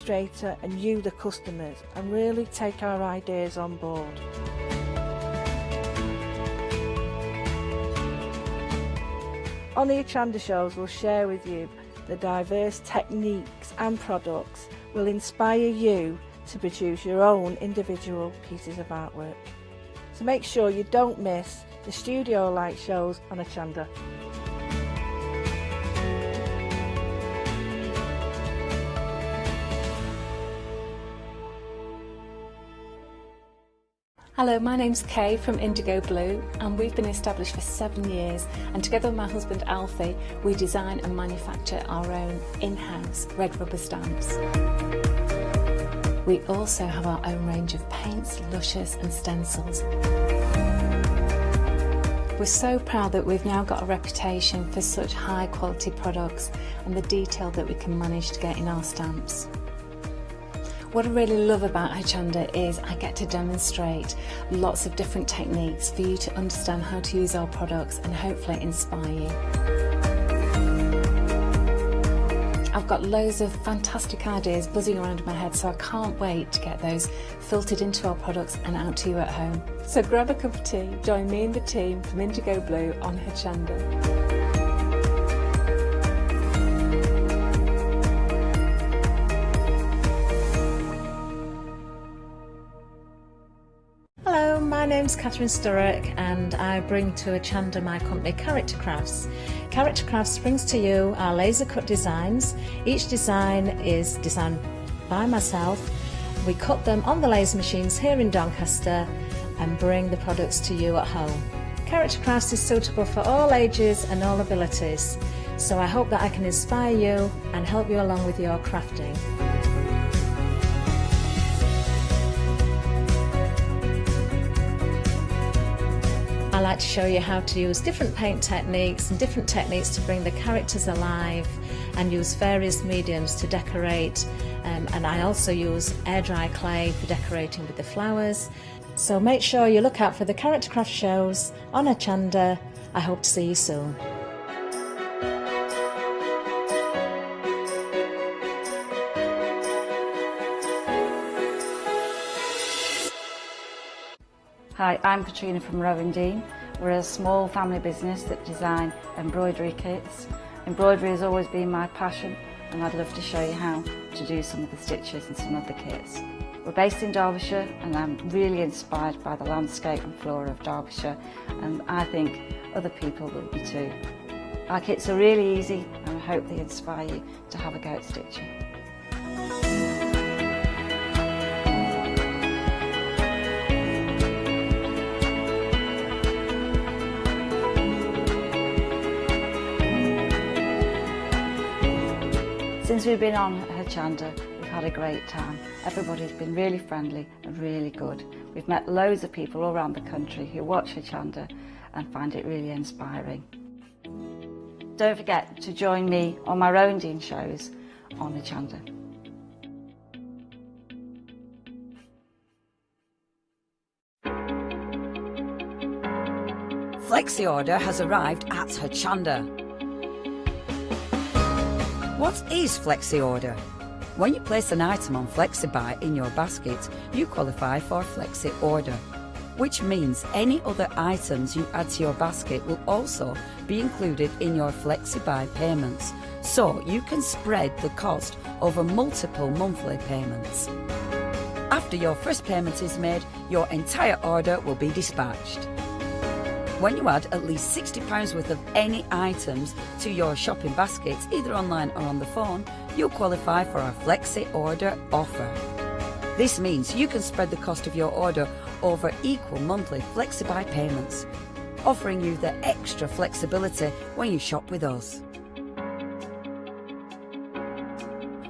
administrator and you the customers, and really take our ideas on board. On the Hochanda shows, we'll share with you the diverse techniques and products will inspire you to produce your own individual pieces of artwork. So make sure you don't miss the studio light shows on Hochanda. Hello, my name's Kay from Indigo Blue, and we've been established for 7 years, and together with my husband Alfie we design and manufacture our own in-house red rubber stamps. We also have our own range of paints, lushes and stencils. We're so proud that we've now got a reputation for such high quality products and the detail that we can manage to get in our stamps. What I really love about Hochanda is I get to demonstrate lots of different techniques for you to understand how to use our products and hopefully inspire you. I've got loads of fantastic ideas buzzing around in my head, so I can't wait to get those filtered into our products and out to you at home. So grab a cup of tea, join me and the team from Indigo Blue on Hochanda. Hello, my name's Catherine Sturrock and I bring to Hochanda my company Character Crafts. Character Crafts brings to you our laser cut designs. Each design is designed by myself. We cut them on the laser machines here in Doncaster and bring the products to you at home. Character Crafts is suitable for all ages and all abilities, so I hope that I can inspire you and help you along with your crafting. I like to show you how to use different paint techniques and different techniques to bring the characters alive, and use various mediums to decorate, and I also use air dry clay for decorating with the flowers. So make sure you look out for the Character Craft shows on Hochanda. I hope to see you soon. Hi, I'm Katrina from Rowan. We're a small family business that design embroidery kits. Embroidery has always been my passion, and I'd love to show you how to do some of the stitches and some of the kits. We're based in Derbyshire, and I'm really inspired by the landscape and flora of Derbyshire, and I think other people will be too. Our kits are really easy, and I hope they inspire you to have a go at stitching. Since we've been on Hochanda, we've had a great time. Everybody's been really friendly and really good. We've met loads of people all around the country who watch Hochanda and find it really inspiring. Don't forget to join me on my Rowan shows on Hochanda. Flexi order has arrived at Hochanda. What is Flexi Order? When you place an item on FlexiBuy in your basket, you qualify for Flexi Order, which means any other items you add to your basket will also be included in your FlexiBuy payments, so you can spread the cost over multiple monthly payments. After your first payment is made, your entire order will be dispatched. When you add at least £60 worth of any items to your shopping baskets, either online or on the phone, you'll qualify for our Flexi Order offer. This means you can spread the cost of your order over equal monthly FlexiBuy payments, offering you the extra flexibility when you shop with us.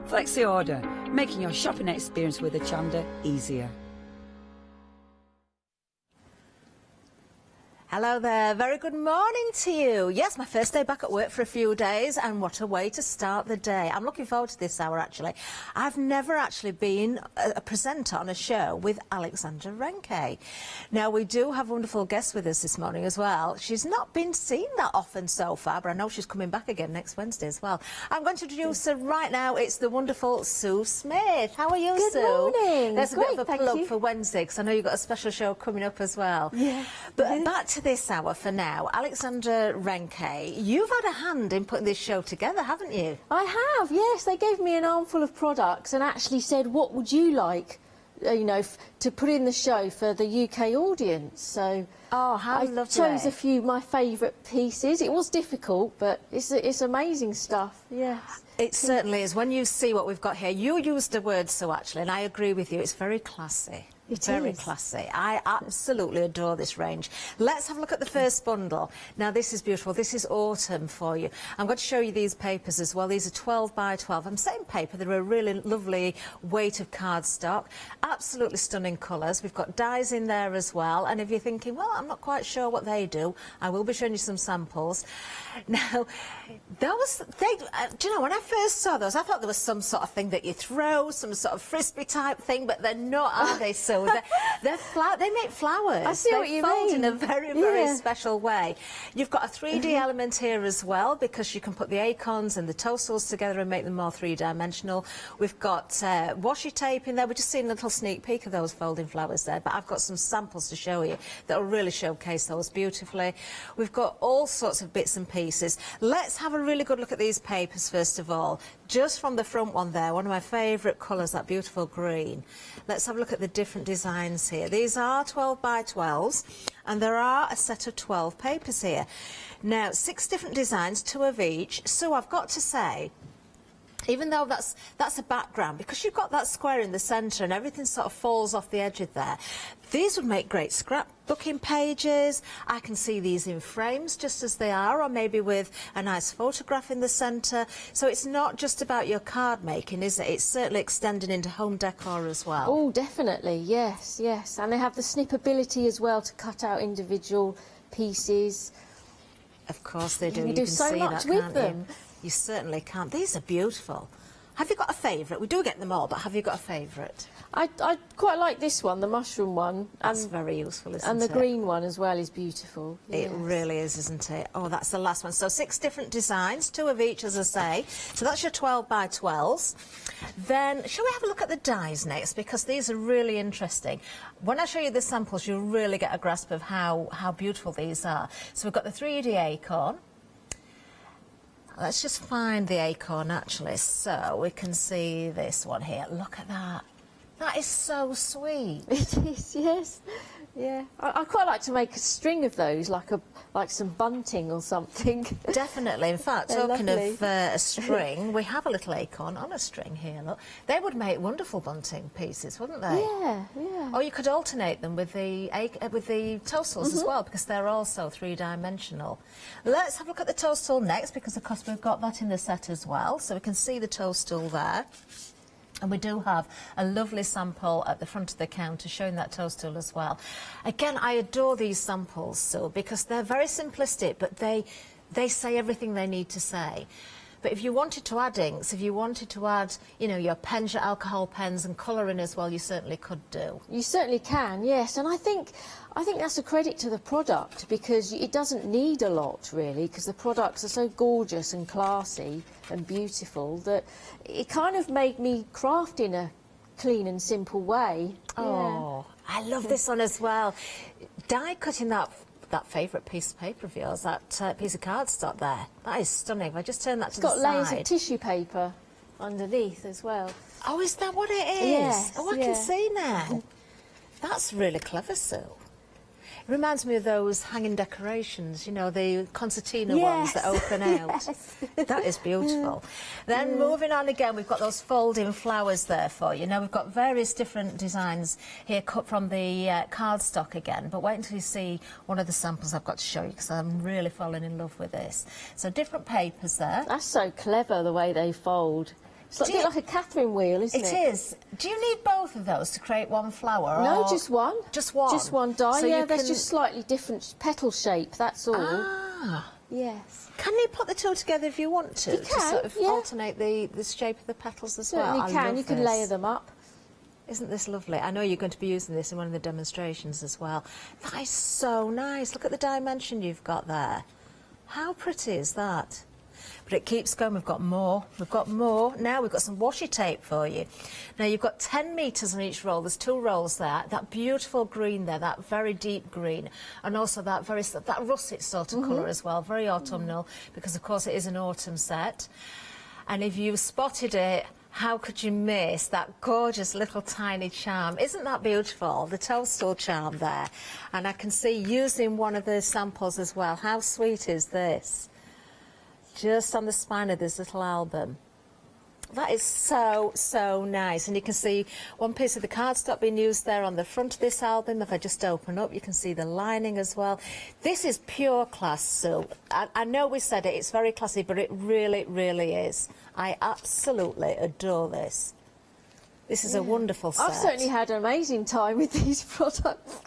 Flexi Order, making your shopping experience with Hochanda easier. Hello there, very good morning to you. Yes, my first day back at work for a few days, and what a way to start the day. I'm looking forward to this hour actually. I've never actually been a presenter on a show with Alexandra Renke. Now we do have wonderful guests with us this morning as well. She's not been seen that often so far, but I know she's coming back again next Wednesday as well. I'm going to introduce her right now. It's the wonderful Sue Smith. How are you, Sue? Good morning. There's a Great, bit of a thank plug you. for Wednesday, because I know you've got a special show coming up as well. Yeah. But back to this hour for now. Alexandra Renke, you've had a hand in putting this show together, haven't you? I have, yes. They gave me an armful of products and actually said, what would you like, to put in the show for the UK audience? So Oh, how I lovely. chose a few of my favourite pieces. It was difficult, but it's amazing stuff, yes. It certainly is. When you see what we've got here, you used a word, Sue, actually, and I agree with you. It's very classy. Very is. classy. I absolutely adore this range. Let's have a look at the first bundle. Now, this is beautiful. This is autumn for you. I'm going to show you these papers as well. These are 12 by 12. I'm saying paper. They're a really lovely weight of cardstock. Absolutely stunning colours. We've got dies in there as well. And if you're thinking, well, I'm not quite sure what they do, I will be showing you some samples. Now, do you know, when I first saw those, I thought there was some sort of thing that you throw, some sort of frisbee type thing, but they're not, are they, Sue? They make flowers. I see what you fold mean. in a very, very Yeah. special way. You've got a 3D element here as well, because you can put the acorns and the toastles together and make them more three-dimensional. We've got washi tape in there. We're just seeing a little sneak peek of those folding flowers there, but I've got some samples to show you that will really showcase those beautifully. We've got all sorts of bits and pieces. Let's have a really good look at these papers first of all. Just from the front one there, one of my favourite colours, that beautiful green. Let's have a look at the different designs here. These are 12 by 12s, and there are a set of 12 papers here. Now, 6 different designs, 2 of each. So I've got to say, even though that's a background, because you've got that square in the centre and everything sort of falls off the edge of there, these would make great scrapbooking pages. I can see these in frames just as they are, or maybe with a nice photograph in the centre. So it's not just about your card making, is it? It's certainly extending into home decor as well. Oh, definitely, yes, yes. And they have the snip ability as well to cut out individual pieces. Of course they do. You You do can so see much that, with can't them. You certainly can. These are beautiful. Have you got a favourite? We do get them all, but have you got a favourite? I quite like this one, the mushroom one. That's very useful, isn't it? And the green one as well is beautiful. It yes. really is, isn't it? Oh, that's the last one. So 6 different designs, 2 of each, as I say. So that's your 12 by 12s. Then, shall we have a look at the dies next? Because these are really interesting. When I show you the samples, you'll really get a grasp of how beautiful these are. So we've got the 3D acorn. Let's just find the acorn, actually, so we can see this one here. Look at that. That is so sweet. It is, yes. Yeah. I quite like to make a string of those, like some bunting or something. Definitely. In fact, They're talking lovely. of a string, we have a little acorn on a string here, look. They would make wonderful bunting pieces, wouldn't they? Yeah, yeah. Or you could alternate them with the toastles as well, because they're also three-dimensional. Let's have a look at the toaststool next, because of course we've got that in the set as well, so we can see the toaststool there. And we do have a lovely sample at the front of the counter showing that toaststool as well. Again, I adore these samples, Sue, because they're very simplistic, but they say everything they need to say. But if you wanted to add inks, if you wanted to add, your pens, your alcohol pens and colouring as well, you certainly could do. You certainly can, yes. And I think that's a credit to the product, because it doesn't need a lot, really, because the products are so gorgeous and classy and beautiful that it kind of made me craft in a clean and simple way. Oh, I love this one as well. Die cutting that favourite piece of paper of yours, that piece of cardstock there. That is stunning. If I just turn that to the side. It's got layers of tissue paper underneath as well. Oh, is that what it is? Yes, Oh, I can see now. That's really clever, Sue. It reminds me of those hanging decorations, the concertina ones that open out. Yes. That is beautiful. Then moving on again, we've got those folding flowers there for you. Now, we've got various different designs here cut from the cardstock again, but wait until you see one of the samples I've got to show you, because I'm really falling in love with this. So different papers there. That's so clever, the way they fold. It's like, a bit like a Catherine wheel, isn't it? It is. Do you need both of those to create one flower? No, or just one. Just one? Just one die. So yeah, you there's can... just slightly different petal shape, that's all. Ah. Yes. Can you put the two together if you want to? You to can, sort of yeah. alternate the shape of the petals as Certainly well? I can. love You can this. layer them up. Isn't this lovely? I know you're going to be using this in one of the demonstrations as well. That is so nice. Look at the dimension you've got there. How pretty is that? But it keeps going. We've got more. We've got more. Now we've got some washi tape for you. Now you've got 10 metres on each roll. There's 2 rolls there. That beautiful green there, that very deep green, and also that russet sort of colour as well, very autumnal, because of course it is an autumn set. And if you spotted it, how could you miss that gorgeous little tiny charm? Isn't that beautiful? The toadstool charm there. And I can see using one of the samples as well. How sweet is this? Just on the spine of this little album. That is so, so nice. And you can see one piece of the cardstock being used there on the front of this album. If I just open up, you can see the lining as well. This is pure class, Sue. I know we said it, it's very classy, but it really, really is. I absolutely adore this. This is a wonderful set. I've certainly had an amazing time with these products.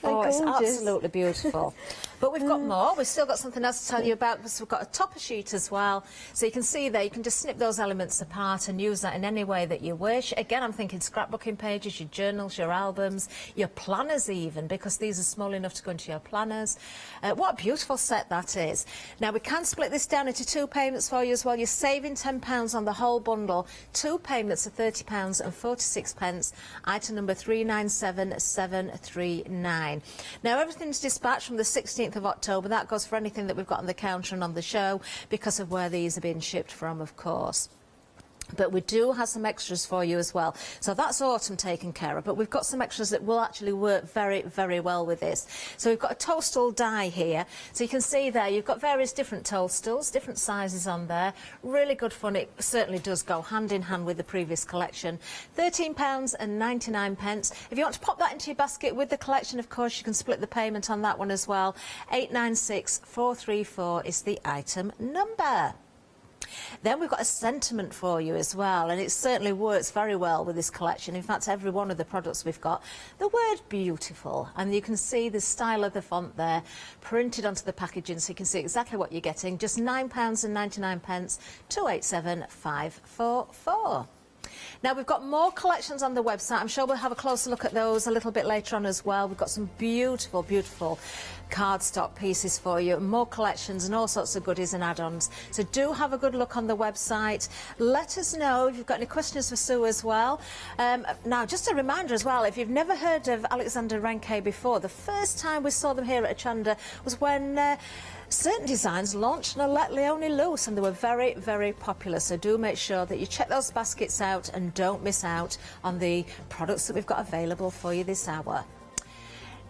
Oh, it's gorgeous. absolutely beautiful. But we've got more. We've still got something else to tell you about, because we've got a topper sheet as well. So you can see there, you can just snip those elements apart and use that in any way that you wish. Again, I'm thinking scrapbooking pages, your journals, your albums, your planners even, because these are small enough to go into your planners. What a beautiful set that is. Now, we can split this down into 2 payments for you as well. You're saving £10 on the whole bundle. 2 payments of £30 and 46 pence. Item number 397739. Now, everything's dispatched from the 16th of October. That goes for anything that we've got on the counter and on the show, because of where these are being shipped from, of course. But we do have some extras for you as well. So that's autumn taken care of, but we've got some extras that will actually work very, very well with this. So we've got a toadstool die here. So you can see there, you've got various different toadstools, different sizes on there. Really good fun. It certainly does go hand in hand with the previous collection. £13.99. If you want to pop that into your basket with the collection, of course, you can split the payment on that one as well. 896434 is the item number. Then we've got a sentiment for you as well, and it certainly works very well with this collection. In fact, every one of the products we've got, the word beautiful, and you can see the style of the font there printed onto the packaging, so you can see exactly what you're getting. Just £9.99, 287544. Now, we've got more collections on the website. I'm sure we'll have a closer look at those a little bit later on as well. We've got some beautiful, beautiful cardstock pieces for you, more collections and all sorts of goodies and add-ons. So do have a good look on the website. Let us know if you've got any questions for Sue as well. Now, just a reminder as well, if you've never heard of Alexandra Renke before, the first time we saw them here at Hochanda was when certain designs launched and let Leonie loose, and they were very, very popular. So do make sure that you check those baskets out and don't miss out on the products that we've got available for you this hour.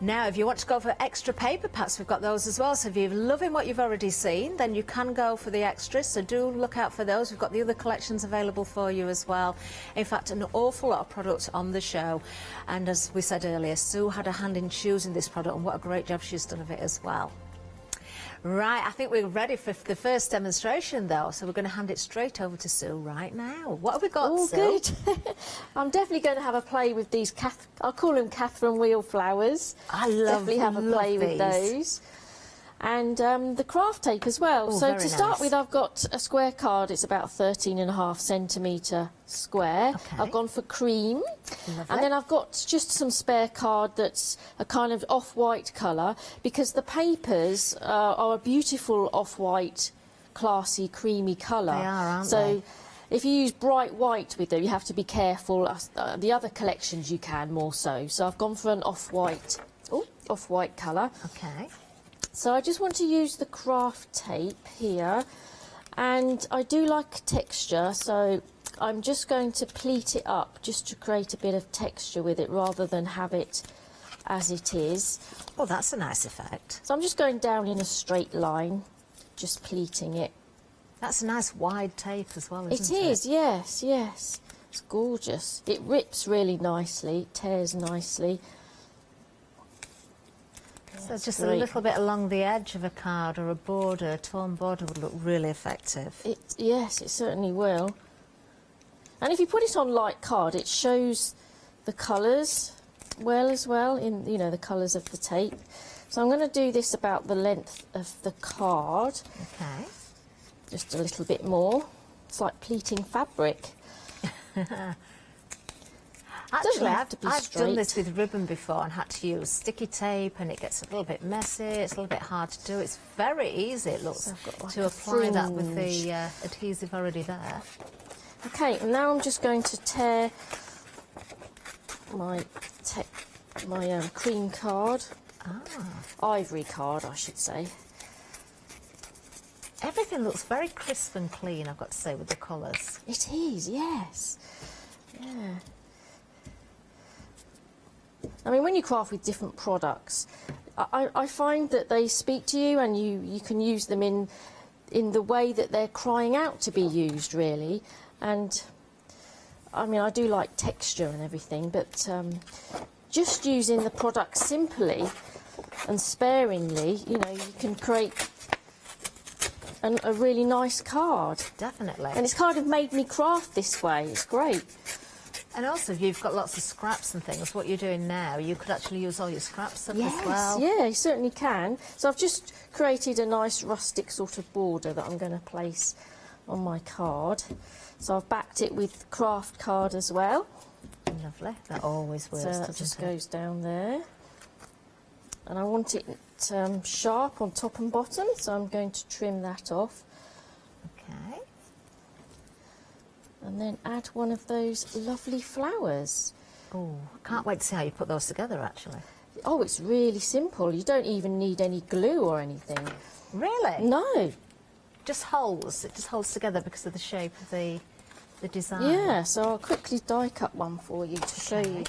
Now, if you want to go for extra paper packs, we've got those as well. So if you're loving what you've already seen, then you can go for the extras. So do look out for those. We've got the other collections available for you as well. In fact, an awful lot of product on the show. And as we said earlier, Sue had a hand in choosing this product, and what a great job she's done of it as well. Right, I think we're ready for the first demonstration, though, so we're going to hand it straight over to Sue right now. What have we got, Oh, Sue? good. I'm definitely going to have a play with these, I'll call them Catherine wheel flowers. I love Definitely have a play with those. And the craft tape as well. Oh, So very to start nice. with, I've got a square card. It's about 13.5 centimetre square. Okay. I've gone for cream. Lovely. And then I've got just some spare card that's a kind of off-white colour, because the papers are a beautiful off-white, classy, creamy colour. They are, aren't so they? if you use bright white with them, you have to be careful. The other collections you can more so. So I've gone for an off-white colour. Okay. So I just want to use the craft tape here, and I do like texture, so I'm just going to pleat it up just to create a bit of texture with it rather than have it as it is. Oh, that's a nice effect. So I'm just going down in a straight line, just pleating it. That's a nice wide tape as well, isn't it? It is, yes, yes. It's gorgeous. It rips really nicely, it tears nicely. So just a great. little bit along the edge of a card or a border, a torn border would look really effective. Yes, it certainly will. And if you put it on light card, it shows the colours well as well, in, you know, the colours of the tape. So I'm going to do this about the length of the card. Okay. Just a little bit more. It's like pleating fabric. Actually, have to be I've done straight. this with ribbon before and had to use sticky tape, and it gets a little bit messy. It's a little bit hard to do. It's very easy, it looks, So I've got like to a apply that with fringe. the adhesive already there. Okay, and now I'm just going to tear my cream card, ivory card, I should say. Everything looks very crisp and clean, I've got to say, with the colours. It is, yes. Yeah. I mean, when you craft with different products, I find that they speak to you, and you can use them in the way that they're crying out to be used, really. And I mean, I do like texture and everything, but just using the product simply and sparingly, you know, you can create a really nice card. Definitely. And it's kind of made me craft this way. It's great. And also, if you've got lots of scraps and things, what you're doing now, you could actually use all your scraps up Yes, as well. yeah, you certainly can. So I've just created a nice rustic sort of border that I'm going to place on my card. So I've backed it with craft card as well. Lovely. That always works, So that doesn't just it? goes down there. And I want it sharp on top and bottom, so I'm going to trim that off. Okay. And then add one of those lovely flowers. Oh, I can't wait to see how you put those together, actually. Oh, it's really simple. You don't even need any glue or anything. Really? No. Just holds. It just holds together because of the shape of the design. Yeah, so I'll quickly die cut one for you to show you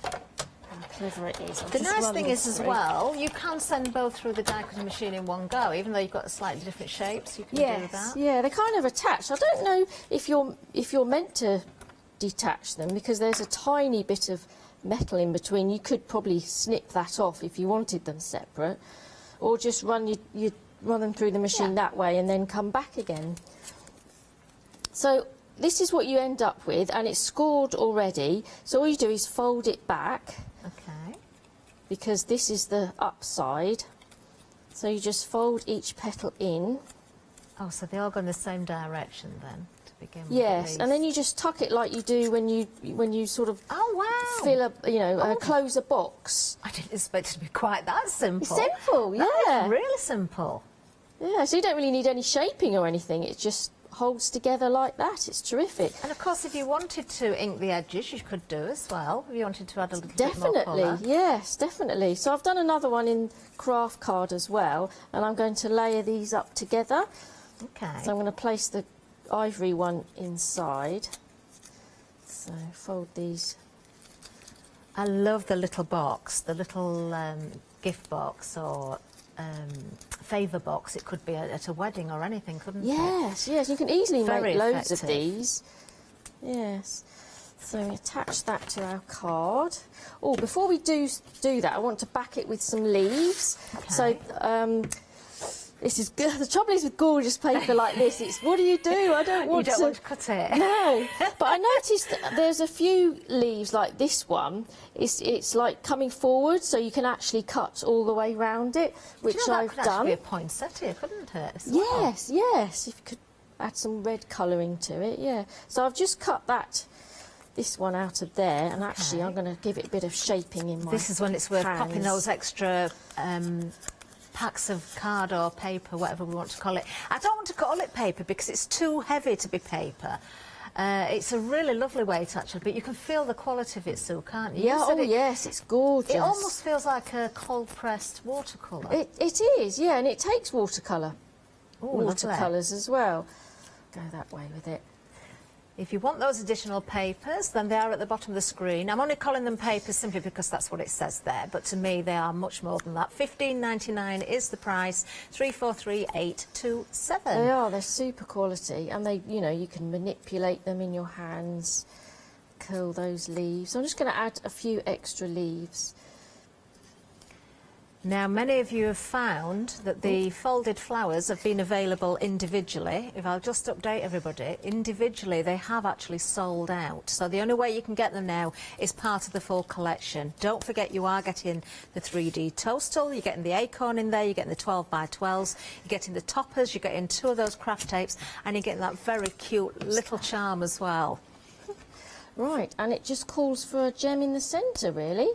how clever it is. I'll The just nice run thing this is as through. well, you can send both through the die cutting machine in one go, even though you've got slightly different shapes. You can do Yes, that. yeah, they're kind of attached. I don't know if you're meant to detach them, because there's a tiny bit of metal in between. You could probably snip that off if you wanted them separate, or just run them through the machine that way and then come back again. So this is what you end up with, and it's scored already. So all you do is fold it back, Okay. because this is the upside. So you just fold each petal in. Oh, so they all go in the same direction then, to begin with. Yes, and then you just tuck it like you do when you sort of Oh, wow. fill a close a box. I didn't expect it to be quite that simple. It's simple, That yeah. is really simple. Yeah, so you don't really need any shaping or anything. It just holds together like that. It's terrific. And of course, if you wanted to ink the edges, you could do as well. If you wanted to add a little bit more Definitely, colour. yes, definitely. So I've done another one in craft card as well, and I'm going to layer these up together. Okay. So I'm going to place the ivory one inside. So fold these. I love the little box, the little gift box or favour box. It could be at a wedding or anything, couldn't it? Yes, yes, you can easily Very make loads of effective. these. Yes. So we attach that to our card. Oh, before we do that, I want to back it with some leaves. Okay. So this is good. The trouble is with gorgeous paper like this, it's what do? I don't want You don't to. want to cut it. No, but I noticed that there's a few leaves like this one. It's like coming forward, so you can actually cut all the way round it, which Do you know, that I've could actually done. be a poinsettia, couldn't it? as well? Yes, yes. If you could add some red colouring to it, yeah. So I've just cut this one out of there, and actually I'm going to give it a bit of shaping in my This is when it's worth popping hands. those extra packs of card or paper, whatever we want to call it. I don't want to call it paper because it's too heavy to be paper. It's a really lovely weight actually, but you can feel the quality of it, Sue, can't you? Yeah, You said oh yes, it's gorgeous. It almost feels like a cold pressed watercolour. It is, yeah, and it takes watercolour. Ooh, lovely. Watercolours as well. Go that way with it. If you want those additional papers, then they are at the bottom of the screen. I'm only calling them papers simply because that's what it says there, but to me they are much more than that. $15.99 is the price, 343827. They are, they're super quality, and they, you can manipulate them in your hands, curl those leaves. I'm just going to add a few extra leaves. Now, many of you have found that the folded flowers have been available individually. If I'll just update everybody, individually they have actually sold out. So the only way you can get them now is part of the full collection. Don't forget you are getting the 3D toadstool, you're getting the acorn in there, you're getting the 12 by 12s, you're getting the toppers, you're getting 2 of those craft tapes, and you're getting that very cute little charm as well. Right, and it just calls for a gem in the centre, really.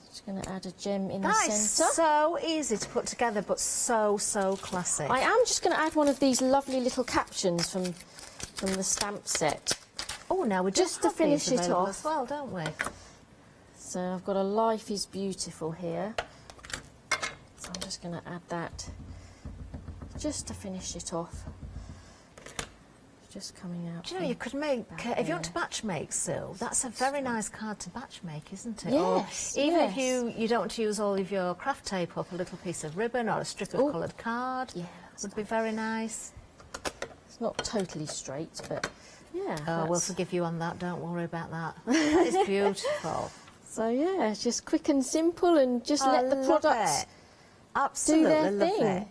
Just going to add a gem in the That is centre. so easy to put together, but so classic. I am just going to add one of these lovely little captions from the stamp set. Oh, now we Just to have these finish it available off. as well, don't we? So I've got a life is beautiful here. So I'm just going to add that just to finish it off. Just coming out. Do you know, you could make, if you want to batch make, Sue, that's a very nice card to batch make, isn't it? Yes, or even yes. if you don't want to use all of your craft tape up, a little piece of ribbon or a strip of coloured card would be very nice. It's not totally straight, but yeah. Oh, we'll forgive you on that, don't worry about that. That is beautiful. So yeah, it's just quick and simple, and just let the products Absolutely do their love thing. it.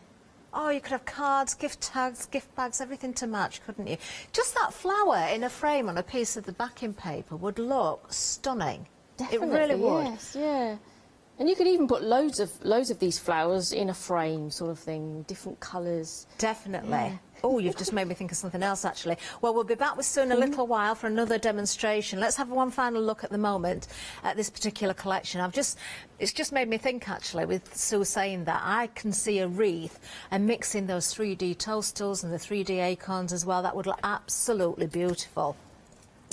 Oh, you could have cards, gift tags, gift bags, everything to match, couldn't you? Just that flower in a frame on a piece of the backing paper would look stunning. Definitely, it really would. Yes, yeah. And you could even put loads of these flowers in a frame, sort of thing, different colours. Definitely. Yeah. Oh, you've just made me think of something else, actually. Well, we'll be back with Sue in a little while for another demonstration. Let's have one final look at the moment at this particular collection. It's just made me think, actually, with Sue saying that, I can see a wreath and mixing those 3D toadstools and the 3D acorns as well. That would look absolutely beautiful.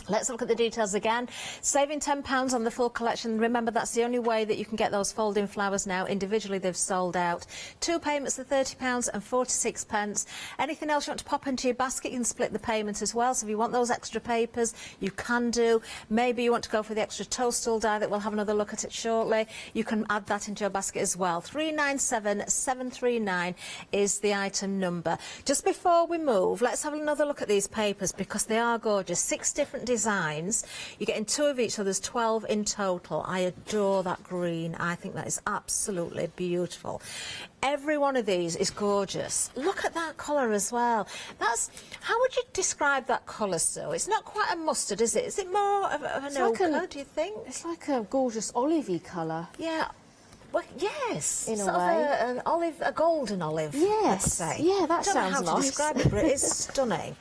Let's look at the details again. Saving £10 on the full collection. Remember, that's the only way that you can get those folding flowers now. Individually, they've sold out. 2 payments of £30 and 46p. Anything else you want to pop into your basket, you can split the payment as well. So if you want those extra papers, you can do. Maybe you want to go for the extra toadstool die that we'll have another look at it shortly. You can add that into your basket as well. 397739 is the item number. Just before we move, let's have another look at these papers because they are gorgeous. 6 different designs. You're getting 2 of each, so there's 12 in total. I adore that green. I think that is absolutely beautiful. Every one of these is gorgeous. Look at that colour as well. How would you describe that colour, Sue? It's not quite a mustard, is it? Is it more of an ochre, do you think? It's like a gorgeous olivey colour. Yeah. Well, yes. In a sort way. of an olive, a golden olive. Yes. Let's say. Yeah, that I don't sounds know how nice. to describe it, but it is stunning.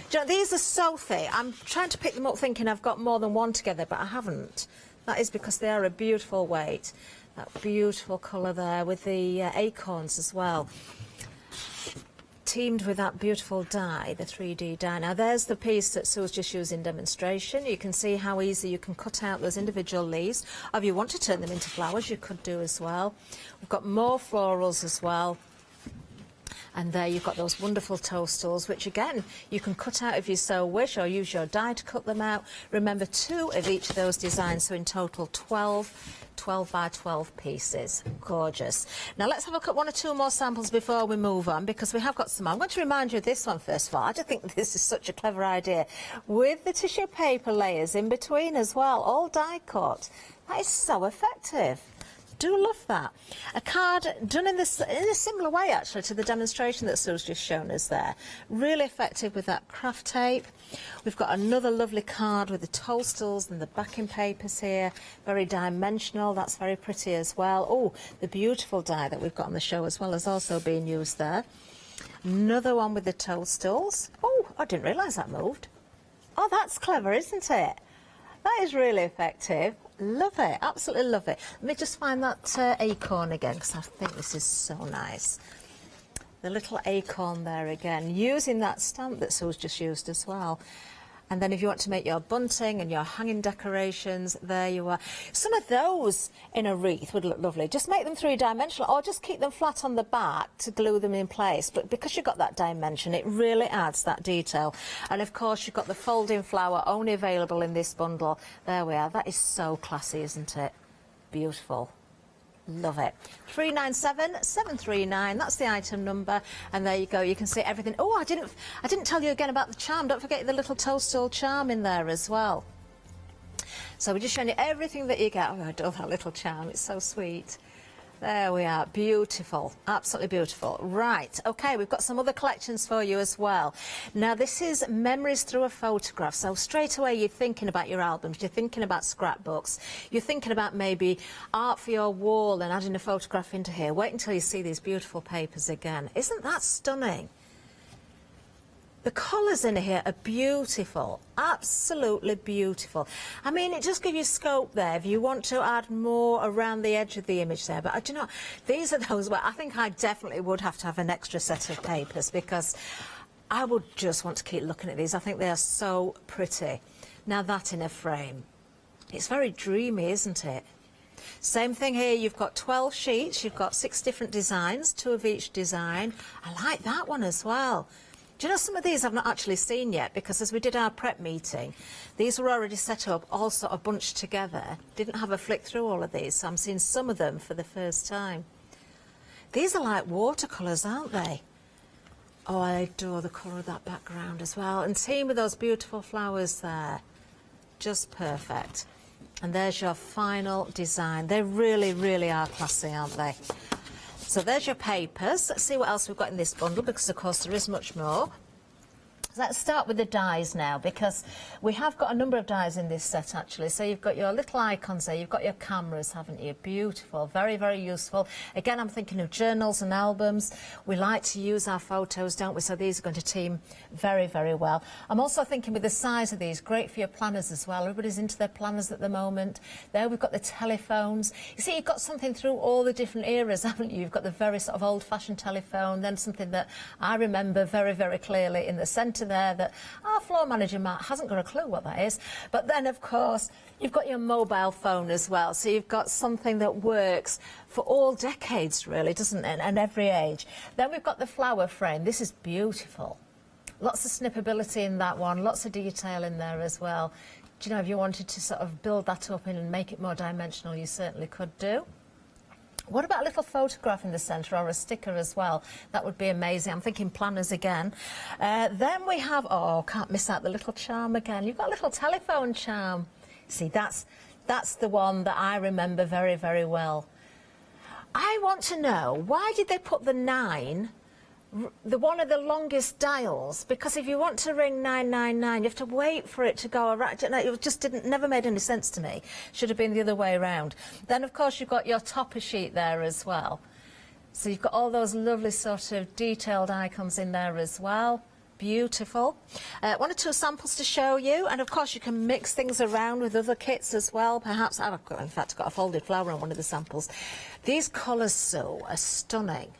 Do you know, these are so thick. I'm trying to pick them up thinking I've got more than one together, but I haven't. That is because they are a beautiful weight. That beautiful colour there with the acorns as well. Teamed with that beautiful die, the 3D die. Now there's the piece that Sue's just used in demonstration. You can see how easy you can cut out those individual leaves. Or if you want to turn them into flowers, you could do as well. We've got more florals as well. And there you've got those wonderful toadstools, which again, you can cut out if you so wish, or use your die to cut them out. Remember, 2 of each of those designs, so in total 12 by 12 pieces. Gorgeous. Now let's have a look at 1 or 2 more samples before we move on, because we have got some. I'm going to remind you of this one first of all. I just think this is such a clever idea. With the tissue paper layers in between as well, all die cut. That is so effective. Do love that. A card done in a similar way actually to the demonstration that Sue's just shown us there. Really effective with that craft tape. We've got another lovely card with the toadstools and the backing papers here. Very dimensional. That's very pretty as well. Oh, the beautiful die that we've got on the show as well is also being used there. Another one with the toadstools. Oh, I didn't realise that moved. Oh, that's clever, isn't it? That is really effective. Love it, absolutely love it. Let me just find that acorn again, because I think this is so nice. The little acorn there again, using that stamp that Sue's just used as well. And then if you want to make your bunting and your hanging decorations, there you are. Some of those in a wreath would look lovely. Just make them 3-dimensional, or just keep them flat on the back to glue them in place. But because you've got that dimension, it really adds that detail. And of course, you've got the folding flower only available in this bundle. There we are. That is so classy, isn't it? Beautiful. Love it. 397739, that's the item number, and there you go. You can see everything. Oh, I didn't tell you again about the charm. Don't forget the little toadstool charm in there as well. So we're just showing you everything that you get. Oh, I adore that little charm. It's so sweet. There we are, beautiful, absolutely beautiful. Right, okay, we've got some other collections for you as well. Now this is Memories Through a Photograph, so straight away you're thinking about your albums, you're thinking about scrapbooks, you're thinking about maybe art for your wall and adding a photograph into here. Wait until you see these beautiful papers again. Isn't that stunning? The colours in here are beautiful, absolutely beautiful. I mean, it just gives you scope there if you want to add more around the edge of the image there. But do you know, these are those where I think I definitely would have to have an extra set of papers because I would just want to keep looking at these. I think they are so pretty. Now that in a frame. It's very dreamy, isn't it? Same thing here, you've got 12 sheets, you've got 6 different designs, 2 of each design. I like that one as well. Do you know, some of these I've not actually seen yet because as we did our prep meeting, these were already set up, all sort of bunched together. Didn't have a flick through all of these, so I'm seeing some of them for the first time. These are like watercolours, aren't they? Oh, I adore the colour of that background as well. And team with those beautiful flowers there. Just perfect. And there's your final design. They really, really are classy, aren't they? So there's your papers. Let's see what else we've got in this bundle because, of course, there is much more. Let's start with the dies now because we have got a number of dies in this set actually. So you've got your little icons there, you've got your cameras, haven't you? Beautiful, very, very useful. Again, I'm thinking of journals and albums. We like to use our photos, don't we? So these are going to team very, very well. I'm also thinking with the size of these, great for your planners as well. Everybody's into their planners at the moment. There we've got the telephones. You see, you've got something through all the different eras, haven't you? You've got the very sort of old-fashioned telephone, then something that I remember very, very clearly in the centre there that our floor manager Matt hasn't got a clue what that is. But then of course you've got your mobile phone as well, so you've got something that works for all decades really, doesn't it, and every age. Then we've got the flower frame. This is beautiful, lots of snippability in that one, lots of detail in there as well. Do you know, if you wanted to sort of build that up in and make it more dimensional, you certainly could do. What about a little photograph in the centre or a sticker as well? That would be amazing. I'm thinking planners again. Then we have, oh, can't miss out the little charm again. You've got a little telephone charm. See, that's the one that I remember very, very well. I want to know, why did they put the 9, the one of the longest dials? Because if you want to ring 999, you have to wait for it to go around. It just never made any sense to me. Should have been the other way around. Then, of course, you've got your topper sheet there as well. So you've got all those lovely sort of detailed icons in there as well. Beautiful. 1 or 2 samples to show you, and of course you can mix things around with other kits as well. Perhaps I've got, in fact, got a folded flower on one of the samples. These colours, Sue, are stunning.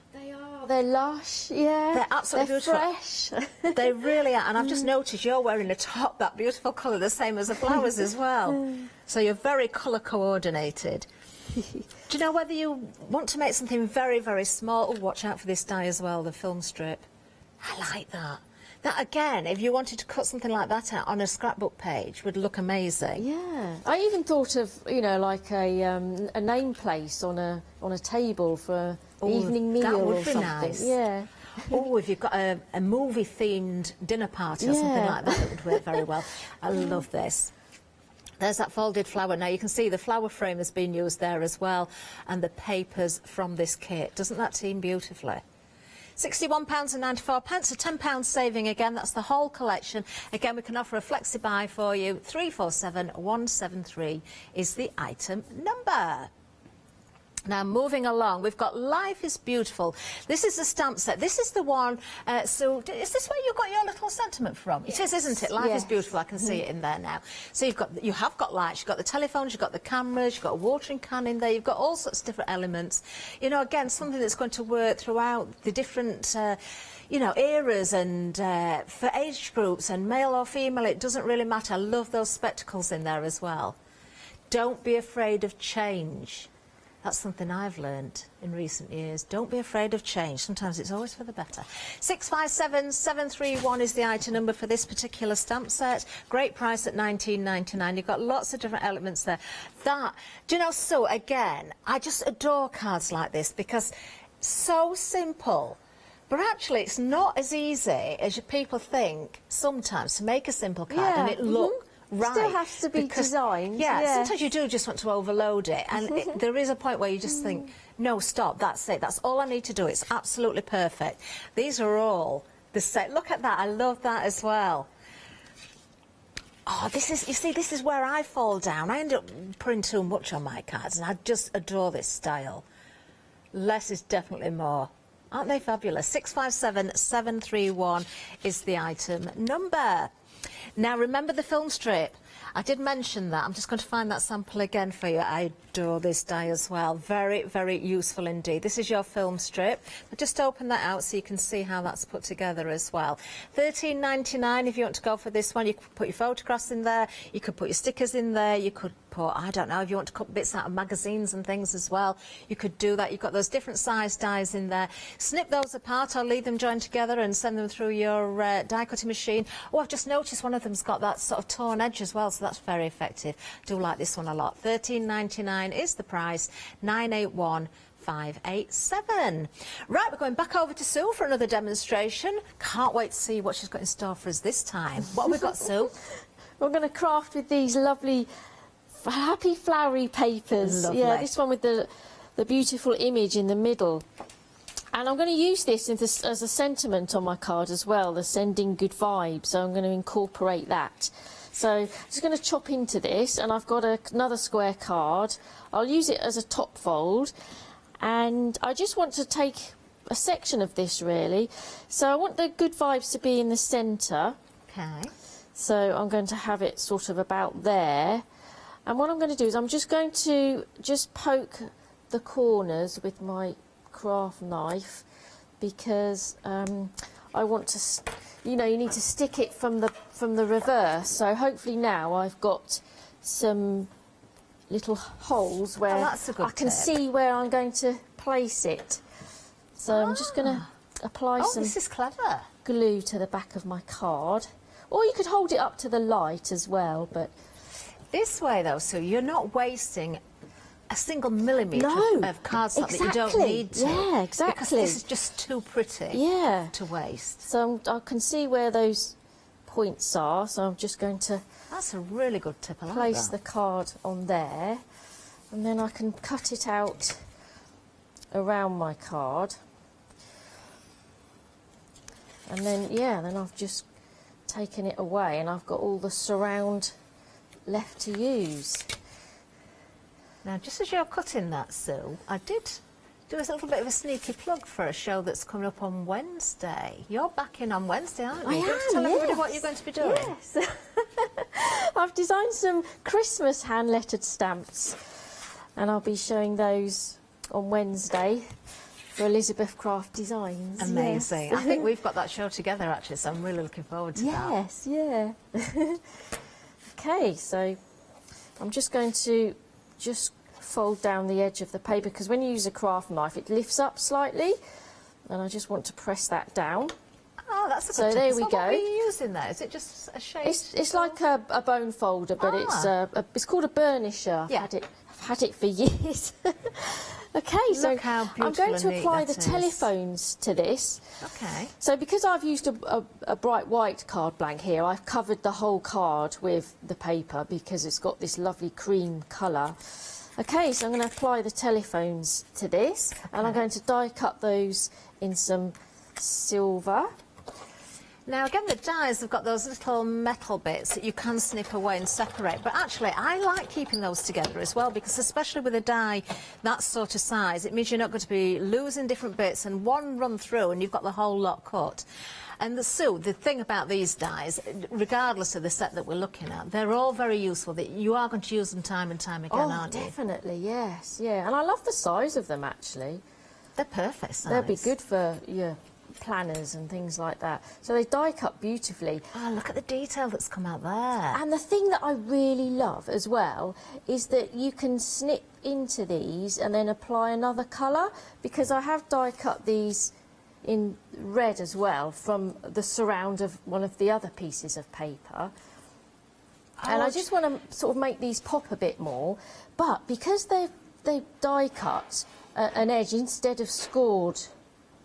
They're lush, yeah. They're absolutely beautiful. Fresh. They really are. And I've just noticed you're wearing a top, that beautiful colour, the same as the flowers as well. So you're very colour coordinated. Do you know whether you want to make something very, very small? Oh, watch out for this die as well, the film strip. I like that. That, again, if you wanted to cut something like that out on a scrapbook page, would look amazing. Yeah. I even thought of, you know, like a name place on a table for evening meal or something. That would be nice. Yeah. Oh, if you've got a movie-themed dinner party or something like that, that would work very well. I love this. There's that folded flower. Now you can see the flower frame has been used there as well, and the papers from this kit. Doesn't that team beautifully? £61.94, so £10 saving again. That's the whole collection. Again, we can offer a flexi buy for you. 347173 is the item number. Now, moving along, we've got Life is Beautiful. This is a stamp set. This is the one, so is this where you got your little sentiment from? Yes. It is, isn't it? Life is Beautiful. I can see it in there now. So you have got lights, you've got the telephones, you've got the cameras, you've got a watering can in there, you've got all sorts of different elements. You know, again, something that's going to work throughout the different you know, eras and for age groups and male or female, it doesn't really matter. I love those spectacles in there as well. Don't be afraid of change. That's something I've learned in recent years. Don't be afraid of change. Sometimes it's always for the better. 657731 is the item number for this particular stamp set. Great price at £19.99. You've got lots of different elements there. That, do you know, so again, I just adore cards like this because so simple. But actually, it's not as easy as people think sometimes to make a simple card and it look right. Still has to be because, designed. Yeah, sometimes you do just want to overload it, and there is a point where you just think, no, stop, that's it, that's all I need to do, it's absolutely perfect. These are all the same. Look at that, I love that as well. Oh, this is, you see, this is where I fall down. I end up putting too much on my cards, and I just adore this style. Less is definitely more. Aren't they fabulous? 657731 is the item number. Now, remember the film strip? I did mention that. I'm just going to find that sample again for you. I adore this die as well. Very, very useful indeed. This is your film strip. But just open that out so you can see how that's put together as well. $13.99 if you want to go for this one. You could put your photographs in there. You could put your stickers in there. You could put, I don't know, if you want to cut bits out of magazines and things as well, you could do that. You've got those different size dies in there. Snip those apart or leave them joined together and send them through your die cutting machine. Oh, I've just noticed one of them's got that sort of torn edge as well, so that's very effective. Do like this one a lot. $13.99 is the price. 981-587. Right, we're going back over to Sue for another demonstration. Can't wait to see what she's got in store for us this time. What have we got, Sue? We're going to craft with these lovely happy flowery papers. Lovely. Yeah, this one with the beautiful image in the middle. And I'm going to use this as a sentiment on my card as well, the sending good vibes. So I'm going to incorporate that. So I'm just going to chop into this, and I've got another square card. I'll use it as a top fold, and I just want to take a section of this really. So I want the good vibes to be in the centre. Okay. So I'm going to have it sort of about there. And what I'm going to do is I'm just going to poke the corners with my craft knife, because I want to, you know, you need to stick it from the reverse. So hopefully now I've got some little holes where I can see where I'm going to place it. So I'm just going to apply some this is clever. glue to the back of my card. Or you could hold it up to the light as well, but This way, though, Sue, you're not wasting a single millimetre of cardstock that you don't need to. Yeah, exactly. Because this is just too pretty to waste. So I can see where those points are, so I'm just going to That's a really good tip. I like place that. the card on there, and then I can cut it out around my card. And then, yeah, then I've just taken it away and I've got all the surround left to use. Now, just as you're cutting that, Sue, I did do a little bit of a sneaky plug for a show that's coming up on Wednesday. You're back in on Wednesday, aren't you? I Do you want to am, tell everybody yes. what you're going to be doing? Yes. I've designed some Christmas hand-lettered stamps, and I'll be showing those on Wednesday for Elizabeth Craft Designs. Amazing. Yes. I think we've got that show together, actually, so I'm really looking forward to that. Yes, yeah. Okay, so I'm just going to fold down the edge of the paper, because when you use a craft knife it lifts up slightly, and I just want to press that down. Oh, that's a good So tip. there we What go. are you using there? Is it just a shape? It's like a bone folder, but it's called a burnisher. Yeah. I've had it for years. Okay, so Look how I'm going beautiful to and apply neat the that is. telephones to this. Okay. So because I've used a bright white card blank here, I've covered the whole card with the paper because it's got this lovely cream colour. Okay, so I'm going to apply the telephones to this, and I'm going to die cut those in some silver. Now, again, the dies have got those little metal bits that you can snip away and separate. But actually, I like keeping those together as well, because especially with a die that sort of size, it means you're not going to be losing different bits and one run through and you've got the whole lot cut. And the thing about these dies, regardless of the set that we're looking at, they're all very useful. That you are going to use them time and time again, aren't you? Definitely, yes, yeah. And I love the size of them, actually. They're perfect size. They'll be good for your planners and things like that. So they die cut beautifully. Oh, look at the detail that's come out there. And the thing that I really love as well is that you can snip into these and then apply another colour, because I have die cut these in red as well from the surround of one of the other pieces of paper. And I just want to sort of make these pop a bit more, but because they've die cut an edge instead of scored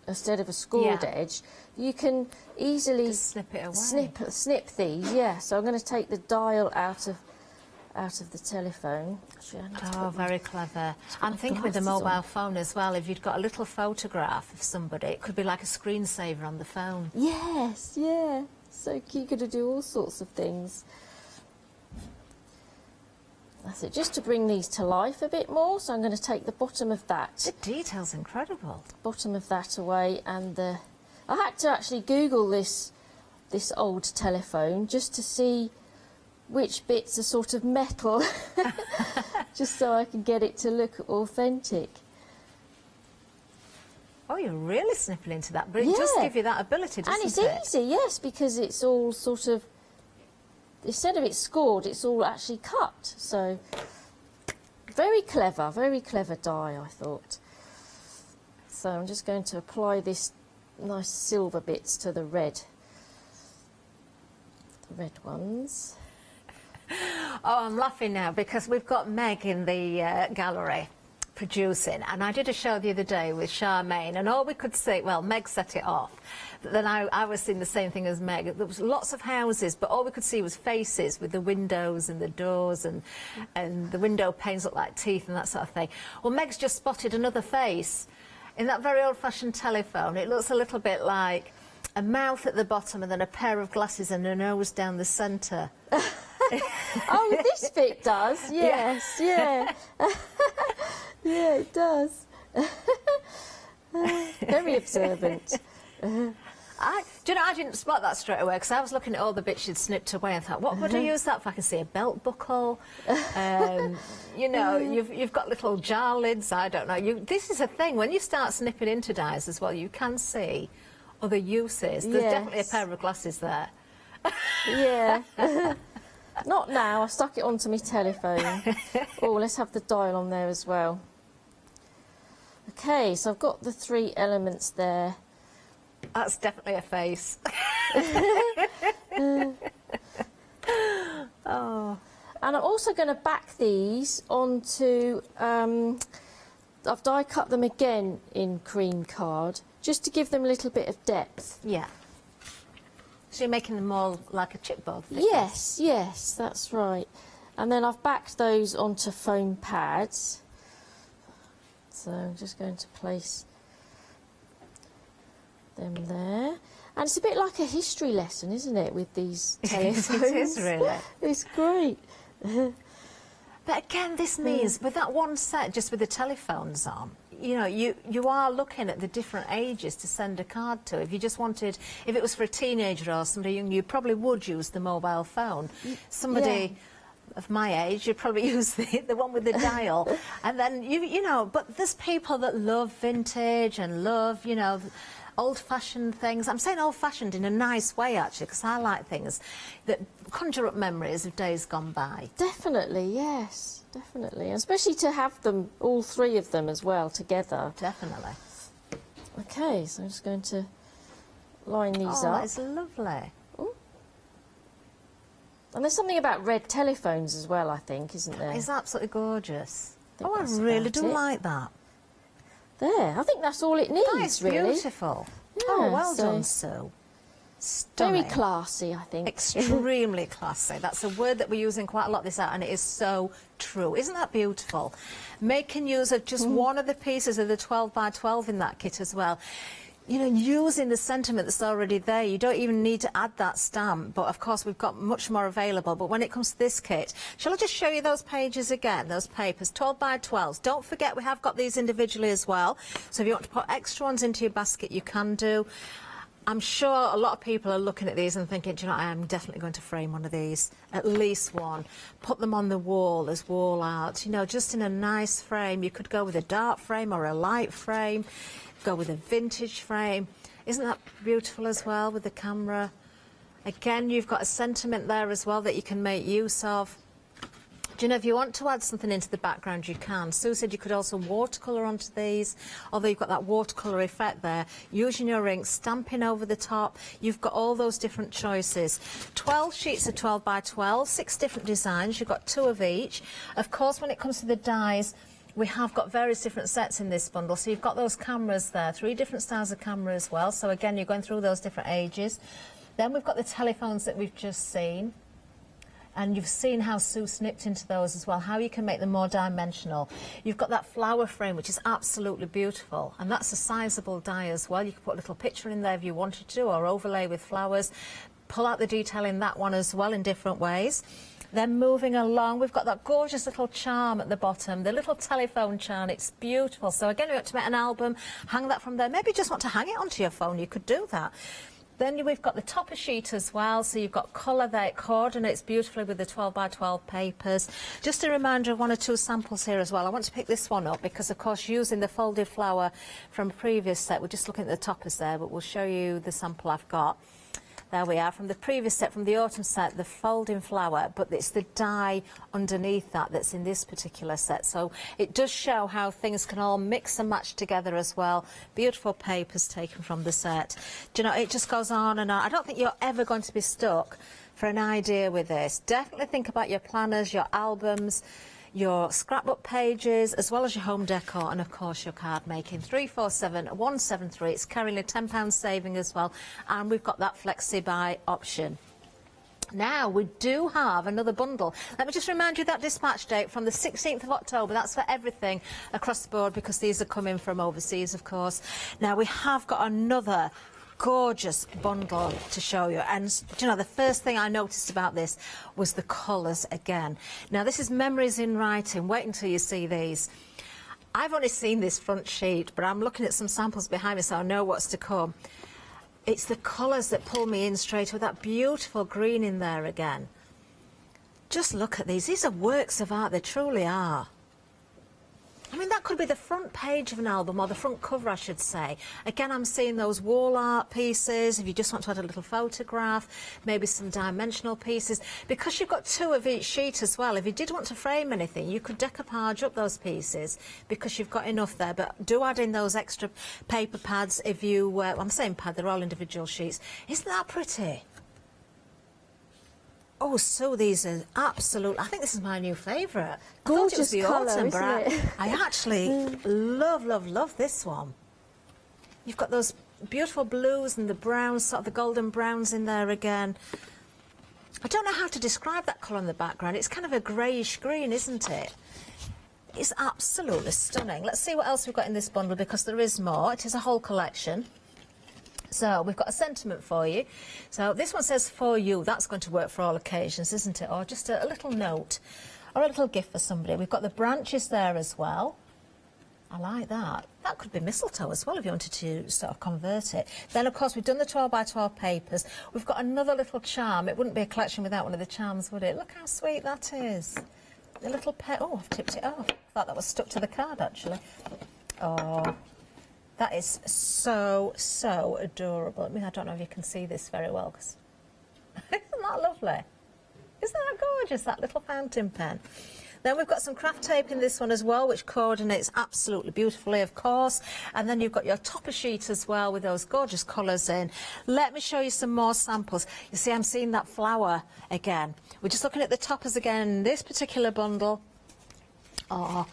instead of a scored edge, you can easily just snip it away. Snip these. Yeah. So I'm going to take the dial out of the telephone. Oh, very clever. I'm thinking with the mobile phone as well, if you'd got a little photograph of somebody, it could be like a screensaver on the phone. Yes, yeah. So you're going to do all sorts of things. That's it, just to bring these to life a bit more. So I'm going to take the bottom of that. The detail's incredible. Bottom of that away, and I had to actually Google this old telephone just to see which bits are sort of metal, just so I can get it to look authentic. Oh, you're really snipping into that, but it does give you that ability, doesn't it? And it's easy, yes, because it's all sort of, instead of it scored, it's all actually cut. So, very clever die, I thought. So I'm just going to apply this nice silver bits to the red ones. Oh, I'm laughing now because we've got Meg in the gallery producing, and I did a show the other day with Charmaine, and all we could see, well, Meg set it off, but then I was seeing the same thing as Meg. There was lots of houses, but all we could see was faces with the windows and the doors, and the window panes looked like teeth and that sort of thing. Well, Meg's just spotted another face in that very old-fashioned telephone. It looks a little bit like a mouth at the bottom and then a pair of glasses and a nose down the centre. Oh, this bit does, yes, yeah. Yeah, it does. Very observant. Do you know, I didn't spot that straight away because I was looking at all the bits she'd snipped away and thought, what would I use that for? I can see a belt buckle. You know, you've got little jar lids. I don't know. This is a thing. When you start snipping into dies as well, you can see other uses. There's definitely a pair of glasses there. Yeah. Not now. I stuck it onto my telephone. Oh, let's have the dial on there as well. Okay, so I've got the 3 elements there. That's definitely a face. Oh. And I'm also going to back these onto, I've die cut them again in cream card, just to give them a little bit of depth. Yeah. So you're making them more like a chipboard? Yes, yes, that's right. And then I've backed those onto foam pads. So I'm just going to place them there. And it's a bit like a history lesson, isn't it, with these telephones? It is, really. It's great. But again, this means with that one set, just with the telephones on, you know, you are looking at the different ages to send a card to. If you just wanted, if it was for a teenager or somebody young, you probably would use the mobile phone. Somebody of my age, you'd probably use the one with the dial. And then, you know, but there's people that love vintage and love, you know, old-fashioned things. I'm saying old-fashioned in a nice way, actually, because I like things that conjure up memories of days gone by. Definitely, yes, definitely. Especially to have them, all 3 of them as well, together. Definitely. Okay, so I'm just going to line these up. Oh, it's lovely. Ooh. And there's something about red telephones as well, I think, isn't there? It's absolutely gorgeous. I I really do like that. There, I think that's all it needs, That's really. beautiful. Yeah, Oh, well so done, Sue. Stunning. very classy, I think. Extremely classy. That's a word that we're using quite a lot this hour, and it is so true. Isn't that beautiful? Making use of just one of the pieces of the 12 by 12 in that kit as well. You know, using the sentiment that's already there. You don't even need to add that stamp, but of course we've got much more available. But when it comes to this kit, shall I just show you those pages again, those papers, 12 by 12s. Don't forget we have got these individually as well. So if you want to put extra ones into your basket, you can do. I'm sure a lot of people are looking at these and thinking, do you know, I am definitely going to frame one of these, at least one. Put them on the wall as wall art, you know, just in a nice frame. You could go with a dark frame or a light frame, go with a vintage frame. Isn't that beautiful as well with the camera? Again, you've got a sentiment there as well that you can make use of. Do you know, if you want to add something into the background, you can. Sue said you could also watercolour onto these, although you've got that watercolour effect there. Using your ink, stamping over the top, you've got all those different choices. 12 sheets of 12 by 12, 6 different designs, you've got 2 of each. Of course, when it comes to the dies, We have got various different sets in this bundle. So you've got those cameras there, 3 different styles of camera as well. So again, you're going through those different ages. Then we've got the telephones that we've just seen. And you've seen how Sue snipped into those as well, how you can make them more dimensional. You've got that flower frame, which is absolutely beautiful. And that's a sizable die as well. You can put a little picture in there if you wanted to, or overlay with flowers. Pull out the detail in that one as well in different ways. Then moving along, we've got that gorgeous little charm at the bottom, the little telephone charm. It's beautiful. So again, we want to make an album, hang that from there. Maybe you just want to hang it onto your phone. You could do that. Then we've got the topper sheet as well, so you've got colour there, it coordinates beautifully with the 12 by 12 papers. Just a reminder of 1 or 2 samples here as well. I want to pick this one up because, of course, using the folded flower from a previous set, we're just looking at the toppers there, but we'll show you the sample I've got. There we are, from the previous set, from the autumn set, the folding flower, but it's the die underneath that that's in this particular set. So it does show how things can all mix and match together as well. Beautiful papers taken from the set. Do you know, it just goes on and on. I don't think you're ever going to be stuck for an idea with this. Definitely think about your planners, your albums, your scrapbook pages, as well as your home decor, and of course your card making. 347173. It's carrying a £10 saving as well, and we've got that flexi buy option. Now we do have another bundle. Let me just remind you that dispatch date from the 16th of October. That's for everything across the board because these are coming from overseas, of course. Now we have got another gorgeous bundle to show you, and do you know, the first thing I noticed about this was the colours again. Now this is Memories in Writing. Wait until you see these. I've only seen this front sheet, but I'm looking at some samples behind me, so I know what's to come. It's the colours that pull me in straight with that beautiful green in there again. Just look at these. These are works of art. They truly are. I mean, that could be the front page of an album, or the front cover, I should say. Again, I'm seeing those wall art pieces, if you just want to add a little photograph, maybe some dimensional pieces. Because you've got 2 of each sheet as well, if you did want to frame anything, you could decoupage up those pieces because you've got enough there. But do add in those extra paper pads if you... I'm saying pad, they're all individual sheets. Isn't that pretty? Oh, so these are absolute. I think this is my new favourite. Gorgeous colour, isn't it? I actually love this one. You've got those beautiful blues and the browns, sort of the golden browns in there again. I don't know how to describe that colour in the background. It's kind of a greyish green, isn't it? It's absolutely stunning. Let's see what else we've got in this bundle, because there is more. It is a whole collection. So we've got a sentiment for you. So this one says, for you. That's going to work for all occasions, isn't it? Or just a little note or a little gift for somebody. We've got the branches there as well. I like that. That could be mistletoe as well if you wanted to sort of convert it. Then, of course, we've done the 12 by 12 papers. We've got another little charm. It wouldn't be a collection without one of the charms, would it? Look how sweet that is. A little pet. Oh, I've tipped it off. I thought that was stuck to the card, actually. Oh... That is so, so adorable. I mean, I don't know if you can see this very well, because isn't that lovely? Isn't that gorgeous, that little fountain pen? Then we've got some craft tape in this one as well, which coordinates absolutely beautifully, of course. And then you've got your topper sheet as well with those gorgeous colours in. Let me show you some more samples. You see, I'm seeing that flower again. We're just looking at the toppers again in this particular bundle. Oh,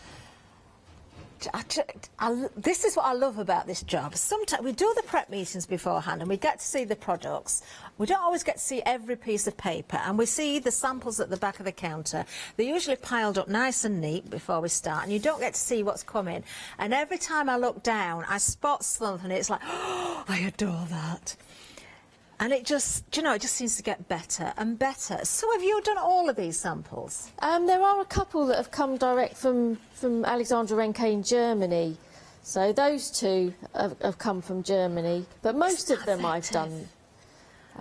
this is what I love about this job. Sometimes we do the prep meetings beforehand and we get to see the products. We don't always get to see every piece of paper, and we see the samples at the back of the counter. They're usually piled up nice and neat before we start, and you don't get to see what's coming. And every time I look down, I spot something. It's like, oh, I adore that. And it just, you know, it just seems to get better and better. So have you done all of these samples? There are a couple that have come direct from Alexandra Renke in Germany. So those 2 have come from Germany. But most of them I've done.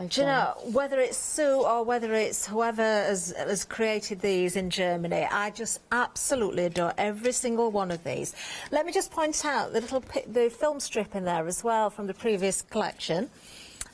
Do you know, whether it's Sue or whether it's whoever has created these in Germany, I just absolutely adore every single one of these. Let me just point out the film strip in there as well from the previous collection.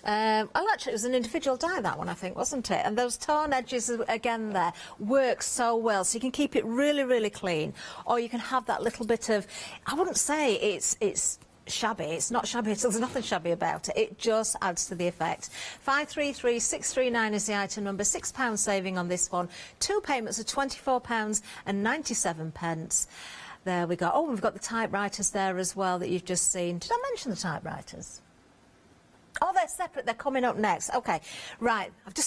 Actually, it was an individual die, that one, I think, wasn't it? And those torn edges, again, there, work so well. So you can keep it really, really clean. Or you can have that little bit of, I wouldn't say it's shabby. It's not shabby. There's nothing shabby about it. It just adds to the effect. 533639 is the item number. £6 saving on this one. 2 payments of £24.97. There we go. Oh, we've got the typewriters there as well that you've just seen. Did I mention the typewriters? Oh, they're separate. They're coming up next. Okay, right. I've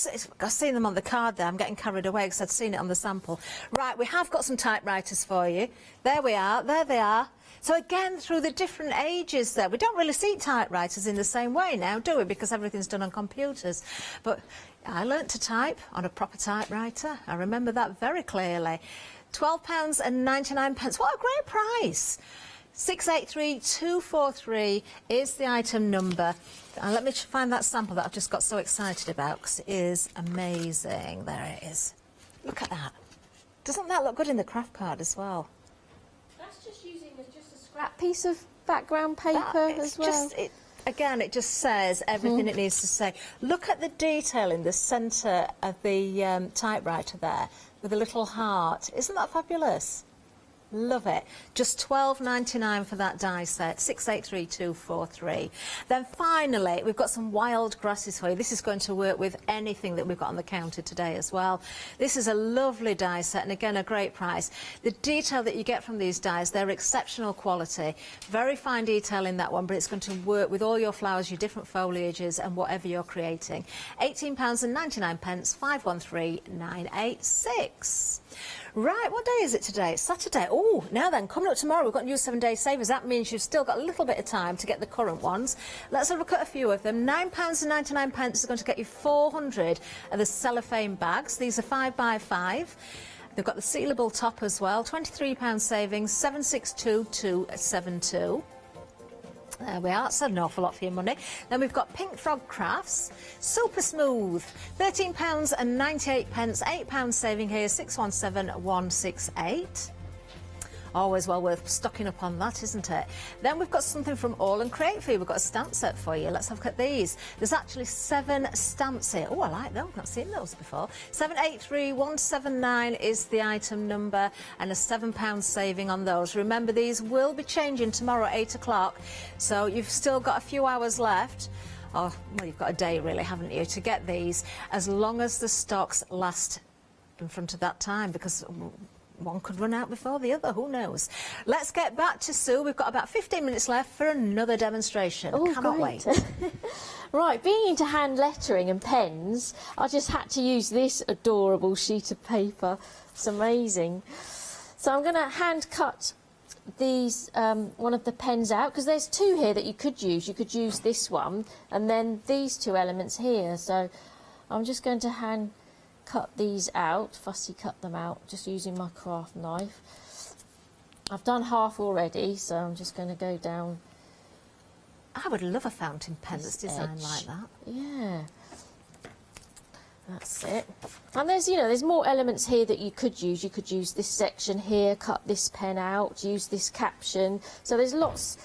seen them on the card there. I'm getting carried away because I'd seen it on the sample. Right, we have got some typewriters for you. There we are. There they are. So again, through the different ages there, we don't really see typewriters in the same way now, do we? Because everything's done on computers. But I learnt to type on a proper typewriter. I remember that very clearly. £12.99. What a great price. 683243 is the item number. And let me find that sample that I've just got so excited about because it is amazing. There it is. Look at that. Doesn't that look good in the craft card as well? That's just using just a scrap piece of background paper as well. Again, it just says everything it needs to say. Look at the detail in the centre of the typewriter there with a little heart. Isn't that fabulous? Love it. Just £12.99 for that die set, 683243. Then finally, we've got some wild grasses for you. This is going to work with anything that we've got on the counter today as well. This is a lovely die set and again a great price. The detail that you get from these dies, they're exceptional quality. Very fine detail in that one, but it's going to work with all your flowers, your different foliages and whatever you're creating. £18.99, 513986. Right, what day is it today? It's Saturday. Oh, now then, coming up tomorrow, we've got new 7-day savers. That means you've still got a little bit of time to get the current ones. Let's have a look at a few of them. £9.99 is going to get you 400 of the cellophane bags. These are 5x5. They've got the sealable top as well. £23 savings, 762272. There we are, that's an awful lot for your money. Then we've got Pink Frog Crafts, super smooth, £13.98, £8 saving here, 617168. Always well worth stocking up on that, isn't it? Then we've got something from All and Create for you. We've got a stamp set for you. Let's have a look at these. There's actually 7 stamps here. Oh, I like them. I've not seen those before. 783179 is the item number and a £7 saving on those. Remember, these will be changing tomorrow at 8 o'clock. So you've still got a few hours left. Oh, well, you've got a day really, haven't you, to get these, as long as the stocks last in front of that time, because one could run out before the other, who knows. Let's get back to Sue. We've got about 15 minutes left for another demonstration. Oh, Cannot great. wait. Right, being into hand lettering and pens, I just had to use this adorable sheet of paper. It's amazing. So I'm going to hand cut these, one of the pens out, because there's 2 here that you could use. You could use this one and then these 2 elements here. So I'm just going to hand cut these out, fussy cut them out, just using my craft knife. I've done half already, so I'm just going to go down. I would love a fountain pen that's designed like that. Yeah, that's it. And there's, you know, there's more elements here that you could use. You could use this section here, cut this pen out, use this caption. So there's lots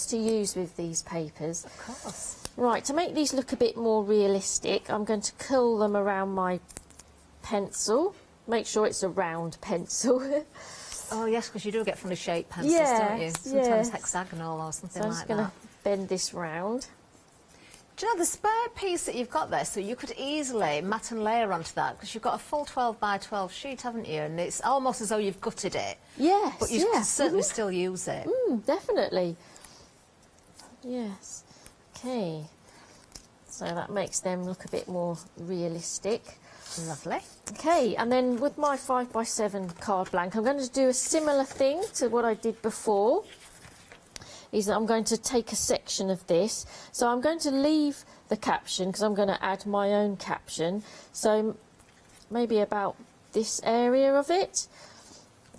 to use with these papers. Of course. Right, to make these look a bit more realistic, I'm going to curl them around my pencil. Make sure it's a round pencil. Oh yes, because you do get funny shaped pencils, don't you? Sometimes hexagonal or something like that. So I'm just going to bend this round. Do you know the spare piece that you've got there? So you could easily mat and layer onto that, because you've got a full 12x12 sheet, haven't you? And it's almost as though you've gutted it. Yes. But you can certainly still use it. Definitely. Yes. Okay. So that makes them look a bit more realistic. Lovely. Okay, and then with my 5x7 card blank, I'm going to do a similar thing to what I did before. Is that I'm going to take a section of this. So I'm going to leave the caption because I'm going to add my own caption. So maybe about this area of it.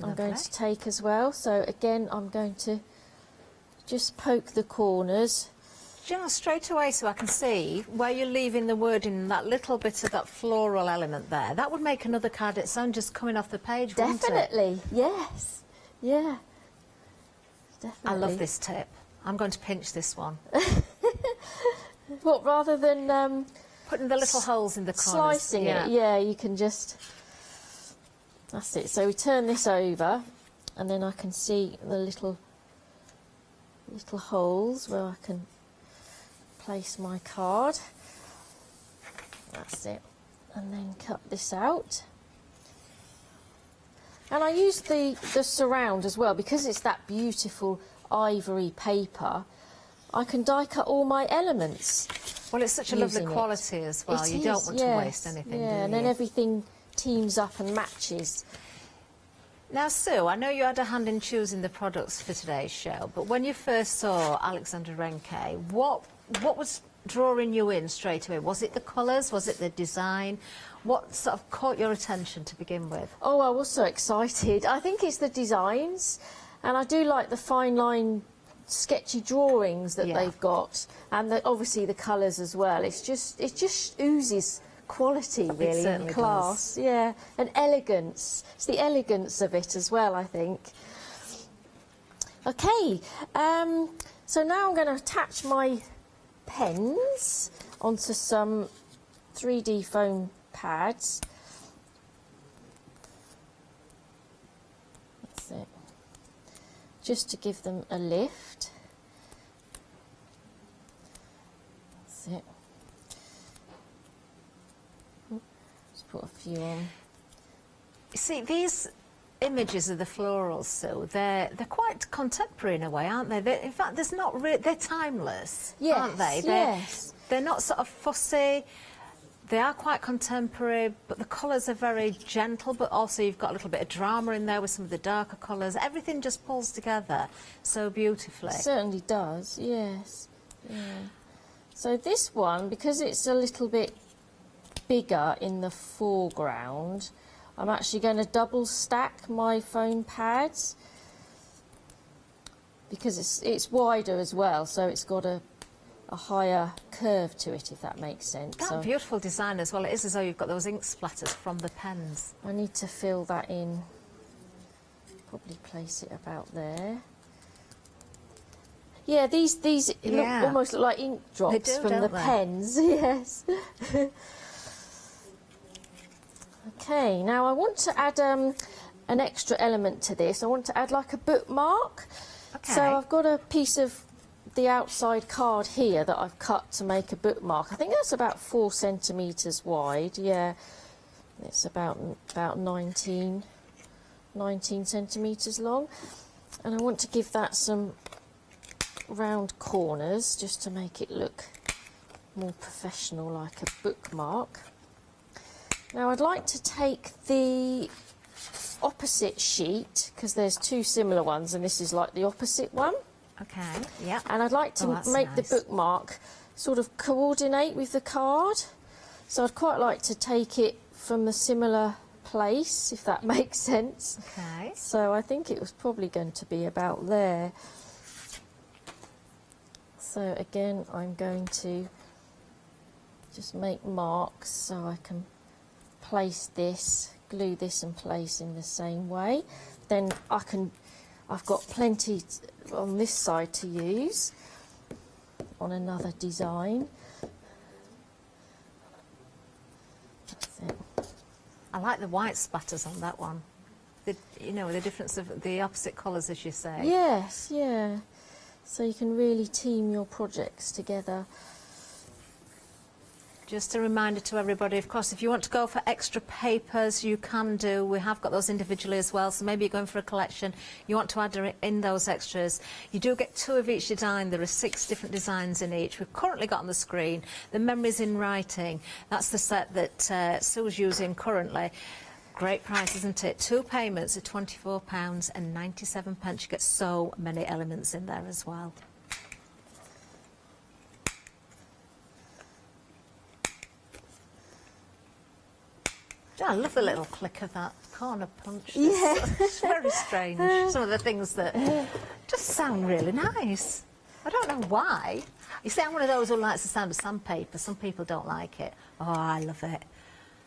I'm going to take as well. So again, I'm going to just poke the corners. Do you know, straight away, so I can see where you're leaving the wording, that little bit of that floral element there. That would make another card its own, just coming off the page, wouldn't it? Definitely, yes. Yeah. Definitely. I love this tip. I'm going to pinch this one. What, rather than putting the little holes in the corners? Slicing it, yeah, you can just... That's it. So we turn this over, and then I can see the little holes where I can place my card. That's it. And then cut this out. And I use the surround as well, because it's that beautiful ivory paper. I can die cut all my elements. Well, it's such a lovely using it. quality as well. It You is, don't want to yes, waste anything, do yeah, and then you? everything teams up and matches. Now, Sue, I know you had a hand in choosing the products for today's show, but when you first saw Alexandra Renke, what was drawing you in straight away? Was it the colours? Was it the design? What sort of caught your attention to begin with? Oh, I was so excited. I think it's the designs, and I do like the fine line sketchy drawings that Yeah. they've got, and obviously the colours as well. It just oozes quality, really, and certainly class. Yeah, and elegance. It's the elegance of it as well, I think. Okay, so now I'm going to attach my pens onto some 3D foam pads. That's it. Just to give them a lift. That's it. Just put a few on. You see, these images of the florals, Sue, they're quite contemporary in a way, aren't they? In fact, there's not they're timeless, Yes, aren't they? yes. They're not sort of fussy. They are quite contemporary, but the colours are very gentle, but also you've got a little bit of drama in there with some of the darker colours. Everything just pulls together so beautifully. It certainly does, yes. Yeah. So this one, because it's a little bit bigger in the foreground, I'm actually going to double stack my foam pads, because it's wider as well, so it's got a higher curve to it, if that makes sense. That So beautiful design as well. It is as though you've got those ink splatters from the pens. I need to fill that in, probably place it about there. Yeah, these Yeah. almost look like ink drops They do, from the don't they? pens, yes. Okay, now I want to add an extra element to this. I want to add like a bookmark. Okay. So I've got a piece of the outside card here that I've cut to make a bookmark. I think that's about 4 centimetres wide, yeah. It's about 19 centimetres long. And I want to give that some round corners just to make it look more professional, like a bookmark. Now I'd like to take the opposite sheet, because there's 2 similar ones and this is like the opposite one. Okay, yeah. And I'd like to Oh, that's make nice. the bookmark sort of coordinate with the card. So I'd quite like to take it from a similar place, if that makes sense. Okay. So I think it was probably going to be about there. So again, I'm going to just make marks so I can place this, glue this and place in the same way. Then I've got plenty on this side to use on another design. That's it. I like the white spatters on that one. You know, the difference of the opposite colours, as you say. Yes, yeah. So you can really team your projects together. Just a reminder to everybody, of course, if you want to go for extra papers, you can do. We have got those individually as well, so maybe you're going for a collection, you want to add in those extras. You do get 2 of each design. There are 6 different designs in each. We've currently got on the screen the Memories in Writing. That's the set that Sue's using currently. Great price, isn't it? 2 payments at £24.97. You get so many elements in there as well. I love the little click of that corner punch. Yeah. It's very strange. Some of the things that just sound really nice. I don't know why. You see, I'm one of those who likes the sound of sandpaper. Some people don't like it. Oh, I love it.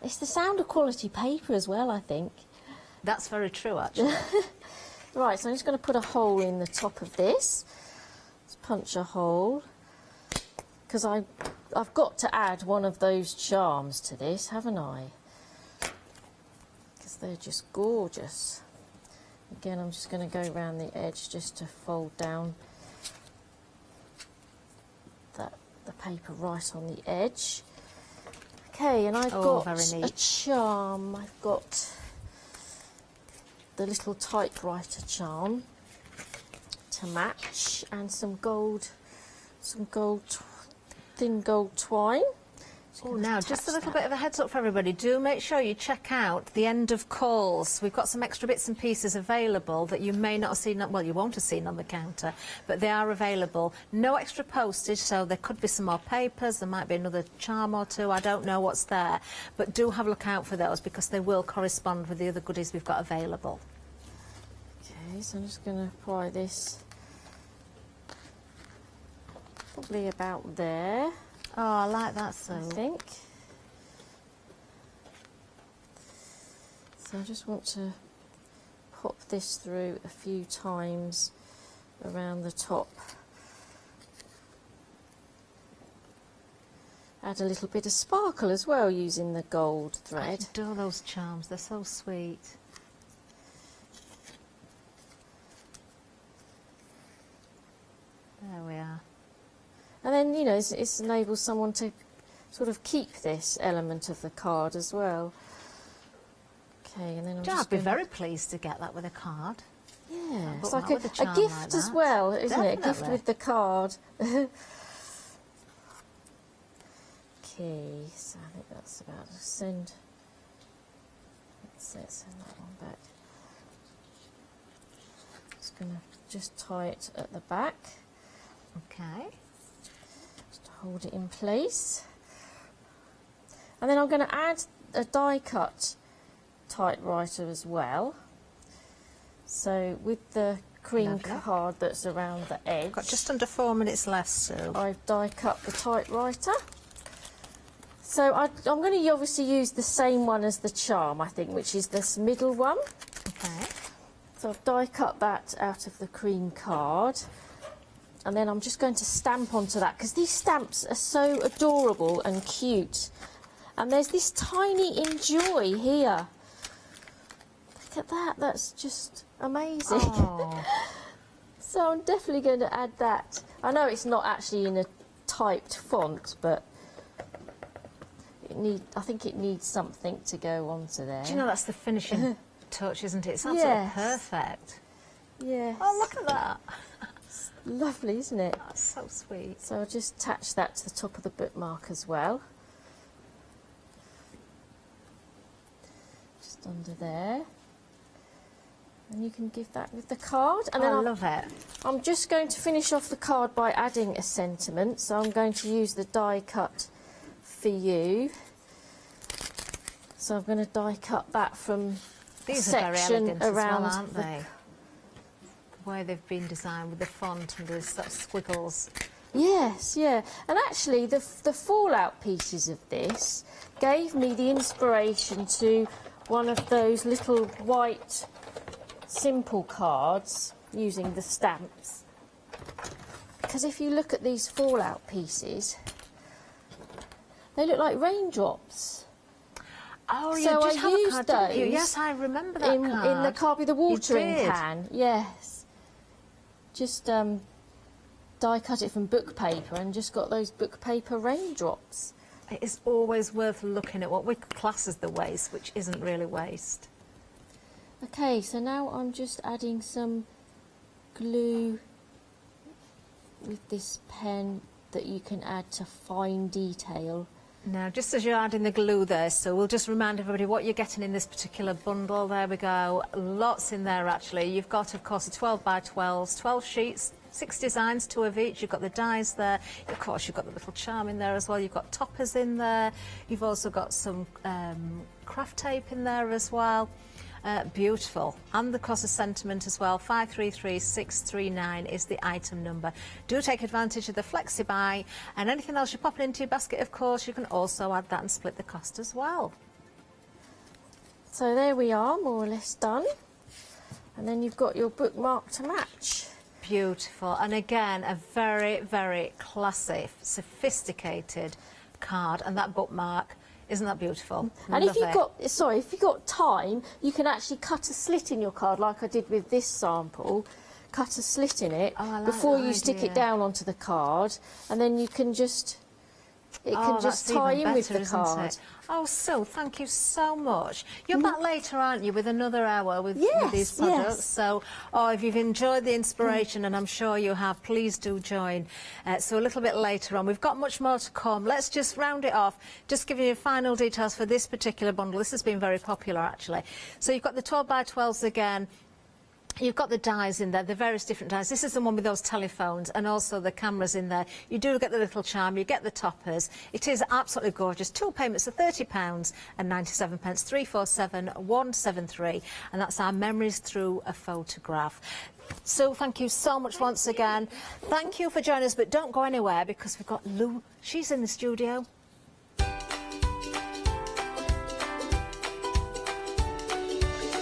It's the sound of quality paper as well, I think. That's very true, actually. Right, so I'm just going to put a hole in the top of this. Let's punch a hole. Because I've got to add one of those charms to this, haven't I? Because they're just gorgeous. Again, I'm just going to go around the edge just to fold down the paper right on the edge. Okay, and I've got very a neat. charm. I've got the little typewriter charm to match, and some thin gold twine. Oh, now, just a little bit of a heads up for everybody. Do make sure you check out the end of calls. We've got some extra bits and pieces available that you may not have seen, well, you won't have seen on the counter, but they are available. No extra postage, so there could be some more papers, there might be another charm or two, I don't know what's there. But do have a look out for those, because they will correspond with the other goodies we've got available. Okay, so I'm just going to apply this probably about there. Oh, I like that, so. I think. So I just want to pop this through a few times around the top. Add a little bit of sparkle as well using the gold I thread. adore those charms, they're so sweet. There we are. And then, you know, it enables someone to sort of keep this element of the card as well. Okay, and then I'd be very pleased to get that with a card. Yeah, I'll it's put like that with a a charm gift like as that. well, isn't it? A gift Definitely. with the card. Okay, so I think that's about to send. That's it, send that one back. Just going to just tie it at the back. Okay. Just to hold it in place. And then I'm going to add a die cut typewriter as well. So with the cream Lovely. card that's around the edge, Got just under 4 minutes left, Sue. I've die cut the typewriter. So I'm going to obviously use the same one as the charm, I think, which is this middle one. Okay. So I've die cut that out of the cream card. And then I'm just going to stamp onto that, because these stamps are so adorable and cute. And there's this tiny enjoy here. Look at that, that's just amazing. Oh. So I'm definitely going to add that. I know it's not actually in a typed font, but I think it needs something to go onto there. Do you know that's the finishing touch, isn't it? It's absolutely Yes. perfect. Yes. Oh, look at that. Lovely, isn't it? That's so sweet. So I'll just attach that to the top of the bookmark as well. Just under there. And you can give that with the card. And then I love it. I'm just going to finish off the card by adding a sentiment. So I'm going to use the die cut for you. So I'm going to die cut that from These are very section elegant as around well, aren't the they? The way they've been designed with the font and the sort of squiggles. Yes, yeah. And actually, the fallout pieces of this gave me the inspiration to one of those little white simple cards using the stamps. Because if you look at these fallout pieces, they look like raindrops. Oh, So you did I have a used card, didn't you? those Yes, I remember that in the card with the watering did. can. Yes. Just die cut it from book paper and just got those book paper raindrops. It is always worth looking at what we class as the waste, which isn't really waste. Okay, so now I'm just adding some glue with this pen that you can add to fine detail. Now, just as you're adding the glue there, so we'll just remind everybody what you're getting in this particular bundle. There we go. Lots in there, actually. You've got, of course, a 12 by 12s, 12 sheets, 6 designs, 2 of each. You've got the dies there. Of course, you've got the little charm in there as well. You've got toppers in there. You've also got some craft tape in there as well. Beautiful. And of course a sentiment as well. 533639 is the item number. Do take advantage of the flexi buy, and anything else you're popping into your basket, of course, you can also add that and split the cost as well. So there we are, more or less done. And then you've got your bookmark to match. Beautiful. And again, a very, very classy, sophisticated card, and that bookmark. Isn't that beautiful? And if Love you've got, if you've got time, you can actually cut a slit in your card, like I did with this sample. Cut a slit in it Oh, I like before that you stick idea. it down onto the card, and then you can just It can just tie in with the card. It? Oh, Sue, thank you so much. You're back later, aren't you, with another hour with these products? Yes. So, if you've enjoyed the inspiration, and I'm sure you have, please do join. So a little bit later on, we've got much more to come. Let's just round it off, just giving you final details for this particular bundle. This has been very popular, actually. So you've got the 12 by 12s again. You've got the dies in there, the various different dies. This is the one with those telephones and also the cameras in there. You do get the little charm, you get the toppers. It is absolutely gorgeous. 2 payments of £30 and 97 pence, 347 173, and that's our memories through a photograph. So thank you so much once again. Thank you for joining us, but don't go anywhere because we've got Lou. She's in the studio.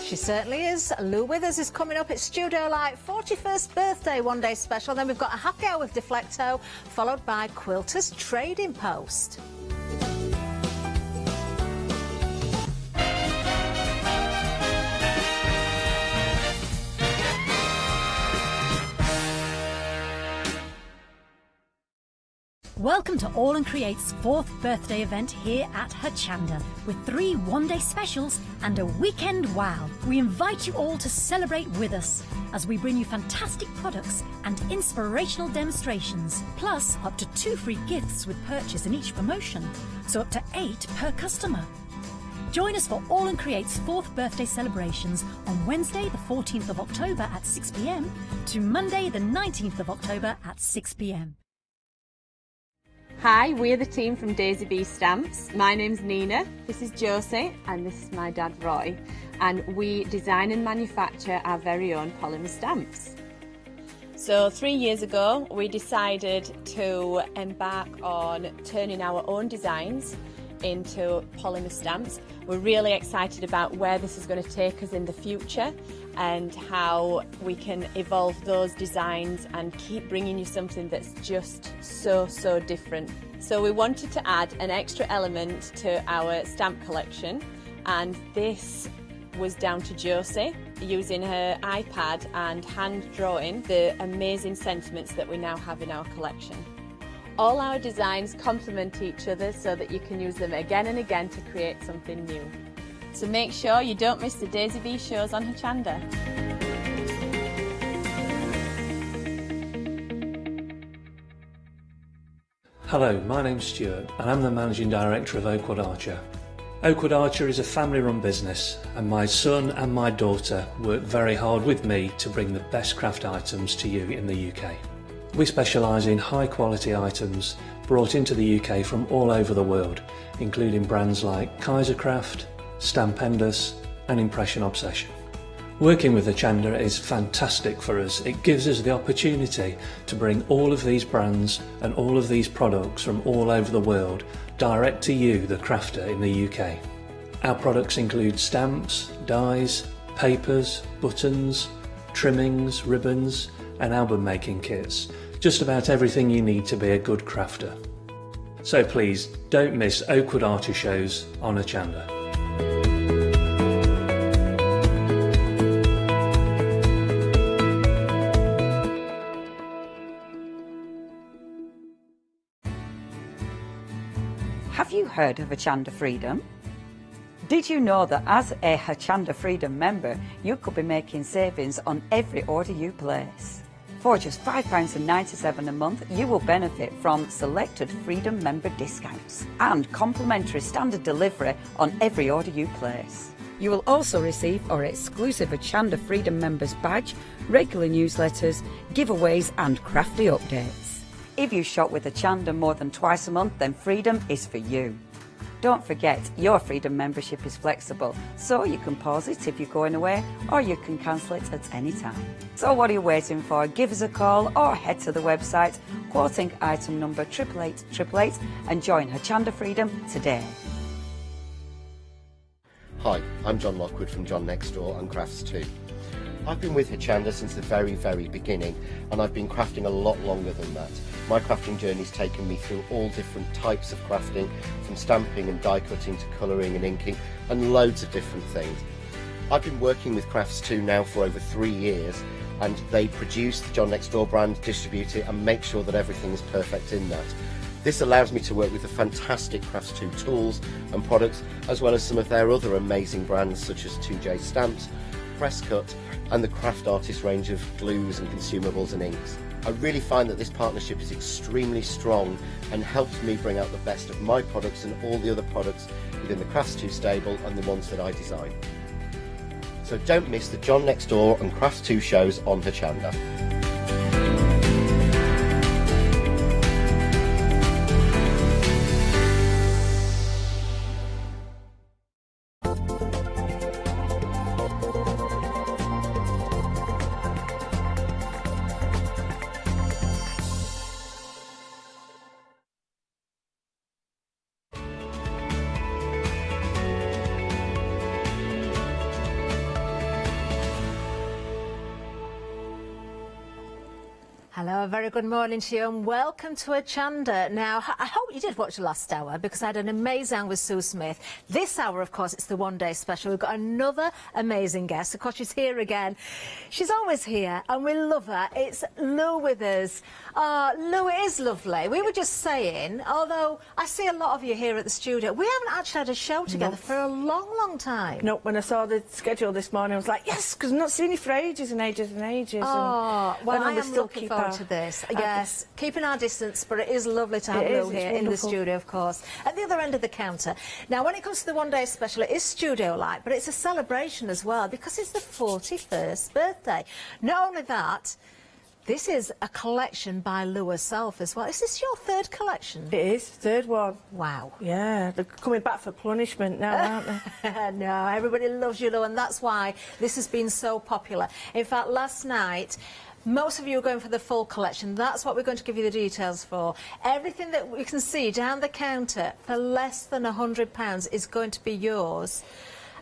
She certainly is. Lou Withers is coming up. It's Studio Light 41st birthday one-day special. Then we've got a happy hour with Deflecto, followed by Quilter's Trading Post. Welcome to All and Create's 4th birthday event here at Hochanda, with 3 one-day specials and a weekend wow. We invite you all to celebrate with us as we bring you fantastic products and inspirational demonstrations, plus up to 2 free gifts with purchase in each promotion, so up to 8 per customer. Join us for All and Create's 4th birthday celebrations on Wednesday the 14th of October at 6 p.m. to Monday the 19th of October at 6 p.m. Hi, we're the team from Daisy Bee Stamps. My name's Nina, this is Josie, and this is my dad Roy. And we design and manufacture our very own polymer stamps. So 3 years ago, we decided to embark on turning our own designs into polymer stamps. We're really excited about where this is going to take us in the future and how we can evolve those designs and keep bringing you something that's just so different. So we wanted to add an extra element to our stamp collection, and this was down to Josie using her iPad and hand drawing the amazing sentiments that we now have in our collection. All our designs complement each other so that you can use them again and again to create something new. So make sure you don't miss the Daisy Bee shows on Hochanda. Hello, my name's Stuart and I'm the Managing Director of Oakwood Archer. Oakwood Archer is a family-run business, and my son and my daughter work very hard with me to bring the best craft items to you in the UK. We specialise in high-quality items brought into the UK from all over the world, including brands like Kaisercraft, Stampendous and Impression Obsession. Working with Hochanda is fantastic for us. It gives us the opportunity to bring all of these brands and all of these products from all over the world direct to you, the crafter in the UK. Our products include stamps, dies, papers, buttons, trimmings, ribbons and album making kits. Just about everything you need to be a good crafter. So please don't miss Oakwood Archer shows on Hochanda. Have you heard of Hochanda Freedom? Did you know that as a Hochanda Freedom member, you could be making savings on every order you place? For just £5.97 a month, you will benefit from selected Freedom member discounts and complimentary standard delivery on every order you place. You will also receive our exclusive Hochanda Freedom members badge, regular newsletters, giveaways and crafty updates. If you shop with Hochanda more than twice a month, then Freedom is for you. Don't forget, your Freedom membership is flexible, so you can pause it if you're going away, or you can cancel it at any time. So what are you waiting for? Give us a call or head to the website, quoting item number 88888 and join Hochanda Freedom today. Hi, I'm John Lockwood from John Next Door and Crafts 2. I've been with Hochanda since the very beginning, and I've been crafting a lot longer than that. My crafting journey's taken me through all different types of crafting, from stamping and die cutting to colouring and inking, and loads of different things. I've been working with Crafts 2 now for over 3 years, and they produce the John Next Door brand, distribute it and make sure that everything is perfect in that. This allows me to work with the fantastic Crafts2 tools and products, as well as some of their other amazing brands such as 2J Stamps, Presscut and the Craft Artist range of glues and consumables and inks. I really find that this partnership is extremely strong and helps me bring out the best of my products and all the other products within the Crafts2 stable and the ones that I design. So don't miss the John Next Door and Crafts2 shows on Hochanda. Hello, a very good morning to you and welcome to Hochanda. Now, I hope you did watch the last hour because I had an amazing hour with Sue Smith. This hour, of course, it's the one-day special. We've got another amazing guest. Of course, she's here again. She's always here and we love her. It's Lou with us. Lou is lovely. We were just saying, although I see a lot of you here at the studio, we haven't actually had a show together for a long, long time. No, when I saw the schedule this morning, I was like, yes, because I've not seen you for ages and ages and ages. Oh, and well, I we am still looking keep forward our- to this. Yes, keeping our distance, but it is lovely to have It Lou is, it's here in the wonderful. studio, of course, at the other end of the counter. Now, when it comes to the one-day special, it is studio-like, but it's a celebration as well because it's the 41st birthday. Not only that, this is a collection by Lou herself as well. Is this your third collection? It is, third one. Wow. Yeah, they're coming back for punishment now, aren't they? No, everybody loves you, Lou, and that's why this has been so popular. In fact, last night, most of you are going for the full collection. That's what we're going to give you the details for. Everything that we can see down the counter for less than £100 is going to be yours.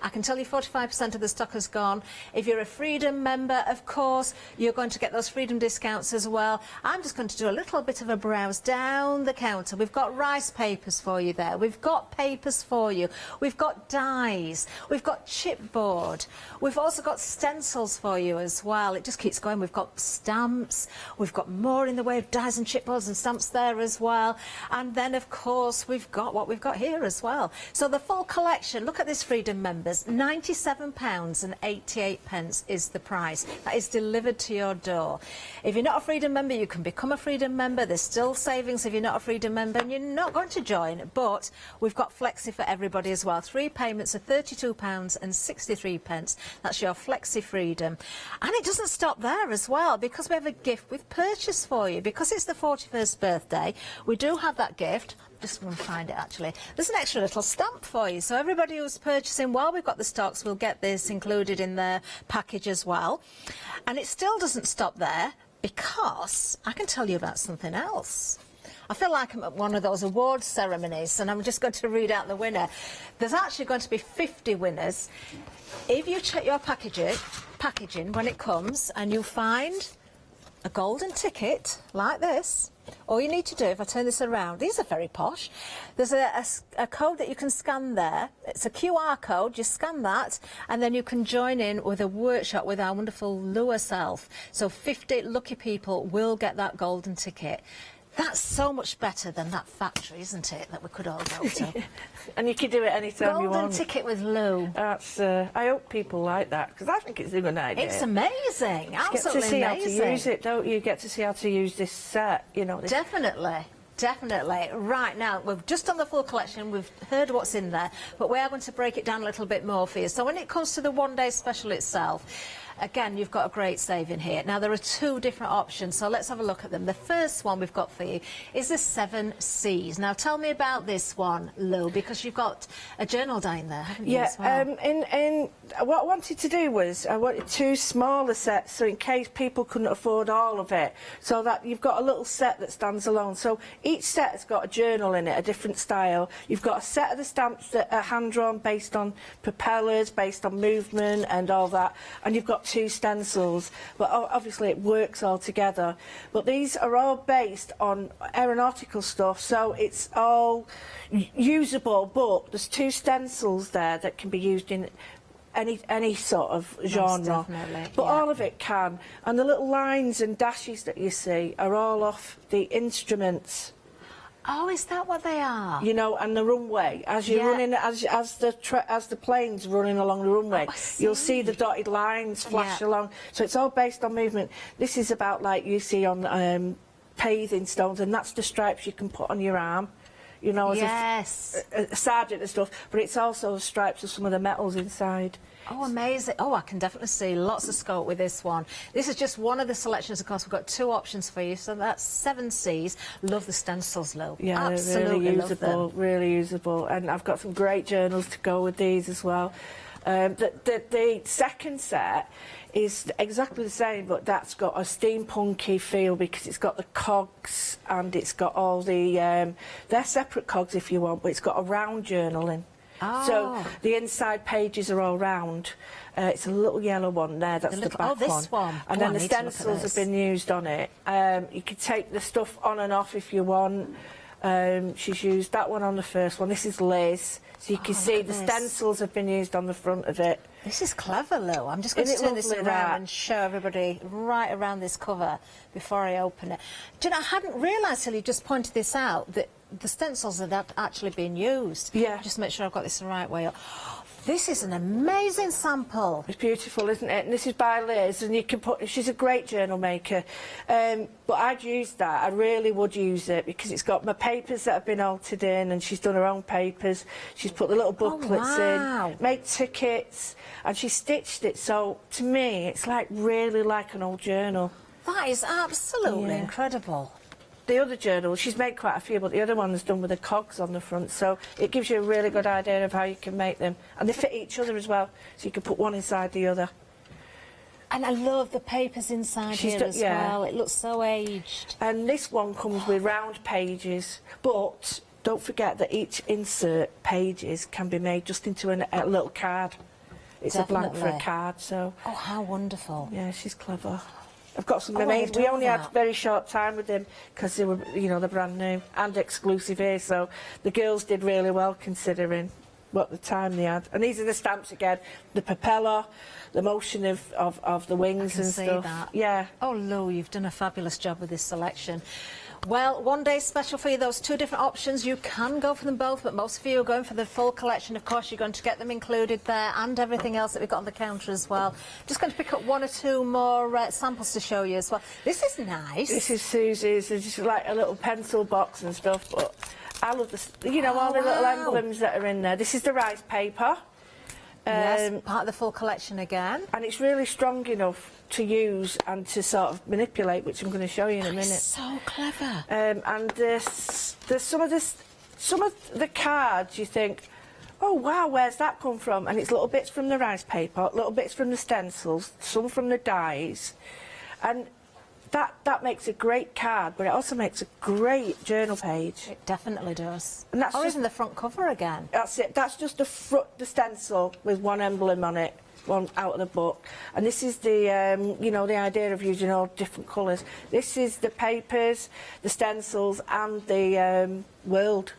I can tell you 45% of the stock has gone. If you're a Freedom member, of course, you're going to get those Freedom discounts as well. I'm just going to do a little bit of a browse down the counter. We've got rice papers for you there. We've got papers for you. We've got dies. We've got chipboard. We've also got stencils for you as well. It just keeps going. We've got stamps. We've got more in the way of dies and chipboards and stamps there as well. And then, of course, we've got what we've got here as well. So the full collection, look at this, Freedom members. £97.88 is the price. That is delivered to your door. If you're not a Freedom member, you can become a Freedom member. There's still savings if you're not a Freedom member and you're not going to join. But we've got Flexi for everybody as well. 3 payments of £32.63. That's your Flexi Freedom. And it doesn't stop there as well because we have a gift with purchase for you. Because it's the 41st birthday, we do have that gift. Just going to find it actually. There's an extra little stamp for you. So everybody who's purchasing while we've got the stocks will get this included in their package as well. And it still doesn't stop there because I can tell you about something else. I feel like I'm at one of those award ceremonies and I'm just going to read out the winner. There's actually going to be 50 winners. If you check your packaging when it comes and you find a golden ticket like this, all you need to do, if I turn this around, these are very posh. There's a code that you can scan there. It's a QR code. You scan that, and then you can join in with a workshop with our wonderful Lou herself. So 50 lucky people will get that golden ticket. That's so much better than that factory, isn't it, that we could all go to? And you can do it anytime you want. Golden ticket with Lou. That's. I hope people like that because I think it's a good idea. It's amazing, You absolutely get to see amazing. how to use it, don't you? You get to see how to use this set, you know. This Definitely. Definitely. Right, now, we've just done the full collection, we've heard what's in there, but we are going to break it down a little bit more for you. So when it comes to the one-day special itself, again, you've got a great saving here. Now, there are 2 different options, so let's have a look at them. The first one we've got for you is the 7 C's. Now, tell me about this one, Lou, because you've got a journal down there, haven't you, as well? What I wanted to do was I wanted 2 smaller sets, so in case people couldn't afford all of it, so that you've got a little set that stands alone. So each set has got a journal in it, a different style. You've got a set of the stamps that are hand-drawn based on propellers, based on movement and all that, and you've got 2 stencils, but obviously it works all together. But these are all based on aeronautical stuff, so it's all usable, but there's 2 stencils there that can be used in any sort of genre. Definitely, but yeah. all of it can. And the little lines and dashes that you see are all off the instruments. Oh, is that what they are? You know, and the runway, as you're running, as the plane's running along the runway, you'll see the dotted lines flash along. So it's all based on movement. This is about like you see on paving stones, and that's the stripes you can put on your arm. You know, as a sergeant and stuff, but it's also the stripes of some of the metals inside. Oh, amazing. Oh, I can definitely see lots of scope with this one. This is just one of the selections, of course. We've got 2 options for you, so that's 7 C's. Love the stencils, Lou. Yeah, absolutely really usable, really usable. And I've got some great journals to go with these as well. The second set is exactly the same, but that's got a steampunky feel because it's got the cogs and it's got all the... they're separate cogs if you want, but it's got a round journaling. Oh. So the inside pages are all round. It's a little yellow one there, that's the back one. Oh, this one. And then the stencils have been used on it. You can take the stuff on and off if you want. She's used that one on the first one. This is Liz. So you can see the stencils have been used on the front of it. This is clever, Lou. I'm just going to turn this around and show everybody right around this cover before I open it. Do you know, I hadn't realised till you just pointed this out that the stencils had actually been used. Yeah. Just make sure I've got this the right way up. This is an amazing sample. It's beautiful, isn't it? And this is by Liz, and you can put... She's a great journal maker. But I'd use that. I really would use it because it's got my papers that have been altered in, and she's done her own papers. She's put the little booklets in, made tickets, and she stitched it. So, to me, it's like really like an old journal. That is absolutely incredible. The other journal, she's made quite a few, but the other one's done with the cogs on the front, so it gives you a really good idea of how you can make them. And they fit each other as well, so you can put one inside the other. And I love the papers inside here as well. It looks so aged. And this one comes with round pages, but don't forget that each insert pages can be made just into a little card. It's a blank for a card, so... Oh, how wonderful. Yeah, she's clever. I've got some amazing... We only had a very short time with them because they were, you know, they're brand new and exclusive here, so the girls did really well considering what the time they had. And these are the stamps again, the propeller, the motion of the wings and stuff. I can see that. Yeah. Oh, Lou, you've done a fabulous job with this selection. Well, one day special for you, those 2 different options. You can go for them both, but most of you are going for the full collection. Of course, you're going to get them included there and everything else that we've got on the counter as well. Just going to pick up 1 or 2 more samples to show you as well. This is nice. This is Susie's. It's just like a little pencil box and stuff, but I love this, you know, all the little emblems that are in there. This is the rice paper. Yes, part of the full collection again. And it's really strong enough to use and to sort of manipulate, which I'm going to show you in a minute. So clever. And there's some of the cards you think, oh wow, where's that come from? And it's little bits from the rice paper, little bits from the stencils, some from the dies, and that makes a great card, but it also makes a great journal page. It definitely does. And that's even the front cover again. That's it. That's just the stencil with 1 emblem on it, one out of the book. And this is the, you know, the idea of using all different colours. This is the papers, the stencils, and the world.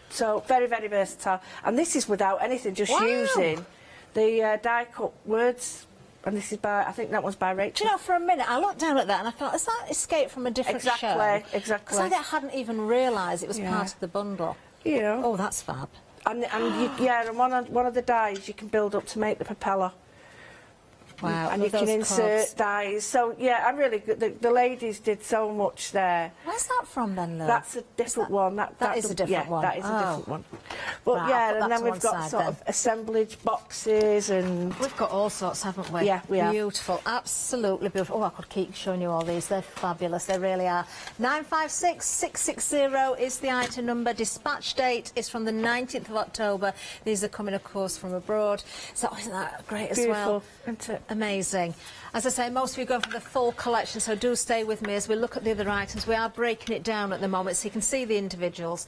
So very, very versatile. And this is without anything, just using the die-cut words. And this is by, I think that one's by Rachel. Do you know, for a minute, I looked down at that and I thought, is that Escape from a Different Show? Exactly. Because I hadn't even realised it was part of the bundle. You know. Oh, that's fab. And and one of the dies you can build up to make the propeller. Wow. And you can insert dies. So, yeah, I'm really good. The ladies did so much there. Where's that from then, Lou? That's a different one. That is a different one. That is a different one. But, yeah, and then we've got sort of assemblage boxes and... We've got all sorts, haven't we? Yeah, we have. Beautiful. Absolutely beautiful. Oh, I could keep showing you all these. They're fabulous. They really are. 956660 is the item number. Dispatch date is from the 19th of October. These are coming, of course, from abroad. So, isn't that great as well? Isn't it? Amazing. As I say, most of you go for the full collection, so do stay with me as we look at the other items. We are breaking it down at the moment so you can see the individuals.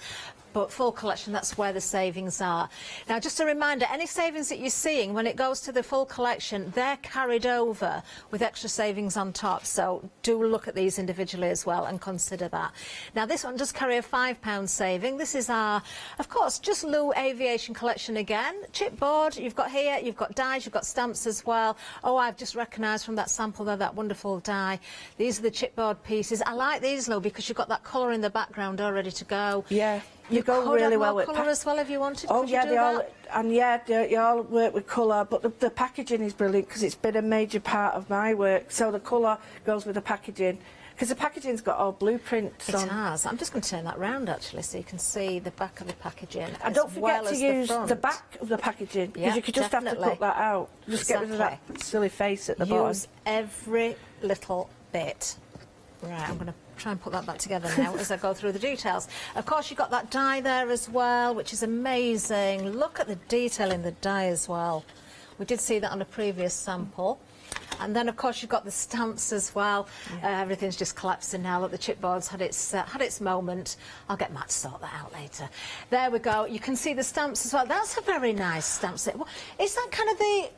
but full collection, that's where the savings are. Now, just a reminder, any savings that you're seeing, when it goes to the full collection, they're carried over with extra savings on top. So do look at these individually as well and consider that. Now, this one does carry a £5 saving. This is our, of course, just Lou Aviation collection again. Chipboard, you've got here, you've got dies, you've got stamps as well. Oh, I've just recognised from that sample there, that wonderful die. These are the chipboard pieces. I like these, Lou, because you've got that colour in the background all ready to go. Yeah. You go could really have well more with colour as well if you wanted. Oh Could yeah, you do they all, that? and yeah, they all work with colour, but the packaging is brilliant because it's been a major part of my work. So the colour goes with the packaging, because the packaging's got all blueprints It on. has. I'm just going to turn that round actually, so you can see the back of the packaging. And don't forget to use the back of the packaging, because Yeah, you could just have to definitely. cut that out. Just get rid of that silly face at the bottom. Use every little bit. Right, I'm going to try and put that back together now as I go through the details. Of course, you've got that die there as well, which is amazing. Look at the detail in the die as well. We did see that on a previous sample. And then, of course, you've got the stamps as well. Everything's just collapsing now. Look, the chipboard's had its moment. I'll get Matt to sort that out later. There we go. You can see the stamps as well. That's a very nice stamp set. Is that kind of the...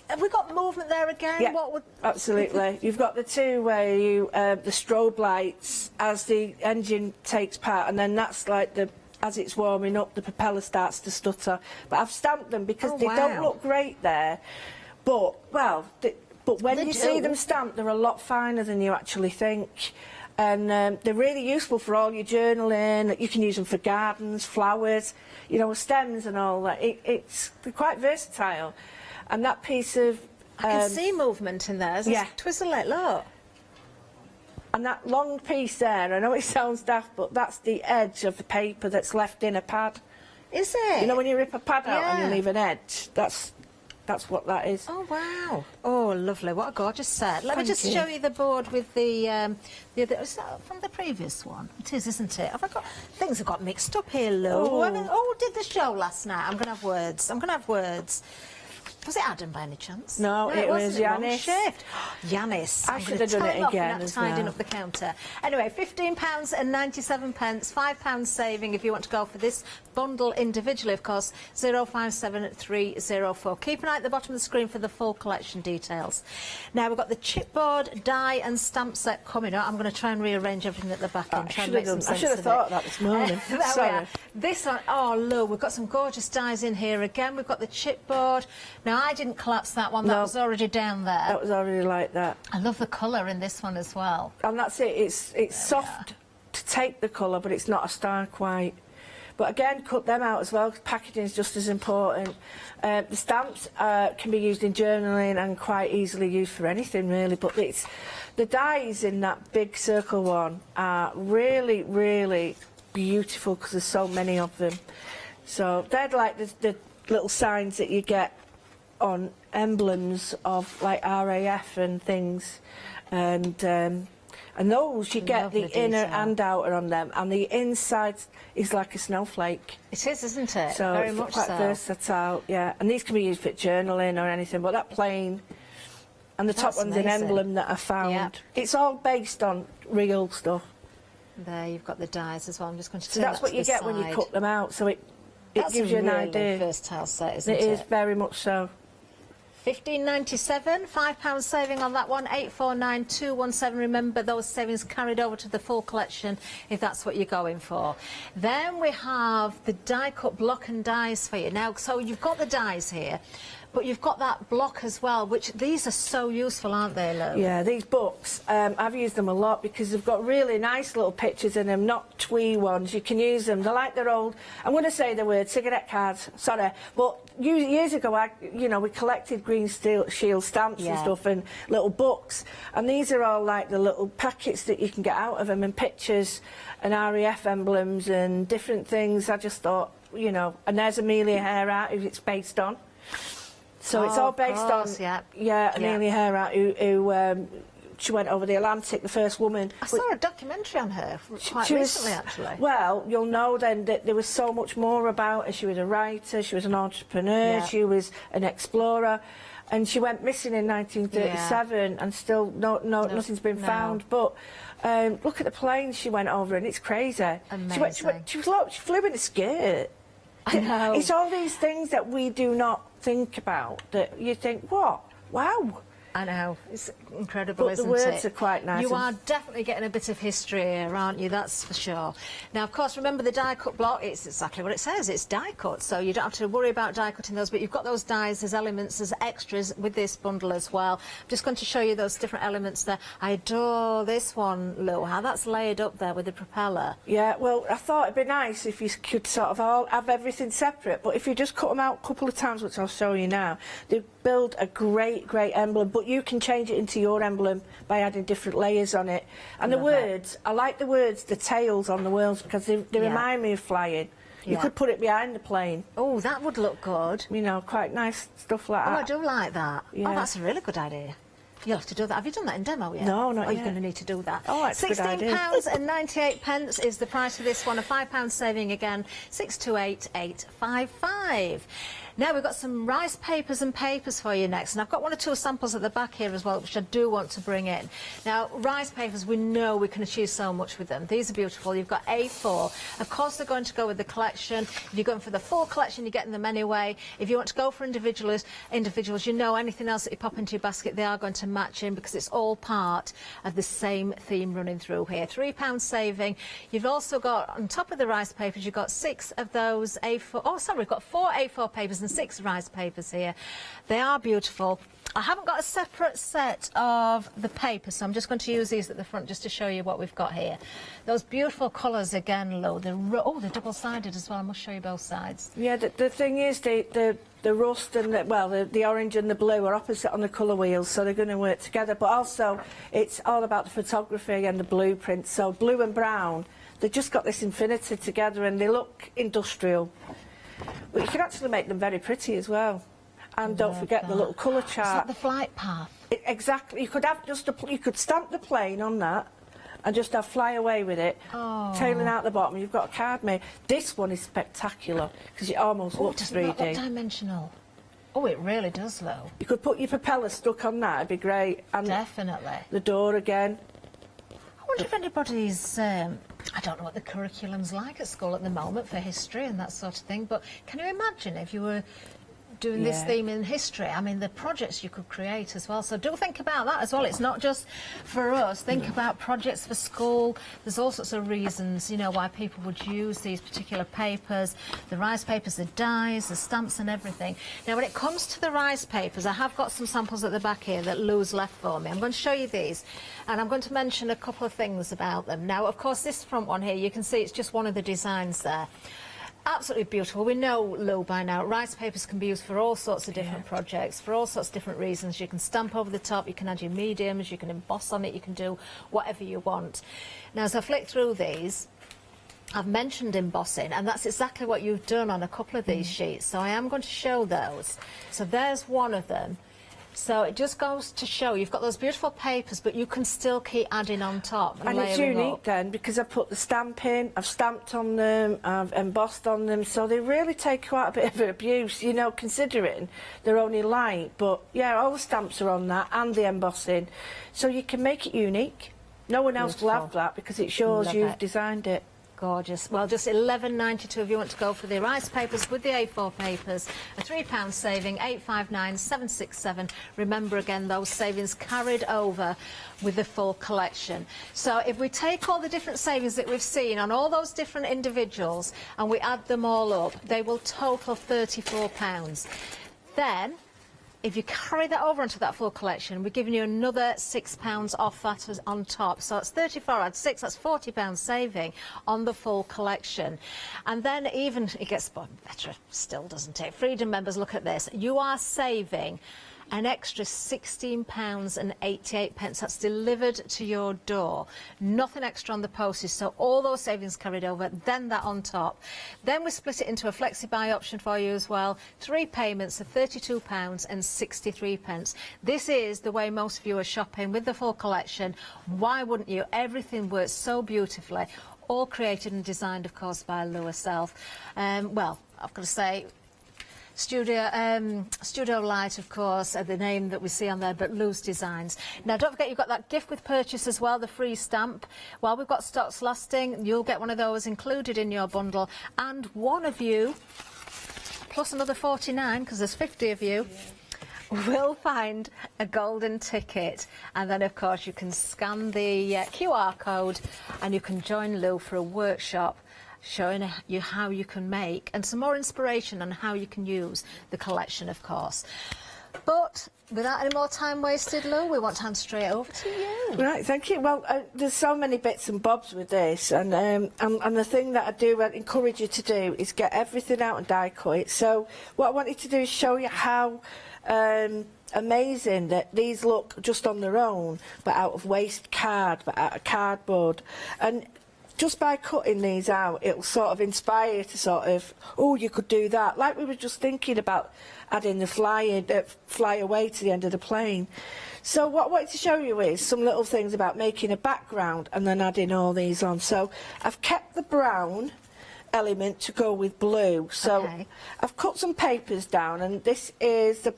Have we got movement there again? Yeah, what would... absolutely. You've got the two where you the strobe lights as the engine takes part, and then that's like as it's warming up, the propeller starts to stutter. But I've stamped them because they don't look great there. But but when you see them stamped, they're a lot finer than you actually think. And they're really useful for all your journaling. You can use them for gardens, flowers, you know, stems and all that. They're quite versatile. And that piece of... I can see movement in there. Yeah. Twistle it, look. And that long piece there, I know it sounds daft, but that's the edge of the paper that's left in a pad. Is it? You know when you rip a pad out and Yeah. you leave an edge? That's what that is. Oh, wow. Oh, lovely. What a gorgeous set. Let me Thank just you. show you the board with the other... Is that from the previous one? It is, isn't it? Things have got mixed up here, Lou. Oh. Who did the show last night? I'm going to have words. Was it Adam by any chance? No, it was wasn't. Wrong Yanis. shift. Yanis. I should have done it again as tidying well. up the counter. Anyway, £15.97, £5 saving if you want to go for this bundle individually, of course, 057304. Keep an eye at the bottom of the screen for the full collection details. Now, we've got the chipboard, die and stamp set coming up. I'm going to try and rearrange everything at the back end. Try and make some sense I should have of thought it. that this morning. There we Sorry. are. This one, oh, look, we've got some gorgeous dies in here again. We've got the chipboard. Now, I didn't collapse that one. That No. was already down there. That was already like that. I love the colour in this one as well. And that's it. It's soft to take the colour, but it's not a stark white. But again, cut them out as well, because packaging is just as important. The stamps can be used in journaling and quite easily used for anything, really. But the dies in that big circle one are really, really beautiful because there's so many of them. So they're like the little signs that you get on emblems of like RAF and things, and those you get Lovely the inner detail. and outer on them, and the inside is like a snowflake. It is, isn't it? So Very it's much quite so. versatile, yeah. And these can be used for journaling or anything, but that plain, and the top That's one's an amazing. emblem that I found. Yep. It's all based on real stuff. There, you've got the dies as well. I'm just going to So turn that's that what to you the get when you side. cut them out. So it That's gives you an really idea. versatile set, isn't It it? is very much so. £15.97, £5 saving on that one, 849217. Remember, those savings carried over to the full collection if that's what you're going for. Then we have the die cut block and dies for you. Now, so you've got the dies here, but you've got that block as well, which these are so useful, aren't they, Lou? Yeah, these books, I've used them a lot because they've got really nice little pictures in them, not twee ones. You can use them. They're like their old, I'm going to say the word, cigarette cards, sorry. But years ago, we collected Green Shield stamps and stuff and little books. And these are all like the little packets that you can get out of them, and pictures and RAF emblems and different things. I just thought, and there's Amelia Earhart, who it's based on. So it's all based on, Amelia Earhart, who she went over the Atlantic, the first woman. I saw a documentary on her quite recently, actually. Well, you'll know then that there was so much more about her. She was a writer, she was an entrepreneur, she was an explorer. and she went missing in 1937, and still nothing's been found. But look at the planes she went over, and it's crazy. Amazing. She flew in a skirt. I know. It's all these things that we do not think about, that you think, what? Wow. I know, it's incredible, But isn't it? the words are quite nice. You are definitely getting a bit of history here, aren't you? That's for sure. Now, of course, remember the die cut block, it's exactly what it says, it's die cut, so you don't have to worry about die cutting those, but you've got those dies, there's elements, there's extras with this bundle as well. I'm just going to show you those different elements there. I adore this one, Lou, how that's laid up there with the propeller. Yeah, well, I thought it'd be nice if you could sort of all have everything separate, but if you just cut them out a couple of times, which I'll show you now, they build a great emblem, but you can change it into your emblem by adding different layers on it. And the words, I like the words, the tails on the wheels, because they remind me of flying. You could put it behind the plane. Oh, that would look good. You know, quite nice stuff like Oh, that. I do like that. Yeah. Oh, that's a really good idea. You'll have to do that. Have you done that in demo yet? No, not yet. yet. You're going to need to do that. Oh, that's a good idea. £16.98 is the price of this one. A £5 saving again. 628,855. Now we've got some rice papers and papers for you next, and I've got one or two samples at the back here as well, which I do want to bring in. Now, rice papers, we know we can achieve so much with them. These are beautiful. You've got A4. Of course, they're going to go with the collection. If you're going for the full collection, you're getting them anyway. If you want to go for individuals, you know anything else that you pop into your basket, they are going to match in because it's all part of the same theme running through here. £3 saving. You've also got, on top of the rice papers, you've got 6 of those A4. Oh, sorry, we've got 4 A4 papers and 6 rice papers here. They are beautiful. I haven't got a separate set of the paper, so I'm just going to use these at the front just to show you what we've got here. Those beautiful colours again, Lo. They're double-sided as well. I must show you both sides. Yeah, the thing is, the rust and the orange and the blue are opposite on the colour wheels, so they're going to work together. But also, it's all about the photography and the blueprint. So blue and brown, they've just got this infinity together, and they look industrial. But you can actually make them very pretty as well. And don't forget the little colour chart. Is that the flight path? Exactly. You could have you could stamp the plane on that and just have fly away with it, tailing out the bottom. You've got a card made. This one is spectacular because it almost looks 3D. What dimensional? Oh, it really does, Lo. You could put your propeller stuck on that. It'd be great. And definitely. The door again. I wonder if anybody's... I don't know what the curriculum's like at school at the moment for history and that sort of thing, but can you imagine if you were doing this theme in history? I mean, the projects you could create as well. So do think about that as well. It's not just for us. Think about projects for school. There's all sorts of reasons, you know, why people would use these particular papers, the rice papers, the dies, the stamps and everything. Now, when it comes to the rice papers, I have got some samples at the back here that Lou's left for me. I'm going to show you these, and I'm going to mention a couple of things about them. Now, of course, this front one here, you can see it's just one of the designs there. Absolutely beautiful. We know, Lou, by now, rice papers can be used for all sorts of different projects, for all sorts of different reasons. You can stamp over the top, you can add your mediums, you can emboss on it, you can do whatever you want. Now, as I flick through these, I've mentioned embossing, and that's exactly what you've done on a couple of these sheets. So I am going to show those. So there's one of them. So it just goes to show you've got those beautiful papers, but you can still keep adding on top and it's layering unique up. then, because I've put the stamp in, I've stamped on them, I've embossed on them, so they really take quite a bit of abuse, you know, considering they're only light. But yeah, all the stamps are on that and the embossing, so you can make it unique. No one else will have that because it shows you've designed it. Gorgeous. Well, just £11.92 if you want to go for the rice papers with the A4 papers. A £3 saving, 859,767. Remember again, those savings carried over with the full collection. So if we take all the different savings that we've seen on all those different individuals and we add them all up, they will total £34. Then, if you carry that over onto that full collection, we're giving you another £6 off that on top. So it's 34, add 6, that's £40 saving on the full collection. And then even, it gets better still, doesn't it? Freedom members, look at this. You are saving an extra £16.88. That's delivered to your door. Nothing extra on the postage. So all those savings carried over, then that on top. Then we split it into a flexi-buy option for you as well. 3 payments of £32.63. This is the way most of you are shopping with the full collection. Why wouldn't you? Everything works so beautifully. All created and designed, of course, by Lou herself. Well, I've got to say, Studio Light, of course, the name that we see on there, but loose designs. Now, don't forget you've got that gift with purchase as well, the free stamp. While we've got stocks lasting, you'll get one of those included in your bundle, and one of you, plus another 49, because there's 50 of you, will find a golden ticket. And then, of course, you can scan the QR code and you can join Lou for a workshop showing you how you can make, and some more inspiration on how you can use the collection, of course. But without any more time wasted, Lou, we want to hand straight over to you. Right, thank you. Well, there's so many bits and bobs with this, and the thing that I do encourage you to do is get everything out and die cut it. So what I wanted to do is show you how amazing that these look just on their own, but out of waste card, but out of cardboard. And just by cutting these out, it'll sort of inspire you to sort of, oh, you could do that. Like we were just thinking about adding the fly away to the end of the plane. So what I wanted to show you is some little things about making a background and then adding all these on. So I've kept the brown element to go with blue. So Okay. I've cut some papers down, and this is the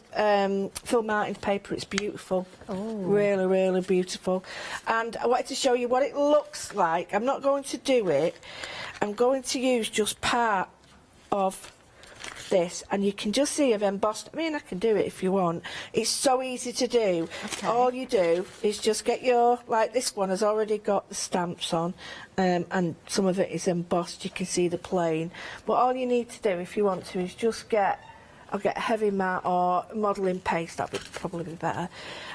Phil Martin's paper. It's beautiful. Really, really beautiful. And I wanted to show you what it looks like. I'm not going to do it. I'm going to use just part of this, and you can just see I've embossed. I mean, I can do it if you want. It's so easy to do. Okay. All you do is just get your, like this one has already got the stamps on, and some of it is embossed. You can see the plane. But all you need to do if you want to is just get, I'll get heavy matte or modelling paste. That would probably be better.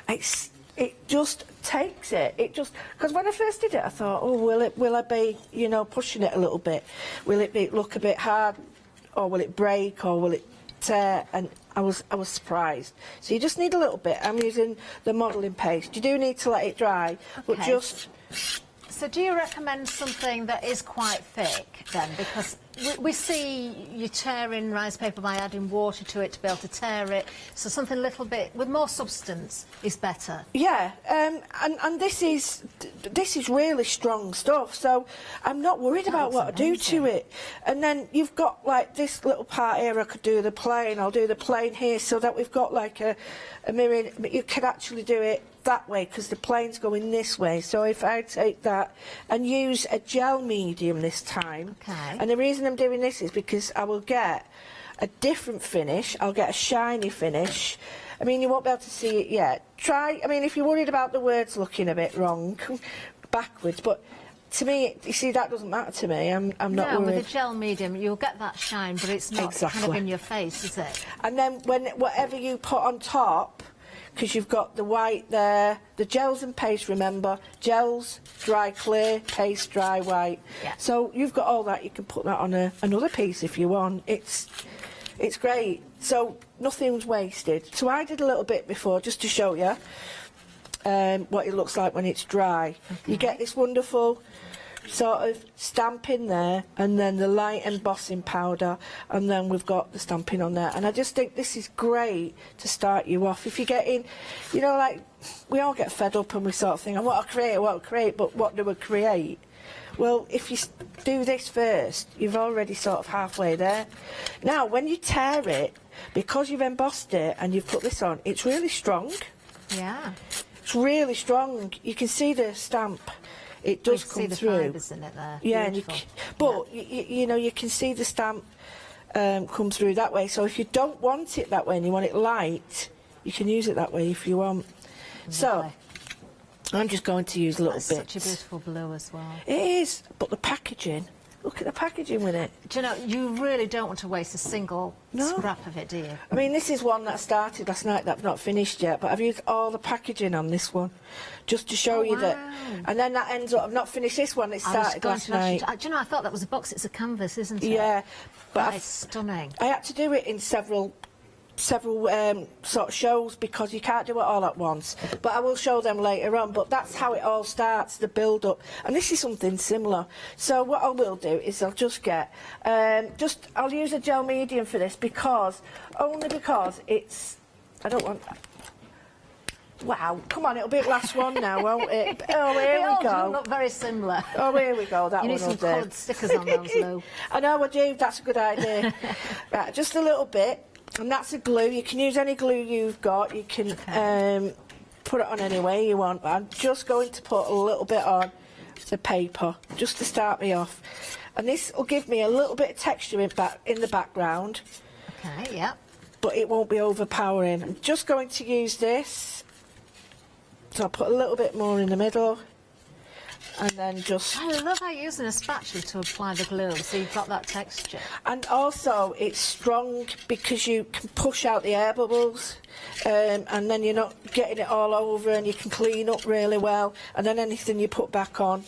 It just takes it. It just, because when I first did it, I thought, oh, will I be, you know, pushing it a little bit? Will it look a bit hard? Or will it break, or will it tear? And I was surprised. So you just need a little bit. I'm using the modelling paste. You do need to let it dry, but Okay. just... So do you recommend something that is quite thick then? Because we see you tearing rice paper by adding water to it to be able to tear it. So something a little bit with more substance is better. Yeah, and this is really strong stuff, so I'm not worried about what I do to it. And then you've got like this little part here. I could do the plane. I'll do the plane here, so that we've got like a mirror. But you could actually do it that way because the plane's going this way. So if I take that and use a gel medium this time, Okay. and the reason I'm doing this is because I will get a different finish. I'll get a shiny finish. I mean, you won't be able to see it yet. Try, I mean, if you're worried about the words looking a bit wrong, backwards, but to me, you see, that doesn't matter to me. I'm not No, worried. with a gel medium, you'll get that shine, but it's not kind of Exactly. in your face, is it? And then whatever you put on top, because you've got the white there, the gels and paste, remember, gels, dry clear, paste, dry white. Yeah. So you've got all that. You can put that on another piece if you want. It's great. So nothing's wasted. So I did a little bit before just to show you what it looks like when it's dry. Okay. You get this wonderful sort of stamping there, and then the light embossing powder, and then we've got the stamping on there. And I just think this is great to start you off. If you're getting, you know, like we all get fed up and we sort of think, I want to create, but what do I create? Well, if you do this first, you've already sort of halfway there. Now, when you tear it, because you've embossed it and you've put this on, it's really strong. Yeah. It's really strong. You can see the stamp. It does You come see the through. fibres in it there. Yeah, and Beautiful. you know, you can see the stamp come through that way. So if you don't want it that way and you want it light, you can use it that way if you want. So Lovely. I'm just going to use little That's bits. such a beautiful blue as well. It is, but the packaging. Look at the packaging with it. Do you know, you really don't want to waste a single No. scrap of it, do you? I mean, this is one that started last night that I've not finished yet, but I've used all the packaging on this one just to show you that. wow. And then that ends up, I've not finished this one, it I was started going last to ask you night. do you know, I thought that was a box. It's a canvas, isn't it? Yeah, but That I've- is stunning. I had to do it in several sort of shows because you can't do it all at once, but I will show them later on. But that's how it all starts, the build up, and this is something similar. So what I will do is I'll just get I'll use a gel medium for this only because it's, I don't want, wow, come on, it'll be the last one now, won't it? Oh, They here all we do go. look very similar. Oh, here we go, that You one need will some do. coloured stickers on those, Lou. I know I do, that's a good idea. Right, just a little bit And that's a glue. You can use any glue you've got. You can put it on any way you want. But I'm just going to put a little bit on the paper, just to start me off. And this will give me a little bit of texture in the background. Okay, yep. But it won't be overpowering. I'm just going to use this. So I'll put a little bit more in the middle. And then just... I love how you're using a spatula to apply the glue, so you've got that texture. And also, it's strong because you can push out the air bubbles, and then you're not getting it all over, and you can clean up really well. And then anything you put back on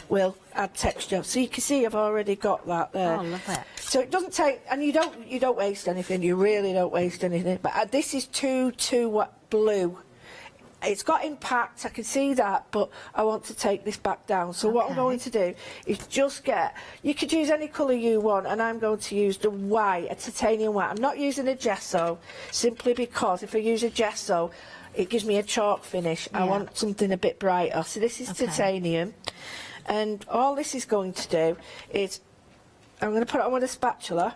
will add texture. So you can see I've already got that there. Oh, love it. So it doesn't take, and you don't waste anything. You really don't waste anything. But this is too blue. It's got impact, I can see that, but I want to take this back down. So what I'm going to do is just get, you could use any colour you want, and I'm going to use the white, a titanium white. I'm not using a gesso, simply because if I use a gesso, it gives me a chalk finish. I want something a bit brighter. So this is titanium. And all this is going to do is, I'm going to put it on with a spatula.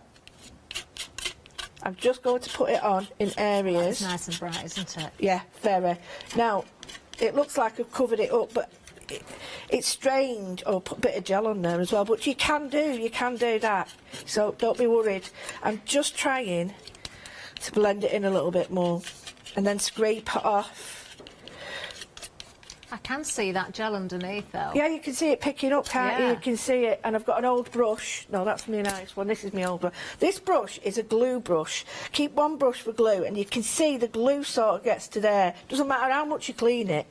I'm just going to put it on in areas. It's nice and bright, isn't it? Yeah, very. Now, it looks like I've covered it up, but it's strained, or put a bit of gel on there as well. But you can do that. So don't be worried. I'm just trying to blend it in a little bit more, and then scrape it off. I can see that gel underneath, though. Yeah, you can see it picking up, can't you? You can see it. And I've got an old brush. No, that's my nice one. This is my old brush. This brush is a glue brush. Keep one brush for glue, and you can see the glue sort of gets to there. Doesn't matter how much you clean it.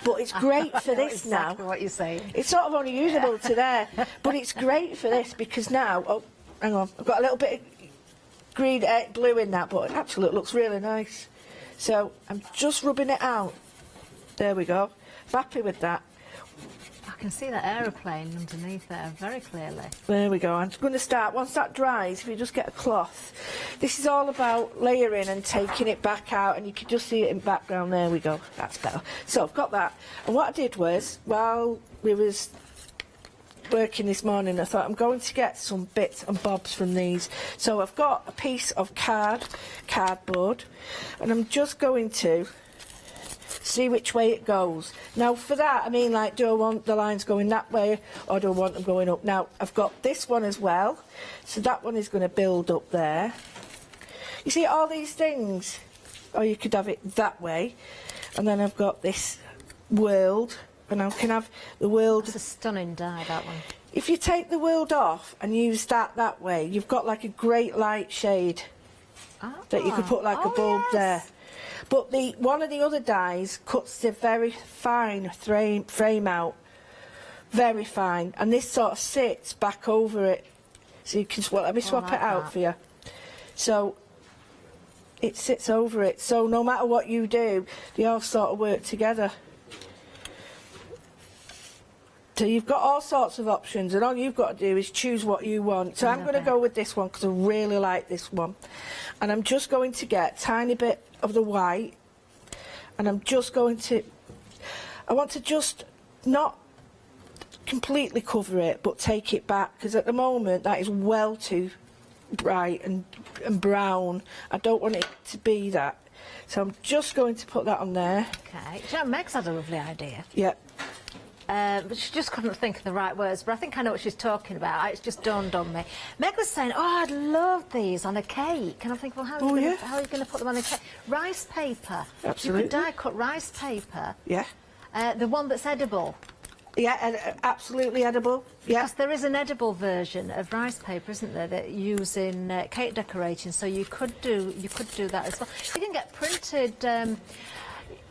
But it's great for this exactly now. What you're saying. It's sort of only usable to there. But it's great for this because now... Oh, hang on. I've got a little bit of green, blue in that, but actually it looks really nice. So I'm just rubbing it out. There we go. Happy with that. I can see that aeroplane underneath there very clearly. There we go. I'm going to start, once that dries, if you just get a cloth. This is all about layering and taking it back out, and you can just see it in the background. There we go. That's better. So I've got that. And what I did was, while we was working this morning, I thought I'm going to get some bits and bobs from these. So I've got a piece of cardboard, and I'm just going to see which way it goes. Now for that, I mean, like, do I want the lines going that way, or do I want them going up? Now I've got this one as well, so that one is going to build up there. You see all these things, or you could have it that way. And then I've got this world, and I can have the world. It's a stunning die, that one. If you take the world off and use that way, you've got like a great light shade that you could put like a bulb there. But one of the other dies cuts the very fine frame out, very fine, and this sort of sits back over it. So you can let me swap it out for you. So it sits over it. So no matter what you do, they all sort of work together. So you've got all sorts of options, and all you've got to do is choose what you want. So I'm going to go with this one because I really like this one. And I'm just going to get a tiny bit of the white, and I'm just going to... I want to just not completely cover it, but take it back, because at the moment that is well too bright and brown. I don't want it to be that. So I'm just going to put that on there. Okay. Do you know, Meg's had a lovely idea. Yep. But she just couldn't think of the right words, but I think I know what she's talking about. It's just dawned on me. Meg was saying, oh, I'd love these on a cake. And I think, well, how are you going to put them on a cake? Rice paper. Absolutely. You could die-cut rice paper. Yeah. The one that's edible. Yeah, absolutely edible. Yeah. Because there is an edible version of rice paper, isn't there, that you use in cake decorating, so you could do that as well. You can get printed...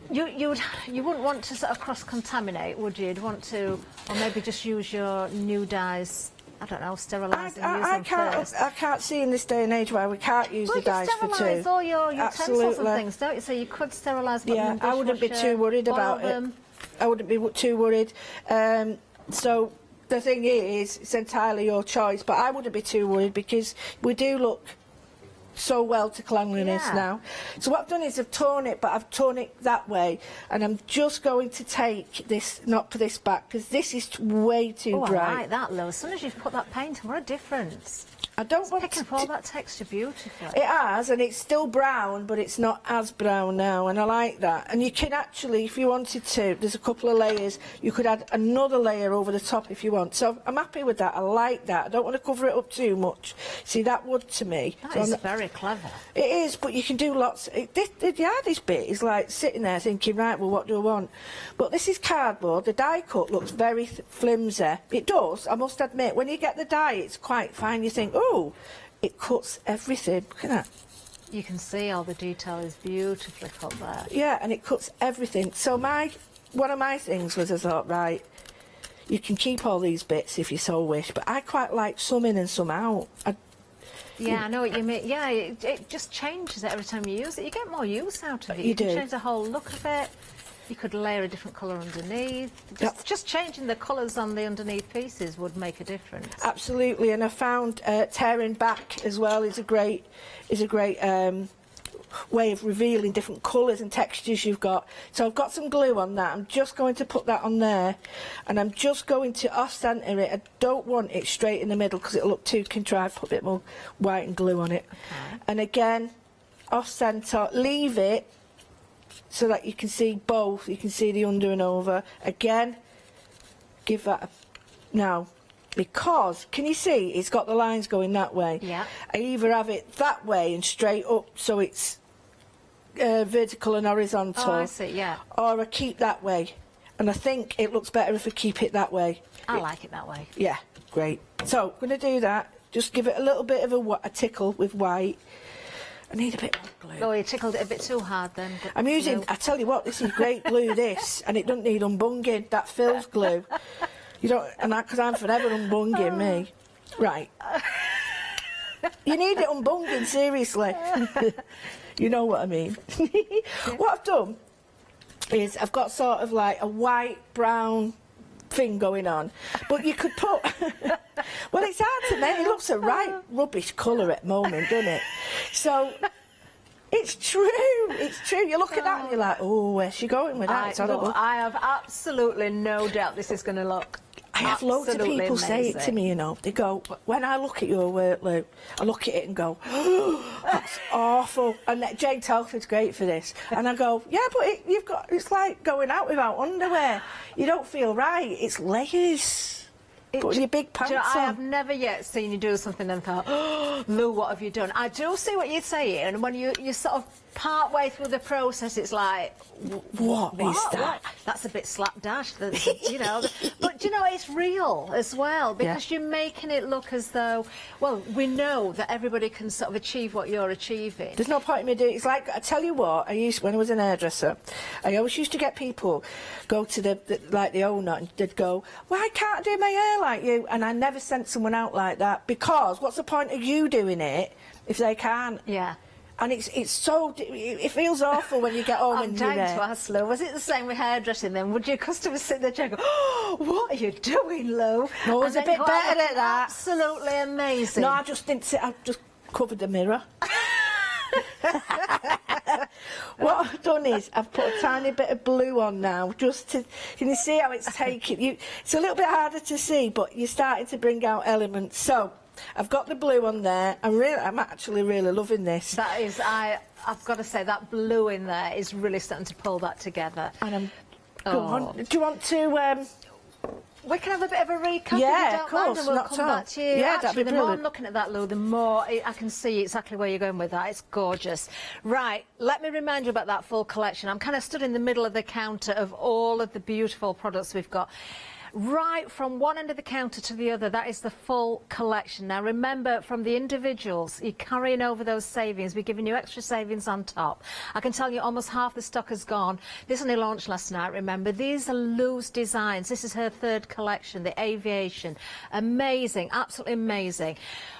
You wouldn't want to sort of cross-contaminate, would you? You'd want to, or maybe just use your new dyes, I don't know, sterilise and use them first. I can't see in this day and age why we can't use the dyes for two. You sterilise all your utensils and things, don't you? So you could sterilise them. Yeah, I wouldn't be too worried about it. I wouldn't be too worried. So the thing is, it's entirely your choice, but I wouldn't be too worried because we do look so well to cleanliness now. So what I've done is I've torn it, but I've torn it that way, and I'm just going to take this, knock this back, because this is way too bright. I like that, Lou. As soon as you've put that paint on, what a difference. I don't want Picking up all that texture beautifully. It has, and it's still brown, but it's not as brown now, and I like that. And you can actually, if you wanted to, there's a couple of layers, you could add another layer over the top if you want. So I'm happy with that. I like that. I don't want to cover it up too much. See, that would to me. That is very clever. It is, but you can do lots. The hardest bit is like sitting there thinking, right, well, what do I want? But this is cardboard. The die cut looks very flimsy. It does, I must admit. When you get the die, it's quite fine. You think, oh, it cuts everything. Look at that. You can see all the detail is beautifully cut there. Yeah, and it cuts everything. So one of my things was I thought, right, you can keep all these bits if you so wish, but I quite like some in and some out. Yeah, I know what you mean. Yeah, it just changes it every time you use it. You get more use out of it. You can do. change the whole look of it. You could layer a different colour underneath. Just changing the colours on the underneath pieces would make a difference. Absolutely, and I found tearing back as well is a great way of revealing different colours and textures you've got. So I've got some glue on that. I'm just going to put that on there, and I'm just going to off-centre it. I don't want it straight in the middle because it'll look too contrived. Put a bit more white and glue on it. Okay. And again, off-centre, leave it so that you can see both. You can see the under and over. Again, give that a... Now, because, can you see, it's got the lines going that way? Yeah. I either have it that way and straight up so it's vertical and horizontal. Oh, I see, yeah. Or I keep that way. And I think it looks better if I keep it that way. I like it that way. Yeah, great. So, I'm going to do that. Just give it a little bit of a tickle with white. I need a bit more glue. Oh, you tickled it a bit too hard then. I'm using, I tell you what, this is great glue, this, and it doesn't need unbunging. That fills glue. You don't, and because I'm forever unbunging me. Right. You need it unbunging, seriously. You know what I mean. What I've done is I've got sort of like a white, brown thing going on, but you could put... Well, it's hard to make. It looks a right rubbish colour at the moment, doesn't it? So... It's true. It's true. You look at that and you're like, oh, where's she going with that? I have absolutely no doubt this is going to look. I have loads of people amazing. say it to me, you know. They go, when I look at your work, Lou, I look at it and go, oh, that's awful. And Jane Telford's great for this. And I go, yeah, but it's like going out without underwear. You don't feel right. It's layers. Put your big pants on. I have never yet seen you do something and thought, oh, Lou, what have you done? I do see what you're saying, and when you sort of part way through the process, it's like, what is that? That's a bit slapdash, you know. But you know, it's real as well because you're making it look as though, well, we know that everybody can sort of achieve what you're achieving. There's no point in me doing. It's like, I tell you what, when I was an hairdresser, I always used to get people go to the owner and they'd go, why can't I do my hair like you? And I never sent someone out like that because what's the point of you doing it if they can't? Yeah. And it's so... It feels awful when you get home and you're there. I'm dying to ask, Lou, was it the same with hairdressing then? Would your customers sit there and go, oh, what are you doing, Lou? No, I was a bit better at that. Absolutely amazing. No, I just didn't sit... I just covered the mirror. What I've done is I've put a tiny bit of blue on now just to... Can you see how it's taking... It's a little bit harder to see, but you're starting to bring out elements. So... I've got the blue on there. I'm actually really loving this. That is, I've got to say, that blue in there is really starting to pull that together. And go on. Do you want to... We can have a bit of a recap. Yeah, if you don't of course. mind, and we'll come back to you. Yeah, actually, that'd be the brilliant. more I'm looking at that, Lou, the more I can see exactly where you're going with that. It's gorgeous. Right, let me remind you about that full collection. I'm kind of stood in the middle of the counter of all of the beautiful products we've got. Right from one end of the counter to the other, that is the full collection. Now remember, from the individuals, you're carrying over those savings. We're giving you extra savings on top. I can tell you almost half the stock has gone. This only launched last night, remember. These are Lou's designs. This is her third collection, the aviation. Amazing, absolutely amazing.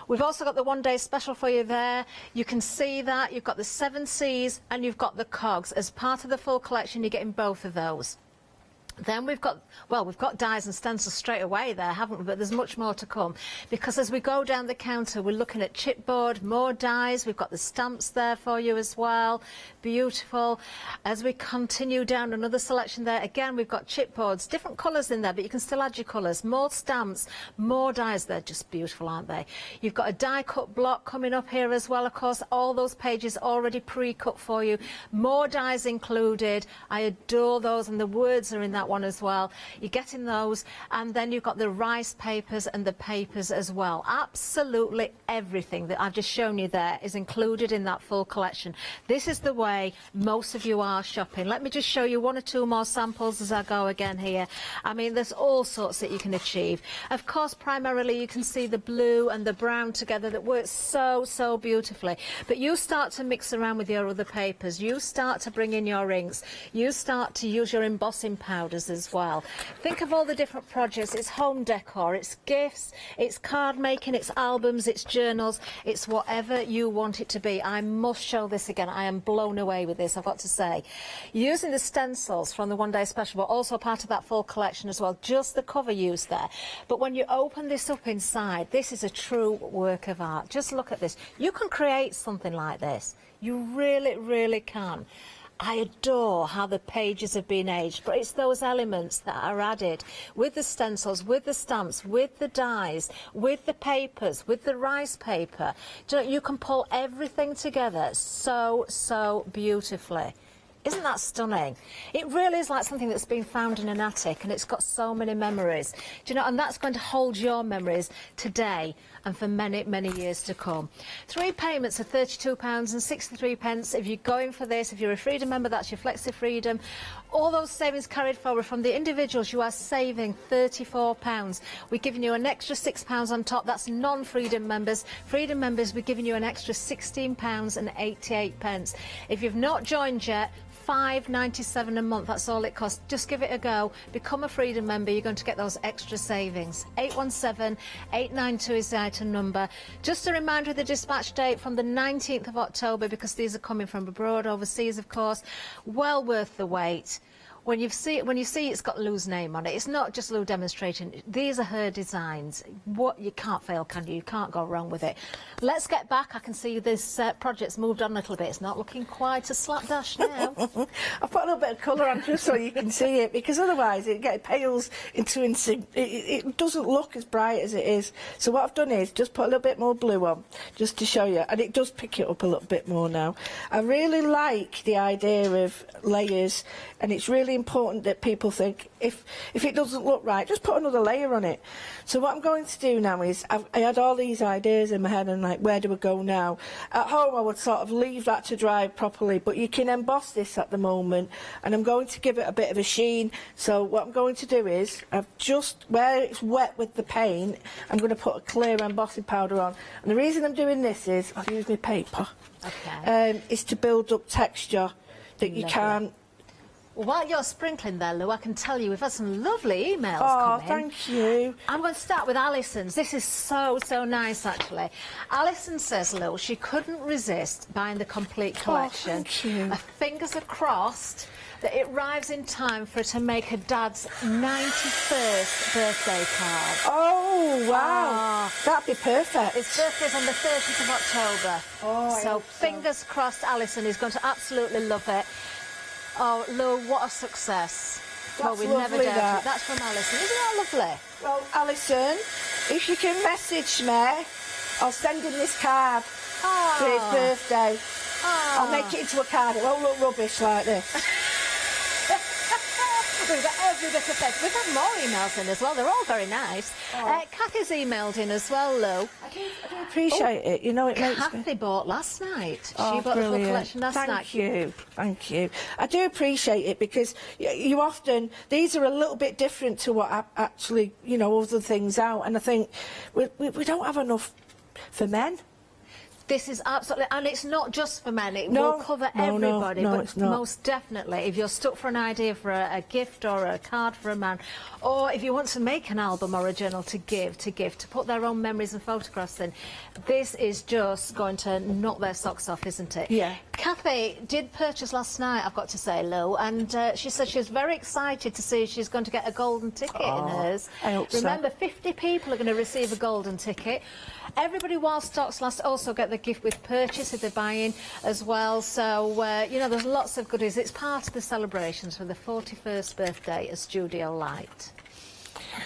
We've also got the one-day special for you there. You can see that. You've got the 7 Cs and you've got the cogs. As part of the full collection, you're getting both of those. Then we've got dies and stencils straight away there, haven't we? But there's much more to come, because as we go down the counter, we're looking at chipboard, more dies. We've got the stamps there for you as well. Beautiful. As we continue down, another selection there. Again, we've got chipboards, different colours in there, but you can still add your colours. More stamps, more dies. They're just beautiful, aren't they? You've got a die cut block coming up here as well, of course. All those pages already pre-cut for you. More dies included. I adore those, and the words are in that one as well. You're getting those, and then you've got the rice papers and the papers as well. Absolutely everything that I've just shown you there is included in that full collection. This is the way most of you are shopping. Let me just show you one or two more samples as I go again here. I mean, there's all sorts that you can achieve. Of course, primarily you can see the blue and the brown together that works so beautifully, but you start to mix around with your other papers. You start to bring in your inks. You start to use your embossing powders as well. Think of all the different projects. It's home decor, it's gifts, it's card making, it's albums, it's journals, it's whatever you want it to be. I must show this again. I am blown away with this, I've got to say. Using the stencils from the One Day Special, but also part of that full collection as well, just the cover used there. But when you open this up inside, this is a true work of art. Just look at this. You can create something like this. You really can. I adore how the pages have been aged, but it's those elements that are added with the stencils, with the stamps, with the dies, with the papers, with the rice paper. Do you know, you can pull everything together so beautifully. Isn't that stunning? It really is like something that's been found in an attic, and it's got so many memories. Do you know, and that's going to hold your memories today and for many years to come. 3 payments of £32.63. If you're going for this, if you're a Freedom member, that's your Flexi Freedom. All those savings carried forward from the individuals, you are saving £34. We're giving you an extra £6 on top. That's non-Freedom members. Freedom members, we're giving you an extra £16.88. If you've not joined yet, £5.97 a month, that's all it costs. Just give it a go. Become a Freedom member. You're going to get those extra savings. 817-892 is the item number. Just a reminder of the dispatch date from the 19th of October, because these are coming from abroad, overseas, of course. Well worth the wait. When you see it's got Lou's name on it, it's not just Lou demonstrating. These are her designs. What, you can't fail, can you? You can't go wrong with it. Let's get back. I can see this project's moved on a little bit. It's not looking quite a slapdash now. I've put a little bit of colour on just so you can see it, because otherwise it pales into it doesn't look as bright as it is. So what I've done is just put a little bit more blue on, just to show you, and it does pick it up a little bit more now. I really like the idea of layers, and it's really important that people think if it doesn't look right, just put another layer on it. So what I'm going to do now is I had all these ideas in my head, and like, where do we go now? At home I would sort of leave that to dry properly, but you can emboss this at the moment, and I'm going to give it a bit of a sheen. So what I'm going to do is, I've just, where it's wet with the paint, I'm going to put a clear embossing powder on. And the reason I'm doing this is, I'll use my paper, is to build up texture that you can't. Well, while you're sprinkling there, Lou, I can tell you we've had some lovely emails come in. Oh, thank you. I'm going to start with Alison's. This is so nice, actually. Alison says, Lou, she couldn't resist buying the complete collection. Oh, thank you. Her fingers are crossed that it arrives in time for her to make her dad's 91st birthday card. Oh, wow. That'd be perfect. His birthday's on the 30th of October. Oh, so fingers crossed Alison is going to absolutely love it. Oh, Lou, what a success. That's we lovely, never doubted. that. That's from Alison. Isn't that lovely? Well, Alison, if you can message me, I'll send him this card for his birthday. I'll make it into a card. It won't look rubbish like this. We've got every bit of text. We've had more emails in as well. They're all very nice. Kathy's emailed in as well, Lou. I do appreciate it. You know, it makes me... Kathy bought last night. She bought brilliant. the full collection last night. Thank you. I do appreciate it, because you often, these are a little bit different to what actually, you know, other things out, and I think we don't have enough for men. This is absolutely, and it's not just for men, it will cover everybody, no, but it's not. Most definitely, if you're stuck for an idea for a gift or a card for a man, or if you want to make an album or a journal to give, to put their own memories and photographs in, this is just going to knock their socks off, isn't it? Yeah. Kathy did purchase last night, I've got to say, Lou, and she said she was very excited to see she's going to get a golden ticket in hers. I hope so. Remember, 50 people are going to receive a golden ticket. Everybody, while stocks last, also get the gift with purchase if they're buying as well. So, you know, there's lots of goodies. It's part of the celebrations for the 41st birthday of Studio Light.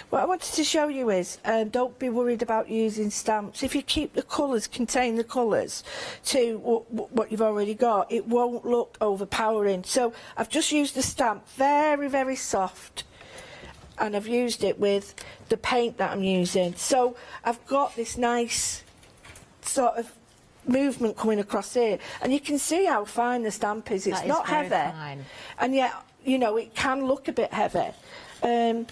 What I wanted to show you is, don't be worried about using stamps. If you keep the colours, contain the colours to what you've already got, it won't look overpowering. So I've just used the stamp, very, very soft, and I've used it with the paint that I'm using. So I've got this nice sort of movement coming across here, and you can see how fine the stamp is. It's not heavy, fine. and yet, you know, it can look a bit heavy. And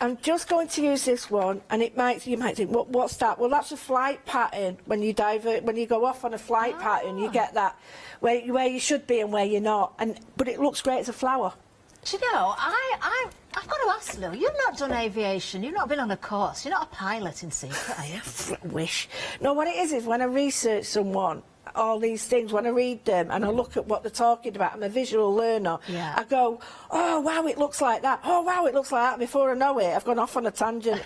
I'm just going to use this one, and you might think, what's that? Well, that's a flight pattern. When you go off on a flight pattern, you get that where you should be and where you're not. But it looks great as a flower. Do you know, I've got to ask, Lou, you've not done aviation, you've not been on a course, you're not a pilot in secret, are you? I wish. No, what it is when I research someone, all these things, when I read them and I look at what they're talking about, I'm a visual learner. Yeah. I go, oh wow, it looks like that. Oh wow, it looks like that. Before I know it, I've gone off on a tangent.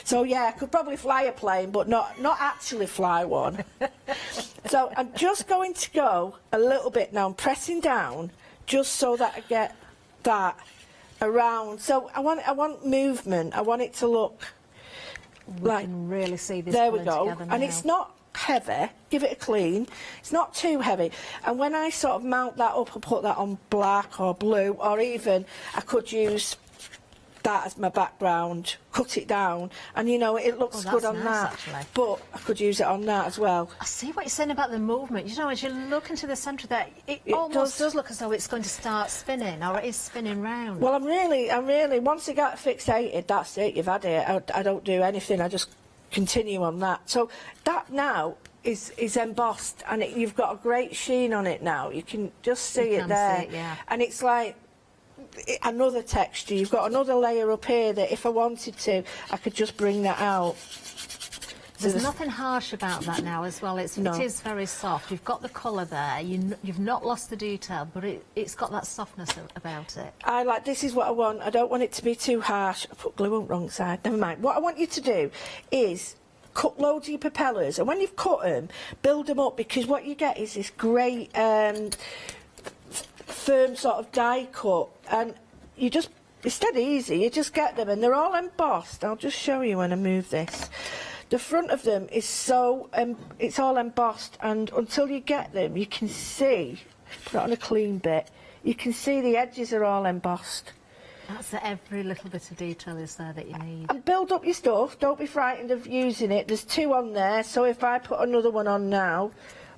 So yeah, I could probably fly a plane, but not actually fly one. So I'm just going to go a little bit now. I'm pressing down just so that I get that around. So I want movement. I want it to look We can really see this. There we go. together And now. it's not heavy. Give it a clean. It's not too heavy. And when I sort of mount that up and put that on black or blue, or even I could use that as my background, cut it down, and you know, it looks good on nice, that. actually. But I could use it on that as well. I see what you're saying about the movement. You know, as you look into the centre there, it almost does look as though it's going to start spinning, or it is spinning round. Well, I'm really, once it got fixated, that's it, you've had it. I don't do anything, I just continue on that. So that now is embossed, and you've got a great sheen on it now. You can just see it there. See it, yeah. And it's like another texture. You've got another layer up here that if I wanted to, I could just bring that out. There's nothing harsh about that now as well. It is very soft. You've got the colour there. You've not lost the detail, but it's got that softness about it. This is what I want. I don't want it to be too harsh. I put glue on the wrong side. Never mind. What I want you to do is cut loads of your propellers, and when you've cut them, build them up, because what you get is this great firm sort of die cut, and it's dead easy. You just get them, and they're all embossed. I'll just show you when I move this. The front of them is so, it's all embossed, and until you get them, you can see, put it on a clean bit, you can see the edges are all embossed. That's every little bit of detail is there that you need. And build up your stuff, don't be frightened of using it. There's 2 on there, so if I put another one on now,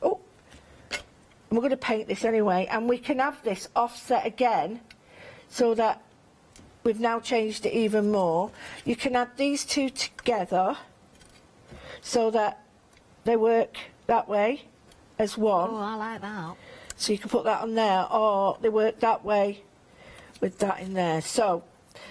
we're going to paint this anyway, and we can have this offset again, so that we've now changed it even more. You can add these 2 together, so that they work that way as one. Oh, I like that. So you can put that on there, or they work that way with that in there. So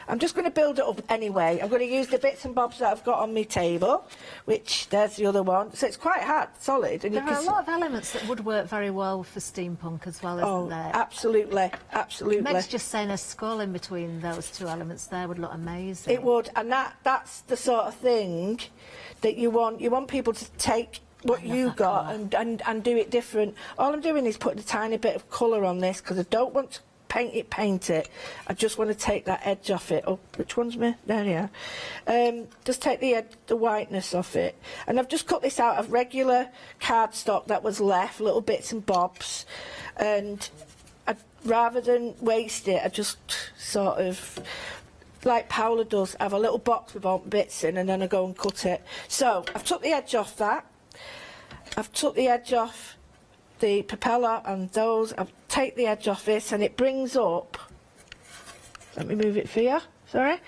I'm just going to build it up anyway. I'm going to use the bits and bobs that I've got on my table, which there's the other one. So it's quite hard, solid. And there are a lot of elements that would work very well for steampunk as well, isn't there? Absolutely, absolutely. Meg's just saying a skull in between those 2 elements there would look amazing. It would, and that's the sort of thing that you want. You want people to take what you got and do it different. All I'm doing is putting a tiny bit of colour on this, because I don't want to paint it. I just want to take that edge off it. Oh, which one's me? There you are. Just take the whiteness off it. And I've just cut this out of regular cardstock that was left, little bits and bobs. And rather than waste it, I just sort of, like Paula does, have a little box with all bits in, and then I go and cut it. So I've took the edge off that. I've took the edge off the propeller and those. I'll take the edge off this, and it brings up, let me move it for you, sorry,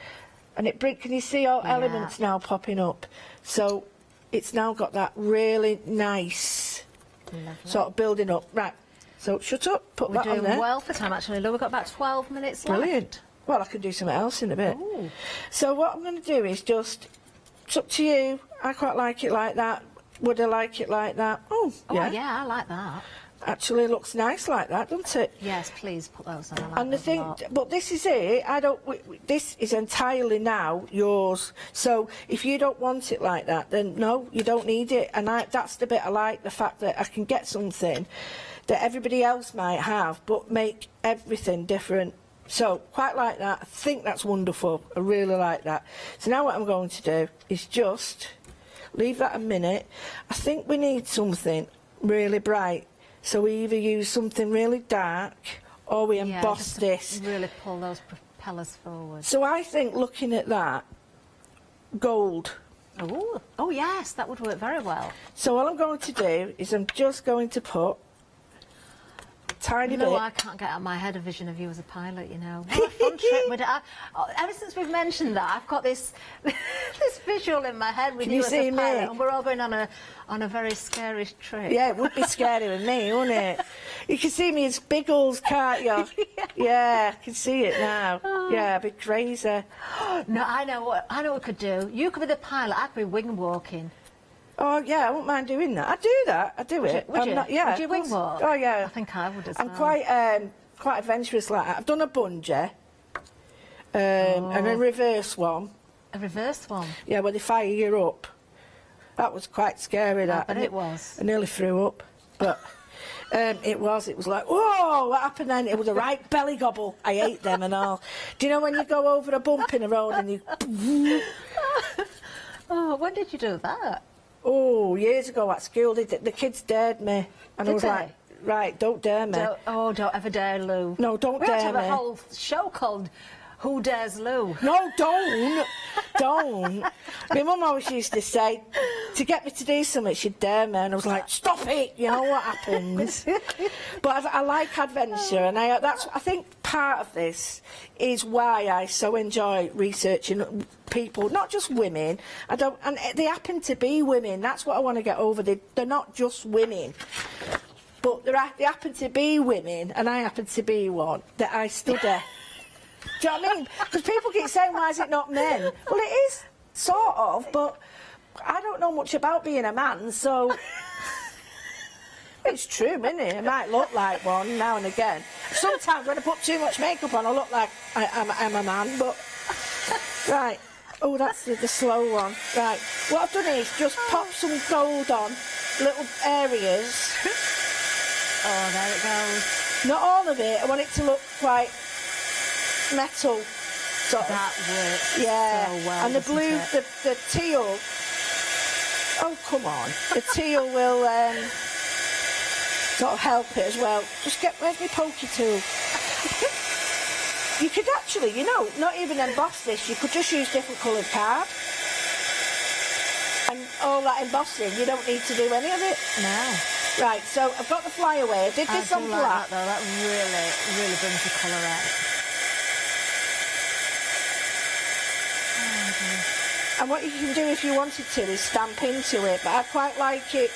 and can you see all elements now popping up? So it's now got that really nice sort of building up. Right, so shut up, put that on there. We're doing well for time actually, Lou. We've got about 12 minutes left. Brilliant. Well, I can do something else in a bit. Ooh. So what I'm going to do is it's up to you. I quite like it like that. Would I like it like that? Oh, yeah. Oh, yeah, I like that. actually looks nice like that, doesn't it? Yes, please put those on. I like And the those a thing, lot. but this is it. This is entirely now yours. So if you don't want it like that, then no, you don't need it. And that's the bit I like, the fact that I can get something that everybody else might have, but make everything different. So quite like that. I think that's wonderful. I really like that. So now what I'm going to do is just leave that a minute. I think we need something really bright. So we either use something really dark or we emboss just to this. Really pull those propellers forward. So I think looking at that, gold. Oh yes, that would work very well. So all I'm going to do is I'm just going to put a tiny No, bit. I can't get out of my head a vision of you as a pilot, you know. What a fun trip. Ever since we've mentioned that, I've got this this visual in my head with Can you you as see a pilot, me? and we're all going on a very scary trip. Yeah, it would be scary with me, wouldn't it? You can see me as Biggles, can't you? Yeah, I can see it now. Yeah, a bit crazy. No, I know what we could do. You could be the pilot, I could be wing walking. Oh, yeah, I wouldn't mind doing that. I do that. I do it. Would you? Yeah. Would you wing walk? Oh, yeah. I think I would as I'm well. quite adventurous like that. I've done a bungee and a reverse one. A reverse one. Yeah, where they fire you up. That was quite scary, that. But it was. I nearly threw up. But it was like, whoa, what happened then? It was a right belly gobble. I ate them and all. Do you know when you go over a bump in the road and you... Oh, when did you do that? Oh, years ago at school, the kids dared me. And I was Did they? like, right, don't dare me. Don't ever dare Lou. No, don't we dare have to have me. a whole show called Who Dares Lou? No, don't. Don't. My mum always used to say, to get me to do something, she'd dare me. And I was like, stop it, you know what happens. But I like adventure. And I think part of this is why I so enjoy researching people, not just women. And they happen to be women. That's what I want to get over. They're not just women. But they happen to be women, and I happen to be one that I study. Do you know what I mean? Because people keep saying, why is it not men? Well, it is, sort of, but I don't know much about being a man, so... It's true, isn't it? I might look like one now and again. Sometimes when I put too much makeup on, I look like I'm a man, but... Right. Oh, that's the slow one. Right. What I've done is just pop some gold on little areas. Oh, there it goes. Not all of it. I want it to look quite metal, sort of. That works Yeah. so well, And the doesn't blue, it? the teal. Oh, come on. The teal will sort of help it as well. Where's my pokey tool? You could actually, you know, not even emboss this. You could just use different coloured card. And all that embossing, you don't need to do any of it. No. Right, so I've got the flyaway. I did this on like black. that, though. That really brings the colour out. And what you can do if you wanted to is stamp into it, but I quite like it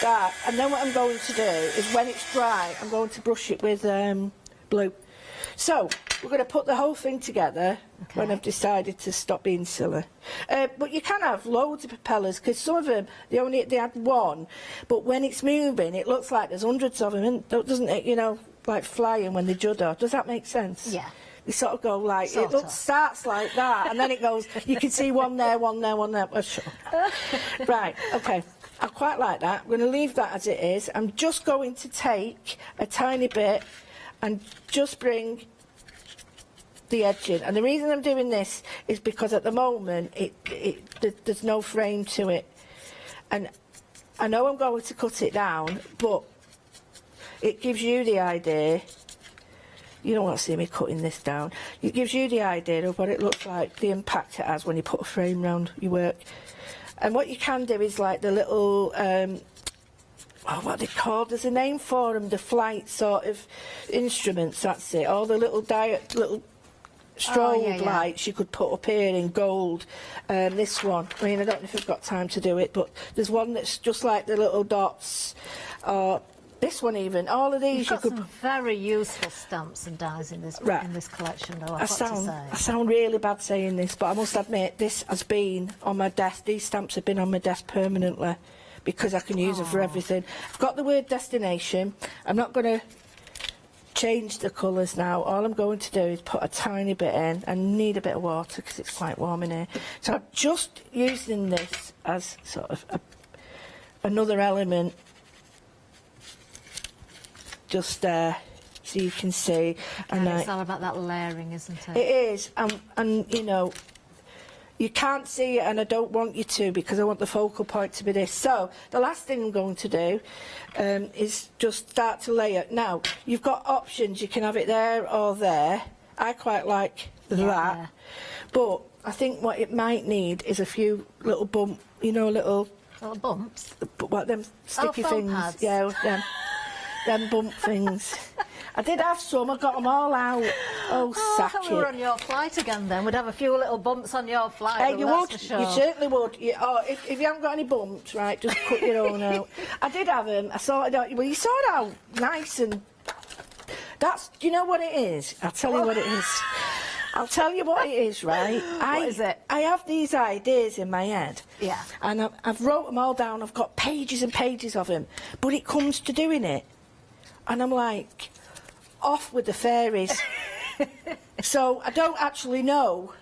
that. And then what I'm going to do is when it's dry, I'm going to brush it with blue. So we're going to put the whole thing together when I've decided to stop being silly. But you can have loads of propellers because some of them they had one, but when it's moving, it looks like there's hundreds of them, doesn't it? You know, like flying when they judder. Does that make sense? Yeah. They sort of go like starts like that, and then it goes. You can see one there, one there, one there. Oh, sure. Right. Okay. I quite like that. I'm going to leave that as it is. I'm just going to take a tiny bit and just bring the edge in. And the reason I'm doing this is because at the moment there's no frame to it. And I know I'm going to cut it down, but it gives you the idea. You don't want to see me cutting this down. It gives you the idea of what it looks like, the impact it has when you put a frame round your work. And what you can do is like the little... what are they called? There's a name for them, the flight sort of instruments, that's it. All the little strobe lights you could put up here in gold. This one, I mean, I don't know if I've got time to do it, but there's one that's just like the little dots. This one even, all of these You've got some very useful stamps and dies in this collection, though, I've got to say. I sound really bad saying this, but I must admit, this has been on my desk. These stamps have been on my desk permanently. because I can use it for everything. I've got the word destination. I'm not going to change the colours now. All I'm going to do is put a tiny bit in. I need a bit of water because it's quite warm in here. So I'm just using this as sort of another element just there, so you can see. And it's all about that layering, isn't it? It is, and you know, you can't see it, and I don't want you to, because I want the focal point to be this. So the last thing I'm going to do is just start to layer. Now you've got options. You can have it there or there. I quite like that, but I think what it might need is a few little little bumps. What them sticky things? Pads. Yeah, them bump things. I did have some. I got them all out. Oh, I thought we were on your flight again. Then we'd have a few little bumps on your flight. You would. You certainly would. If you haven't got any bumps, right, just cut your own out. I did have them. I sorted out. Well, you sorted out nice and. Do you know what it is? I'll tell you what it is. I'll tell you what it is, right? What is it? I have these ideas in my head. Yeah. And I've wrote them all down. I've got pages and pages of them. But it comes to doing it, and I'm like, off with the fairies. So I don't actually know.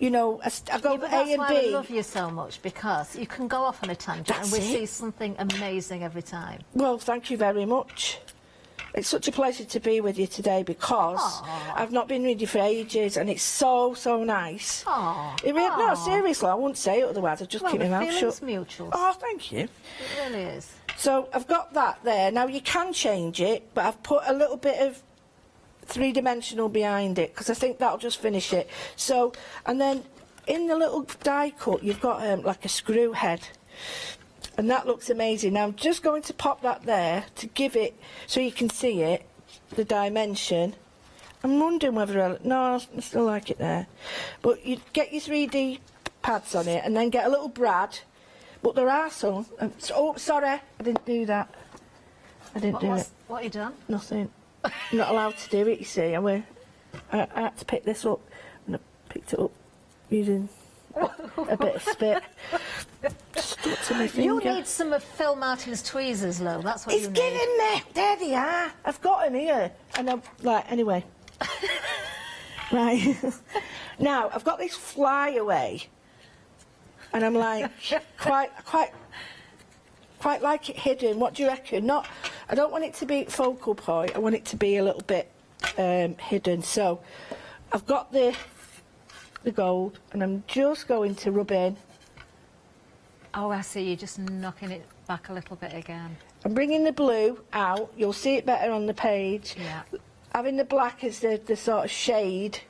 You know, I go A and B. That's why I love you so much, because you can go off on a tangent and we see something amazing every time. Well, thank you very much. It's such a pleasure to be with you today, because I've not been with you for ages, and it's so nice. No, seriously, I wouldn't say it otherwise. I'd just keep my mouth shut. Mutual. Oh, thank you. It really is. So I've got that there. Now you can change it, but I've put a little bit of three-dimensional behind it, because I think that'll just finish it. So, and then in the little die cut, you've got like a screw head. And that looks amazing. Now I'm just going to pop that there to give it, so you can see it, the dimension. I'm wondering whether no, I still like it there. But you get your 3D pads on it, and then get a little brad. But there are some. Oh, sorry, I didn't do that. I didn't do it. What you done? Nothing. I'm not allowed to do it, you see. I had to pick this up, and I picked it up using a bit of spit. Stuck to my finger. You need some of Phil Martin's tweezers, Lo. That's what He's you need. giving me. There they are. I've got them here. And I'm like, anyway. Right. Now, I've got this flyaway. And I'm like, quite like it hidden. What do you reckon? I don't want it to be focal point. I want it to be a little bit hidden. So I've got the gold, and I'm just going to rub in. Oh, I see. You're just knocking it back a little bit again. I'm bringing the blue out. You'll see it better on the page. Yeah. Having the black as the sort of shade,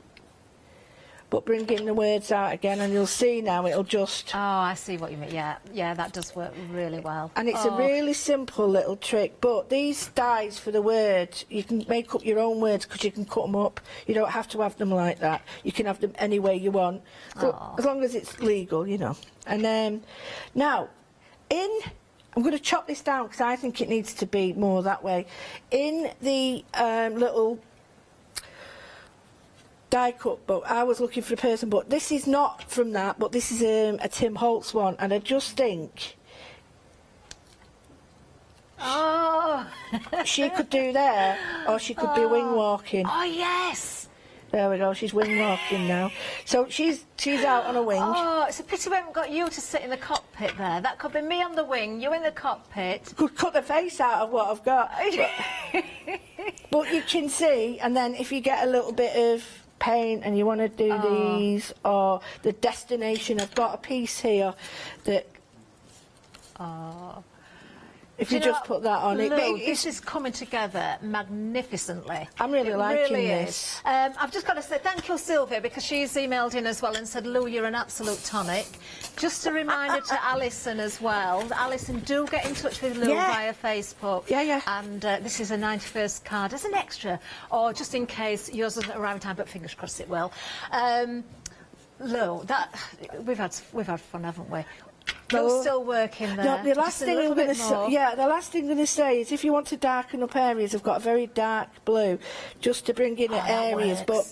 but bringing the words out again, and you'll see now it'll just... Oh, I see what you mean. Yeah, that does work really well. And it's a really simple little trick, but these dies for the words, you can make up your own words, because you can cut them up. You don't have to have them like that. You can have them any way you want, so, as long as it's legal, you know. And now, I'm going to chop this down, because I think it needs to be more that way. In the little die cut book, I was looking for a person, but this is not from that, but this is a Tim Holtz one, and I just think she could do there, or she could be wing walking. Oh, yes! There we go, she's wing walking now. So she's out on a wing. Oh, it's a pity we haven't got you to sit in the cockpit there. That could be me on the wing, you in the cockpit. Could cut the face out of what I've got. But you can see, and then if you get a little bit of paint and you want to do these, or the destination, I've got a piece here that if you just put that on, this is coming together magnificently. I'm really liking really this. I've just got to say thank you, Sylvia, because she's emailed in as well and said, Lou, you're an absolute tonic. Just a reminder to Alison as well. Alison, do get in touch with Lou via Facebook. Yeah. And this is a 91st card as an extra, or just in case yours doesn't arrive in time, but fingers crossed it will. Lou, we've had fun, haven't we? You're still working there. No, the last thing I'm going to say, the last thing I'm going to say is, if you want to darken up areas, I've got a very dark blue, just to bring in areas, but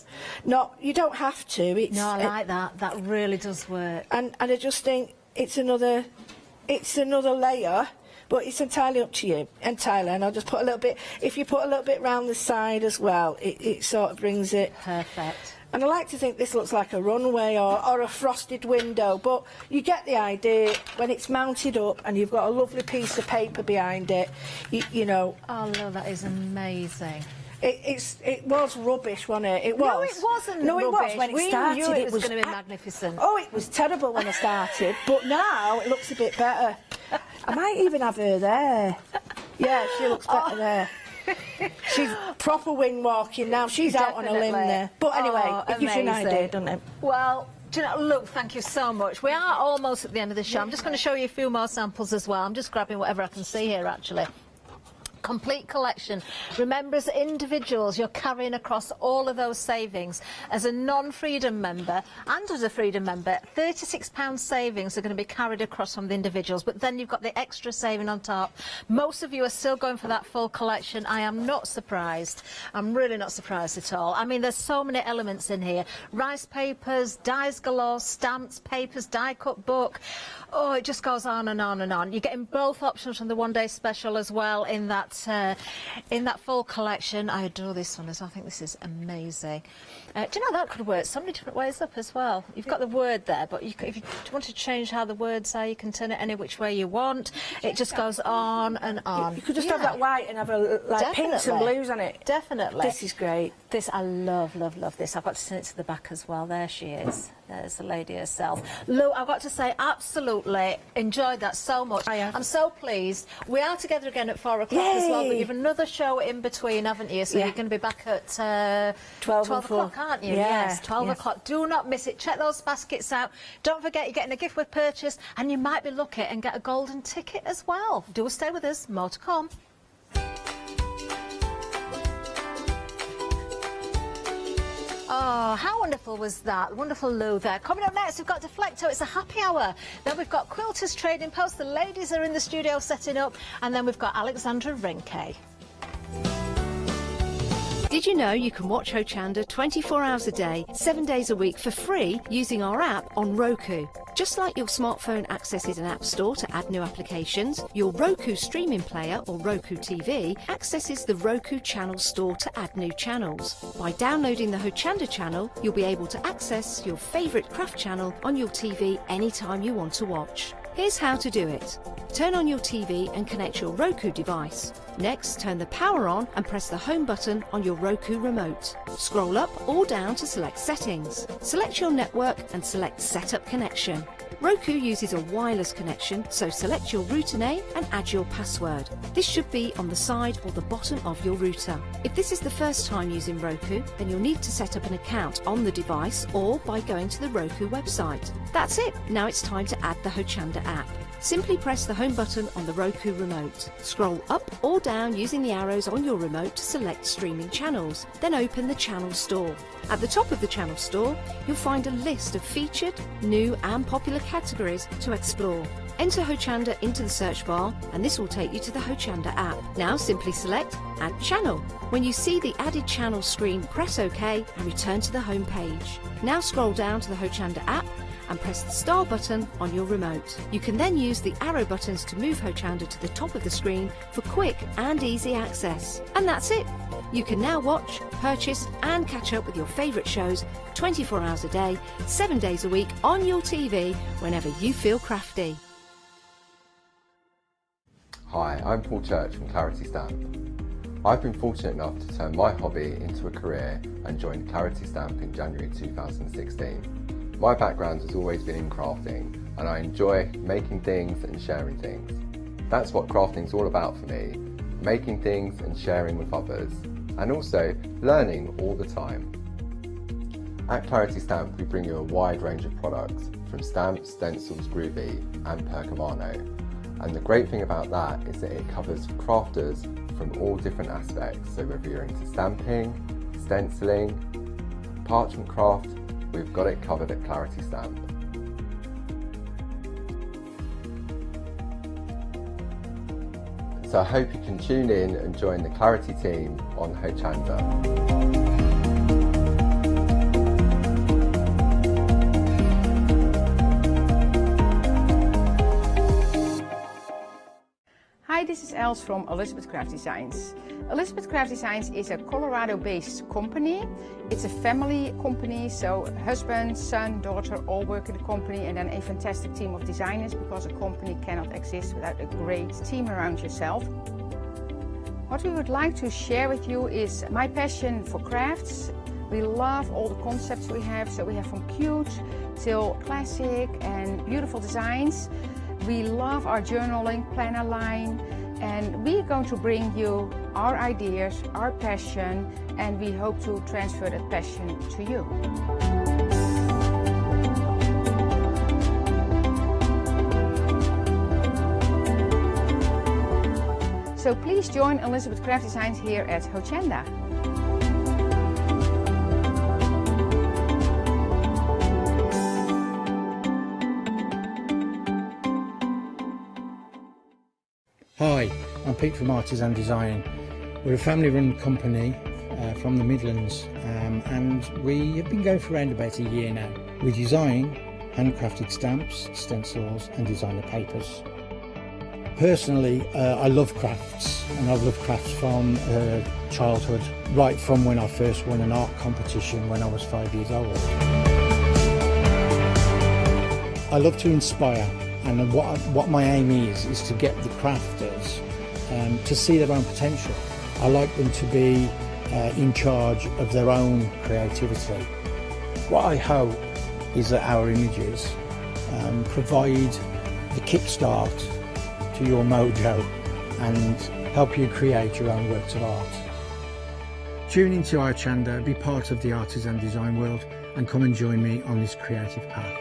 you don't have to. No, I like that. That really does work. And I just think it's another it's another layer, but it's entirely up to you. Entirely, and I'll just put a little bit. If you put a little bit round the side as well, it sort of brings it. Perfect. And I like to think this looks like a runway or a frosted window, but you get the idea when it's mounted up and you've got a lovely piece of paper behind it, you know. Oh, no, that is amazing. It was rubbish, wasn't it? It was. No, it wasn't. No, it rubbish. was when it we started. Knew it was going to be magnificent. Oh, it was terrible when I started, but now it looks a bit better. I might even have her there. Yeah, she looks better there. She's proper wing walking now. She's out on a limb there. But anyway, it gives you an idea, doesn't it? Well, do you know, look, thank you so much. We are almost at the end of the show. I'm just going to show you a few more samples as well. I'm just grabbing whatever I can see here, actually. Complete collection. Remember, as individuals, you're carrying across all of those savings. As a non-Freedom member and as a Freedom member, £36 savings are going to be carried across from the individuals, but then you've got the extra saving on top. Most of you are still going for that full collection. I am not surprised. I'm really not surprised at all. I mean, there's so many elements in here. Rice papers, dies galore, stamps, papers, die-cut book. Oh, it just goes on and on and on. You're getting both options from the one-day special as well in that full collection. I adore this one as well. I think this is amazing. Do you know that could work so many different ways up as well? You've got the word there, but if you want to change how the words are, you can turn it any which way you want. It just goes on and on. You could just have that white and have like pinks and blues on it. Definitely. This is great. This, I love, love, love this. I've got to turn it to the back as well. There she is. There's the lady herself. Lou, I've got to say, absolutely enjoyed that so much. I'm so pleased. We are together again at 4 o'clock as well, but you've another show in between, haven't you? So you're going to be back at 12 o'clock, aren't you? Yeah. Yes, 12 o'clock. Do not miss it. Check those baskets out. Don't forget, you're getting a gift with purchase, and you might be lucky and get a golden ticket as well. Do stay with us. More to come. Oh, how wonderful was that? Wonderful Lou there. Coming up next, we've got Deflecto. It's a happy hour. Then we've got Quilters Trading Post. The ladies are in the studio setting up. And then we've got Alexandra Renke. Did you know you can watch Hochanda 24 hours a day, 7 days a week for free using our app on Roku? Just like your smartphone accesses an app store to add new applications, your Roku streaming player or Roku TV accesses the Roku channel store to add new channels. By downloading the Hochanda channel, you'll be able to access your favourite craft channel on your TV anytime you want to watch. Here's how to do it. Turn on your TV and connect your Roku device. Next, turn the power on and press the home button on your Roku remote. Scroll up or down to select settings. Select your network and select setup connection. Roku uses a wireless connection, so select your router name and add your password. This should be on the side or the bottom of your router. If this is the first time using Roku, then you'll need to set up an account on the device or by going to the Roku website. That's it. Now it's time to add the Hochanda app. Simply press the home button on the Roku remote. Scroll up or down using the arrows on your remote to select streaming channels. Then open the channel store. At the top of the channel store, you'll find a list of featured, new and popular categories to explore. Enter Hochanda into the search bar and this will take you to the Hochanda app. Now simply select Add Channel. When you see the added channel screen, press OK and return to the home page. Now scroll down to the Hochanda app and press the star button on your remote. You can then use the arrow buttons to move Hochanda to the top of the screen for quick and easy access. And that's it. You can now watch, purchase and catch up with your favourite shows 24 hours a day, 7 days a week on your TV whenever you feel crafty. Hi, I'm Paul Church from Clarity Stamp. I've been fortunate enough to turn my hobby into a career and joined Clarity Stamp in January 2016. My background has always been in crafting and I enjoy making things and sharing things. That's what crafting's all about for me, making things and sharing with others, and also learning all the time. At Clarity Stamp we bring you a wide range of products, from stamps, stencils, groovy and percamano. And the great thing about that is that it covers crafters from all different aspects, so whether you're into stamping, stenciling, parchment craft, we've got it covered at Clarity Stamp. So I hope you can tune in and join the Clarity team on Hochanda. this is Els from Elizabeth Craft Designs. Elizabeth Craft Designs is a Colorado-based company. It's a family company, so husband, son, daughter all work in the company, and then a fantastic team of designers, because a company cannot exist without a great team around yourself. What we would like to share with you is my passion for crafts. We love all the concepts we have, so we have from cute till classic and beautiful designs. We love our journaling planner line, and we're going to bring you our ideas, our passion, and we hope to transfer that passion to you. So please join Elizabeth Craft Designs here at Hochanda. Hi, I'm Pete from Artisan Design. We're a family-run company from the Midlands, and we have been going for around about a year now. We design handcrafted stamps, stencils and designer papers. Personally, I love crafts, and I've loved crafts from childhood, right from when I first won an art competition when I was 5 years old. I love to inspire, and what my aim is to get the crafters to see their own potential. I like them to be in charge of their own creativity. What I hope is that our images provide the kickstart to your mojo and help you create your own works of art. Tune into Hochanda, be part of the artisan design world, and come and join me on this creative path.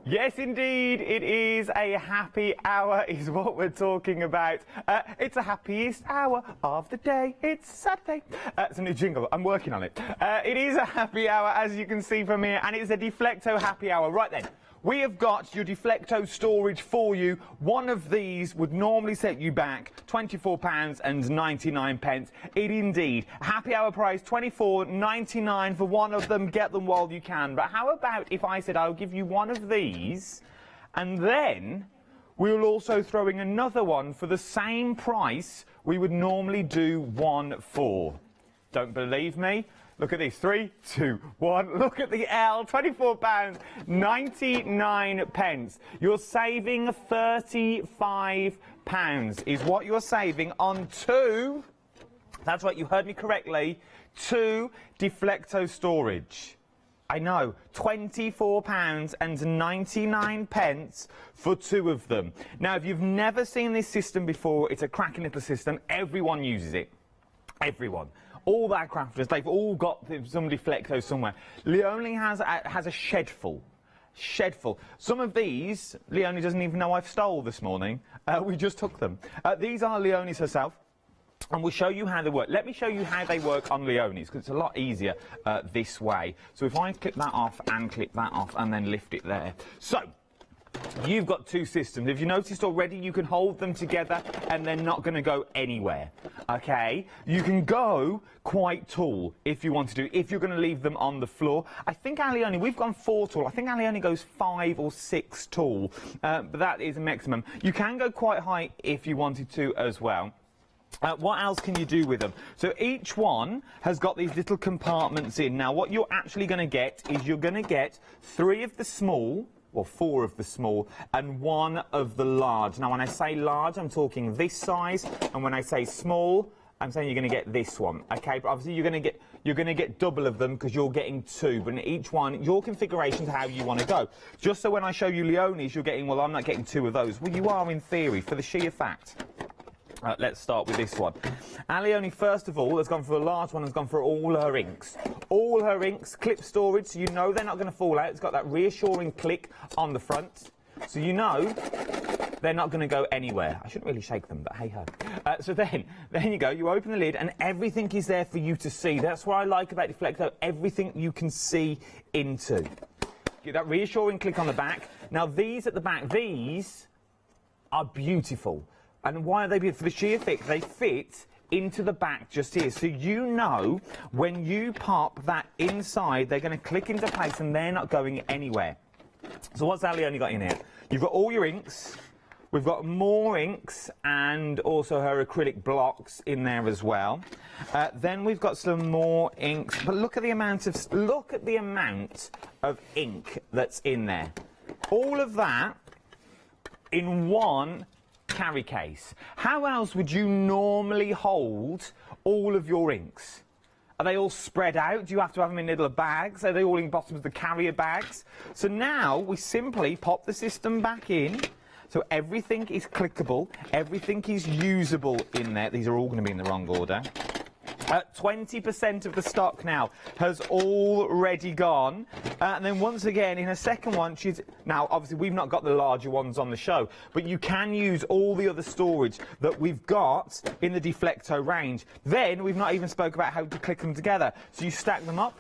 Yes, indeed, it is a happy hour is what we're talking about. It's the happiest hour of the day. It's Saturday. It's a new jingle. I'm working on it. It is a happy hour, as you can see from here, and it's a Deflecto happy hour. Right then, we have got your Deflecto storage for you. One of these would normally set you back £24.99. It indeed. Happy hour price £24.99 for one of them. Get them while you can. But how about if I said I'll give you one of these, and then we'll also throw in another one for the same price we would normally do one for? Don't believe me? Look at this, 3, 2, 1. Look at the L, £24.99. You're saving £35 is what you're saving on two, that's right, you heard me correctly, two Deflecto storage. I know, £24.99 for two of them. Now, if you've never seen this system before, it's a cracking little system. Everyone uses it. Everyone. All our crafters, they've all got some Deflecto somewhere. Leonie has a shed full. Some of these, Leonie doesn't even know I've stole this morning. We just took them. These are Leonie's herself, and we'll show you how they work. Let me show you how they work on Leonie's, because it's a lot easier this way. So if I clip that off and clip that off and then lift it there. So, you've got two systems. If you noticed already, you can hold them together and they're not going to go anywhere, okay? You can go quite tall if you want to do, if you're going to leave them on the floor. I think Alione, we've gone 4 tall. I think Alione goes 5 or 6 tall, but that is a maximum. You can go quite high if you wanted to as well. What else can you do with them? So each one has got these little compartments in. Now, what you're actually going to get is you're going to get 3 of the small, or 4 of the small, and 1 of the large. Now, when I say large, I'm talking this size, and when I say small, I'm saying you're going to get this one, okay? But obviously, you're going to get double of them because you're getting 2. But in each one, your configuration's how you want to go. Just so when I show you Leonie's, you're getting, well, I'm not getting 2 of those. Well, you are in theory, for the sheer fact. Let's start with this one. Alione, first of all, has gone for a large one, has gone for all her inks. All her inks, clip storage, so you know they're not going to fall out. It's got that reassuring click on the front, so you know they're not going to go anywhere. I shouldn't really shake them, but hey-ho. So then you go, you open the lid, and everything is there for you to see. That's what I like about Deflecto, everything you can see into. Get that reassuring click on the back. Now, these at the back, these are beautiful. And why are they beautiful? For the sheer fit, they fit into the back just here. So you know when you pop that inside, they're going to click into place and they're not going anywhere. So what's Ali only got in here? You've got all your inks. We've got more inks and also her acrylic blocks in there as well. Then we've got some more inks. But look at the amount of ink that's in there. All of that in one carry case. How else would you normally hold all of your inks? Are they all spread out? Do you have to have them in little bags? Are they all in bottoms of the carrier bags? So now we simply pop the system back in. So everything is clickable, everything is usable in there. These are all going to be in the wrong order. 20% of the stock now has already gone. And then once again, in a second one, now obviously we've not got the larger ones on the show, but you can use all the other storage that we've got in the Deflecto range. Then we've not even spoke about how to click them together. So you stack them up.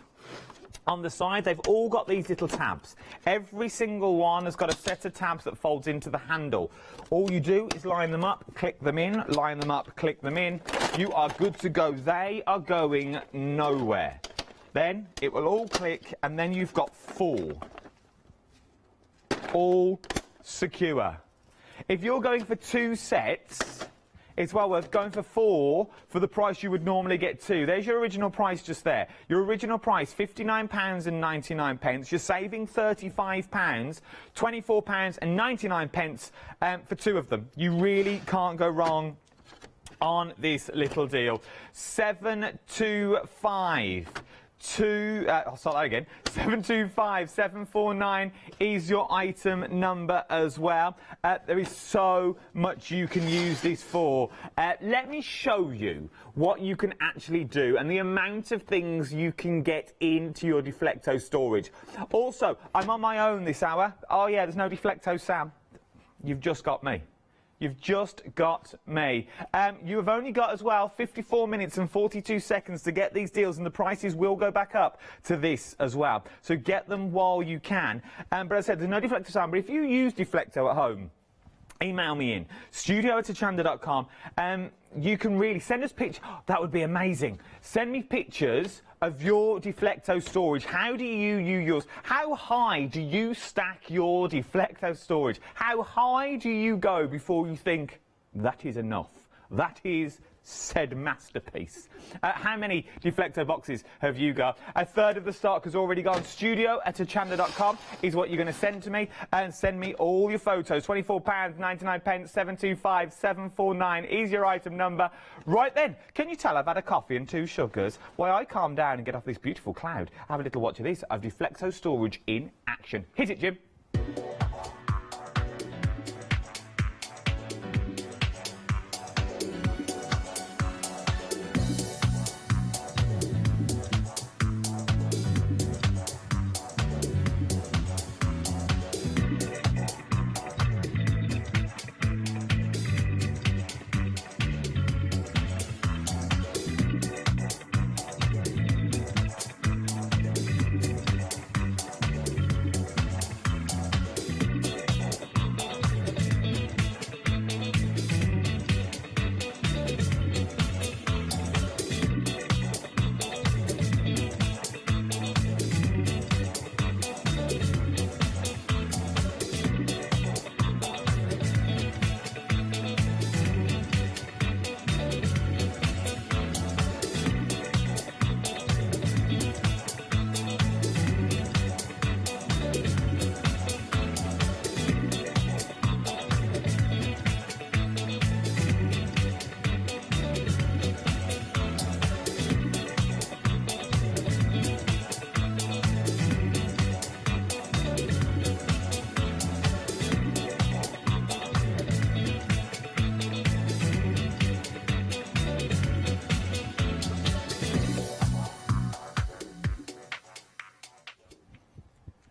On the side, they've all got these little tabs. Every single one has got a set of tabs that folds into the handle. All you do is line them up, click them in, line them up, click them in. You are good to go. They are going nowhere. Then it will all click, and then you've got 4. All secure. If you're going for 2 sets, it's well worth going for 4 for the price you would normally get 2. There's your original price just there. Your original price, £59.99. You're saving £35, £24.99 for 2 of them. You really can't go wrong on this little deal. 725. I'll start that again. 725749 is your item number as well. There is so much you can use this for. Let me show you what you can actually do and the amount of things you can get into your Deflecto storage. Also, I'm on my own this hour. Oh yeah, there's no Deflecto Sam. You've just got me. You've just got me. You have only got as well 54 minutes and 42 seconds to get these deals, and the prices will go back up to this as well. So get them while you can. But as I said, there's no Deflecto sound, but if you use Deflecto at home, email me in, studio@hochanda.com. You can really send us pictures. Oh, that would be amazing. Send me pictures of your Deflecto storage. How do you use yours? How high do you stack your Deflecto storage? How high do you go before you think, that is enough? That is said masterpiece. How many Deflecto boxes have you got? A third of the stock has already gone. Studio@hochanda.com is what you're going to send to me, and send me all your photos. £24.99, 725749 is your item number. Right then, can you tell I've had a coffee and 2 sugars? While I calm down and get off this beautiful cloud, have a little watch of this, of Deflecto storage in action. Hit it, Jim.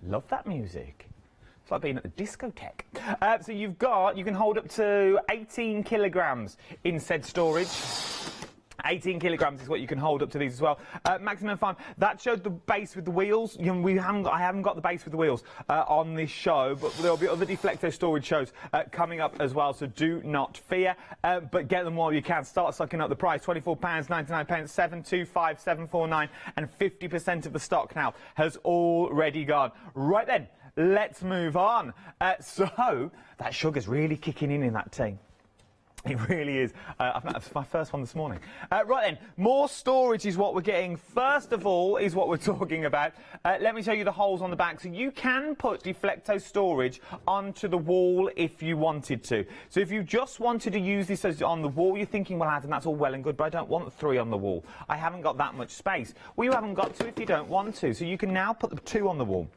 Love that music. It's like being at the discotheque. So you can hold up to 18 kilograms in said storage. 18 kilograms is what you can hold up to these as well. Maximum fun. That showed the base with the wheels. You know, I haven't got the base with the wheels on this show, but there'll be other Deflecto storage shows coming up as well, so do not fear. But get them while you can. Start sucking up the price. £24.99, 725,749, and 50% of the stock now has already gone. Right then, let's move on. So that sugar's really kicking in that tea. It really is. It's my first one this morning. Right then, more storage is what we're getting. First of all is what we're talking about. Let me show you the holes on the back. So you can put Deflecto storage onto the wall if you wanted to. So if you just wanted to use this as on the wall, you're thinking, well, Adam, that's all well and good, but I don't want 3 on the wall. I haven't got that much space. Well, you haven't got to if you don't want to. So you can now put the 2 on the wall.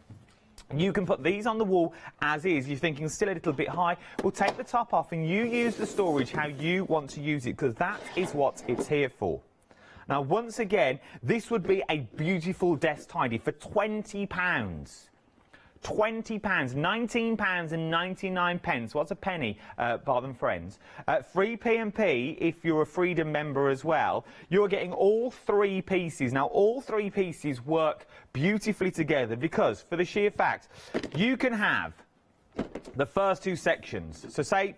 You can put these on the wall as is. You're thinking still a little bit high. We'll take the top off and you use the storage how you want to use it, because that is what it's here for. Now, once again, this would be a beautiful desk tidy for £20. £20, £19.99. What's a penny, pardon friends? Free P&P if you're a Freedom member as well. You're getting all 3 pieces. Now, all 3 pieces work beautifully together because, for the sheer fact, you can have the first 2 sections. So say,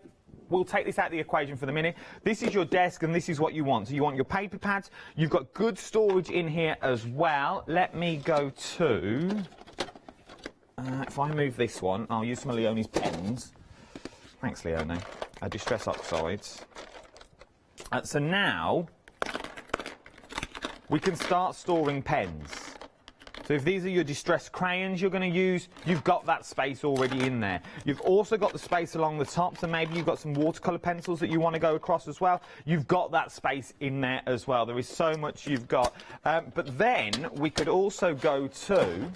we'll take this out of the equation for the minute. This is your desk and this is what you want. So you want your paper pads. You've got good storage in here as well. Let me go to... if I move this one, I'll use some of Leonie's pens. Thanks, Leonie. Distress oxides. So now, we can start storing pens. So if these are your distress crayons you're going to use, you've got that space already in there. You've also got the space along the top, so maybe you've got some watercolour pencils that you want to go across as well. You've got that space in there as well. There is so much you've got. But then, we could also go to...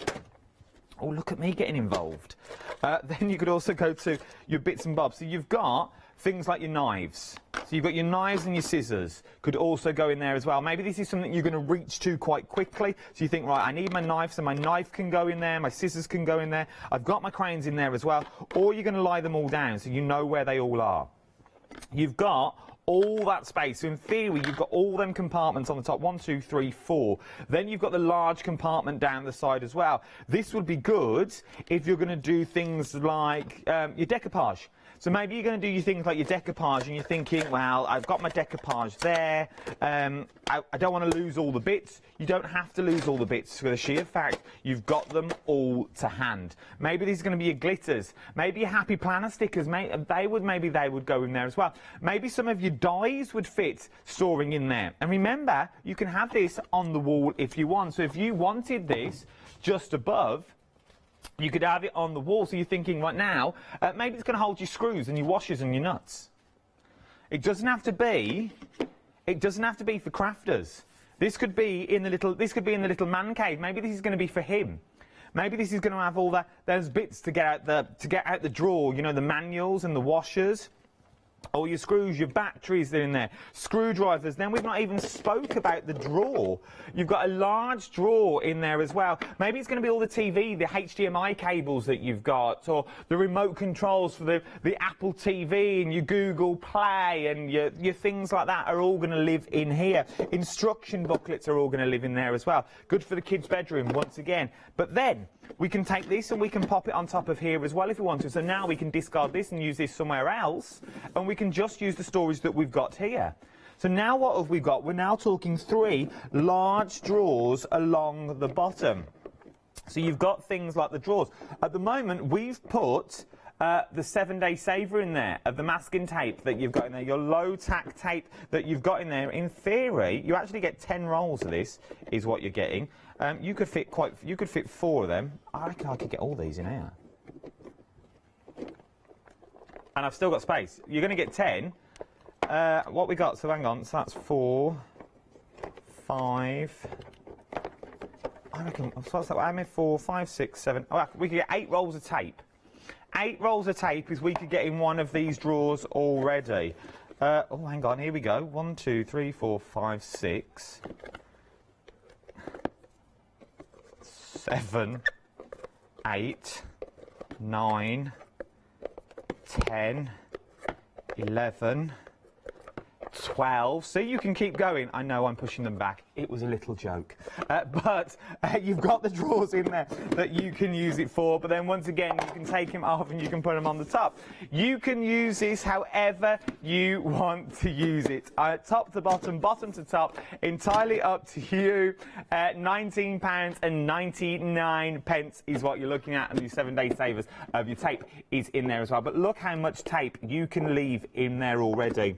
Oh, look at me getting involved. Then you could also go to your bits and bobs. So you've got things like your knives. So you've got your knives and your scissors could also go in there as well. Maybe this is something you're going to reach to quite quickly. So you think, right, I need my knife, so my knife can go in there, my scissors can go in there. I've got my crayons in there as well. Or you're going to lie them all down so you know where they all are. You've got all that space. So in theory, you've got all them compartments on the top. 1, 2, 3, 4. Then you've got the large compartment down the side as well. This would be good if you're going to do things like your decoupage. So maybe you're going to do your things like your decoupage and you're thinking, well, I've got my decoupage there. I don't want to lose all the bits. You don't have to lose all the bits for the sheer fact you've got them all to hand. Maybe these are going to be your glitters. Maybe your happy planner stickers. Maybe they would go in there as well. Maybe some of your dies would fit storing in there. And remember, you can have this on the wall if you want. So if you wanted this just above, you could have it on the wall. So you're thinking right now, maybe it's going to hold your screws and your washers and your nuts. It doesn't have to be for crafters. This could be in the little man cave. Maybe this is going to be for him. Maybe this is going to have all those bits to get out the drawer. You know, the manuals and the washers. All your screws, your batteries are in there, screwdrivers. Then we've not even spoke about the drawer. You've got a large drawer in there as well. Maybe it's going to be all the TV, the HDMI cables that you've got, or the remote controls for the Apple TV and your Google Play and your things like that are all going to live in here. Instruction booklets are all going to live in there as well. Good for the kids' bedroom, once again. But then we can take this and we can pop it on top of here as well if we want to. So now we can discard this and use this somewhere else, and we can just use the storage that we've got here. So now what have we got? We're now talking 3 large drawers along the bottom. So you've got things like the drawers. At the moment, we've put the 7-day saver in there of the masking tape that you've got in there, your low tack tape that you've got in there. In theory, you actually get 10 rolls of this, is what you're getting. You could fit 4 of them. I could get all these in here. And I've still got space. You're going to get 10. What we got? So hang on. So that's 4, 5. I reckon. What's that? I made 4, 5, 6, 7. Oh, we could get 8 rolls of tape. 8 rolls of tape is we could get in one of these drawers already. Oh, hang on. Here we go. 1, 2, 3, 4, 5, 6, 7, 8, 9, 10, 11, 12. See, you can keep going. I know I'm pushing them back. It was a little joke. But you've got the drawers in there that you can use it for. But then once again, you can take them off and you can put them on the top. You can use this however you want to use it. Top to bottom, bottom to top, entirely up to you. £19.99 is what you're looking at, and your 7-day savers of your tape is in there as well. But look how much tape you can leave in there already.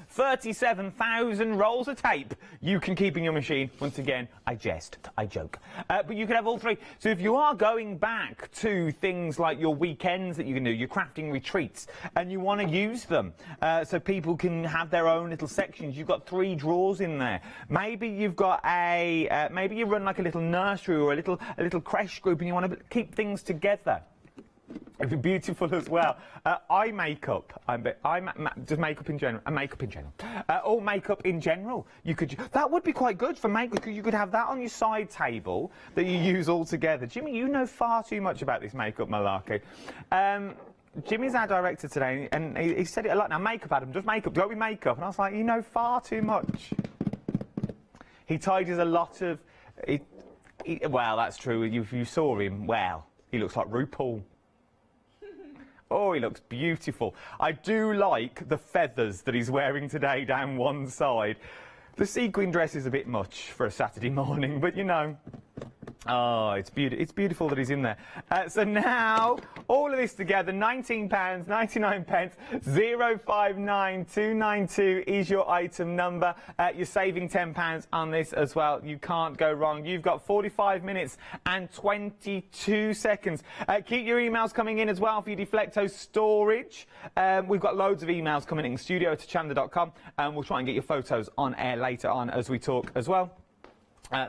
37,000 rolls of tape you can keep in your machine. Once again, I jest, I joke. But you can have all three. So if you are going back to things like your weekends that you can do, your crafting retreats, and you want to use them so people can have their own little sections, you've got 3 drawers in there. Maybe you've got a, maybe you run like a little nursery or a little creche group and you want to keep things together. It'd be beautiful as well. Eye makeup. Just makeup in general. Makeup in general. Or makeup in general. That would be quite good for makeup. You could have that on your side table that you use all together. Jimmy, you know far too much about this makeup malarkey. Jimmy's our director today, and he said it a lot. Now, makeup, Adam, just makeup. Don't be makeup. And I was like, you know far too much. He tidies a lot of. Well, that's true. If you saw him, well, he looks like RuPaul. Oh, he looks beautiful. I do like the feathers that he's wearing today down one side. The sequin dress is a bit much for a Saturday morning, but you know. Oh, it's beautiful that he's in there. So now, all of this together, £19.99, 059292 is your item number. You're saving £10 on this as well. You can't go wrong. You've got 45 minutes and 22 seconds. Keep your emails coming in as well for your Deflecto storage. We've got loads of emails coming in, studio@hochanda.com, and we'll try and get your photos on air later on as we talk as well.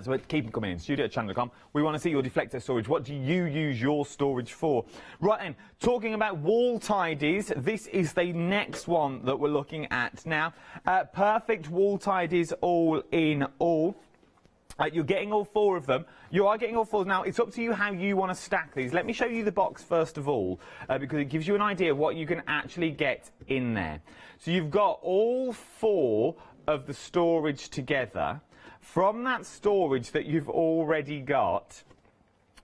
So keep them coming in, studio@hochanda.com. We want to see your Deflecto storage. What do you use your storage for? Right then, talking about wall tidies, this is the next one that we're looking at now. Perfect wall tidies all in all. You're getting all 4 of them. You are getting all 4. Now, it's up to you how you want to stack these. Let me show you the box first of all, because it gives you an idea of what you can actually get in there. So you've got all 4 of the storage together. From that storage that you've already got,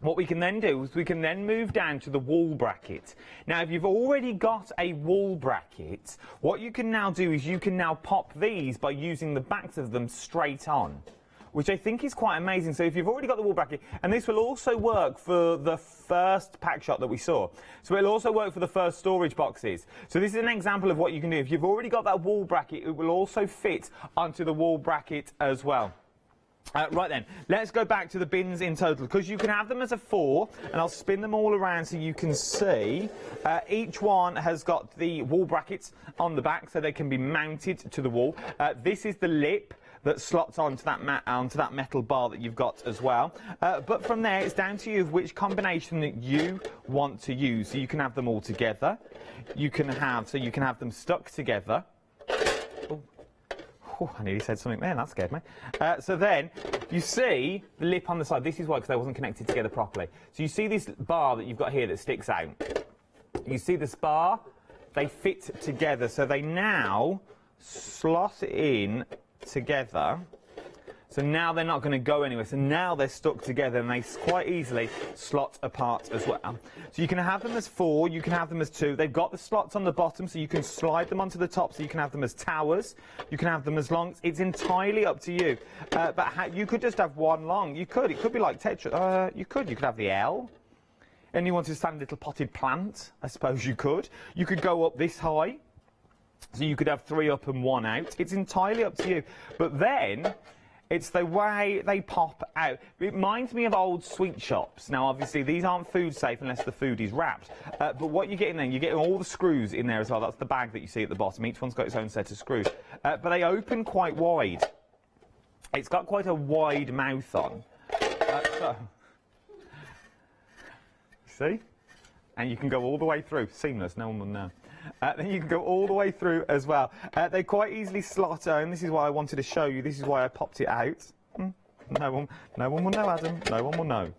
what we can then do is we can then move down to the wall bracket. Now, if you've already got a wall bracket, what you can now do is you can now pop these by using the backs of them straight on, which I think is quite amazing. So if you've already got the wall bracket, and this will also work for the first pack shot that we saw. So it'll also work for the first storage boxes. So this is an example of what you can do. If you've already got that wall bracket, it will also fit onto the wall bracket as well. Right then, let's go back to the bins in total, because you can have them as a 4, and I'll spin them all around so you can see. Each one has got the wall brackets on the back so they can be mounted to the wall. This is the lip that slots onto that metal bar that you've got as well. But from there, it's down to you of which combination that you want to use. So you can have them all together. You can have them stuck together. Oh, I nearly said something there, that scared me. So then, you see the lip on the side. This is why, because they wasn't connected together properly. So you see this bar that you've got here that sticks out. You see this bar? They fit together, so they now slot in together. So now they're not going to go anywhere. So now they're stuck together and they quite easily slot apart as well. So you can have them as 4, you can have them as 2. They've got the slots on the bottom so you can slide them onto the top, so you can have them as towers. You can have them as longs. It's entirely up to you. But you could just have one long. You could. It could be like Tetris. You could have the L. And you want to stand a little potted plant, I suppose you could. You could go up this high. So you could have 3 up and 1 out. It's entirely up to you. But then, it's the way they pop out. It reminds me of old sweet shops. Now, obviously, these aren't food safe unless the food is wrapped. But what you get in there, you're getting all the screws in there as well. That's the bag that you see at the bottom. Each one's got its own set of screws. But they open quite wide. It's got quite a wide mouth on. See? And you can go all the way through. Seamless, no one will know. Then you can go all the way through as well. They quite easily slot on. This is why I wanted to show you. This is why I popped it out. No one will know, Adam. No one will know.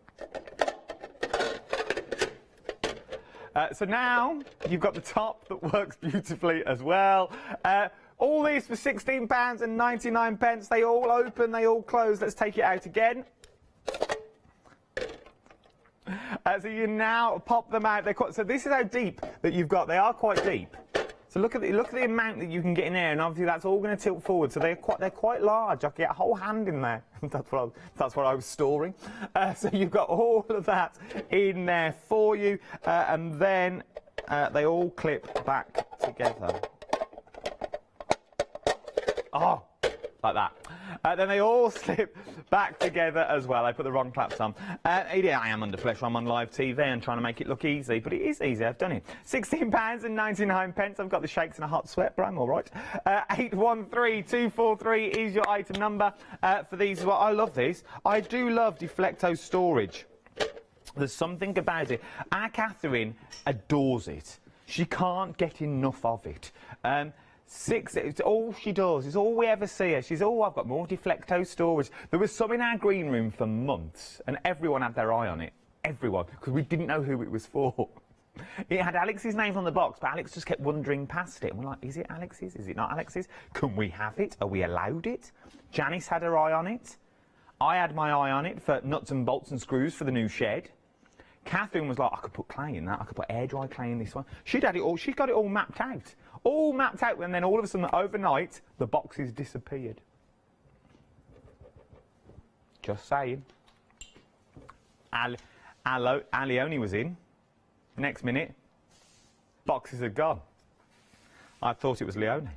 So now you've got the top that works beautifully as well. All these for £16.99. They all open, they all close. Let's take it out again. So you now pop them out. So this is how deep that you've got. They are quite deep. So look at the amount that you can get in there, and obviously that's all going to tilt forward. So they're quite large. I can get a whole hand in there. That's what I was storing. So you've got all of that in there for you, and then they all clip back together. Oh, like that. Then they all slip back together as well. I put the wrong claps on. Yeah, I am under pressure. I'm on live TV and trying to make it look easy, but it is easy. I've done it. £16.99. I've got the shakes and a hot sweat, but I'm all right. 813243 is your item number for these as well. I love this. I do love Deflecto storage. There's something about it. Our Catherine adores it. She can't get enough of it. It's all she does. It's all we ever see her. She's, oh, I've got more Deflecto storage. There was some in our green room for months, and everyone had their eye on it. Everyone, because we didn't know who it was for. It had Alex's name on the box, but Alex just kept wandering past it. And we're like, is it Alex's? Is it not Alex's? Can we have it? Are we allowed it? Janice had her eye on it. I had my eye on it for nuts and bolts and screws for the new shed. Catherine was like, I could put clay in that. I could put air dry clay in this one. She'd had it all. She'd got it all mapped out. All mapped out, and then all of a sudden, overnight, the boxes disappeared. Just saying. Alione was in. Next minute, boxes are gone. I thought it was Leone.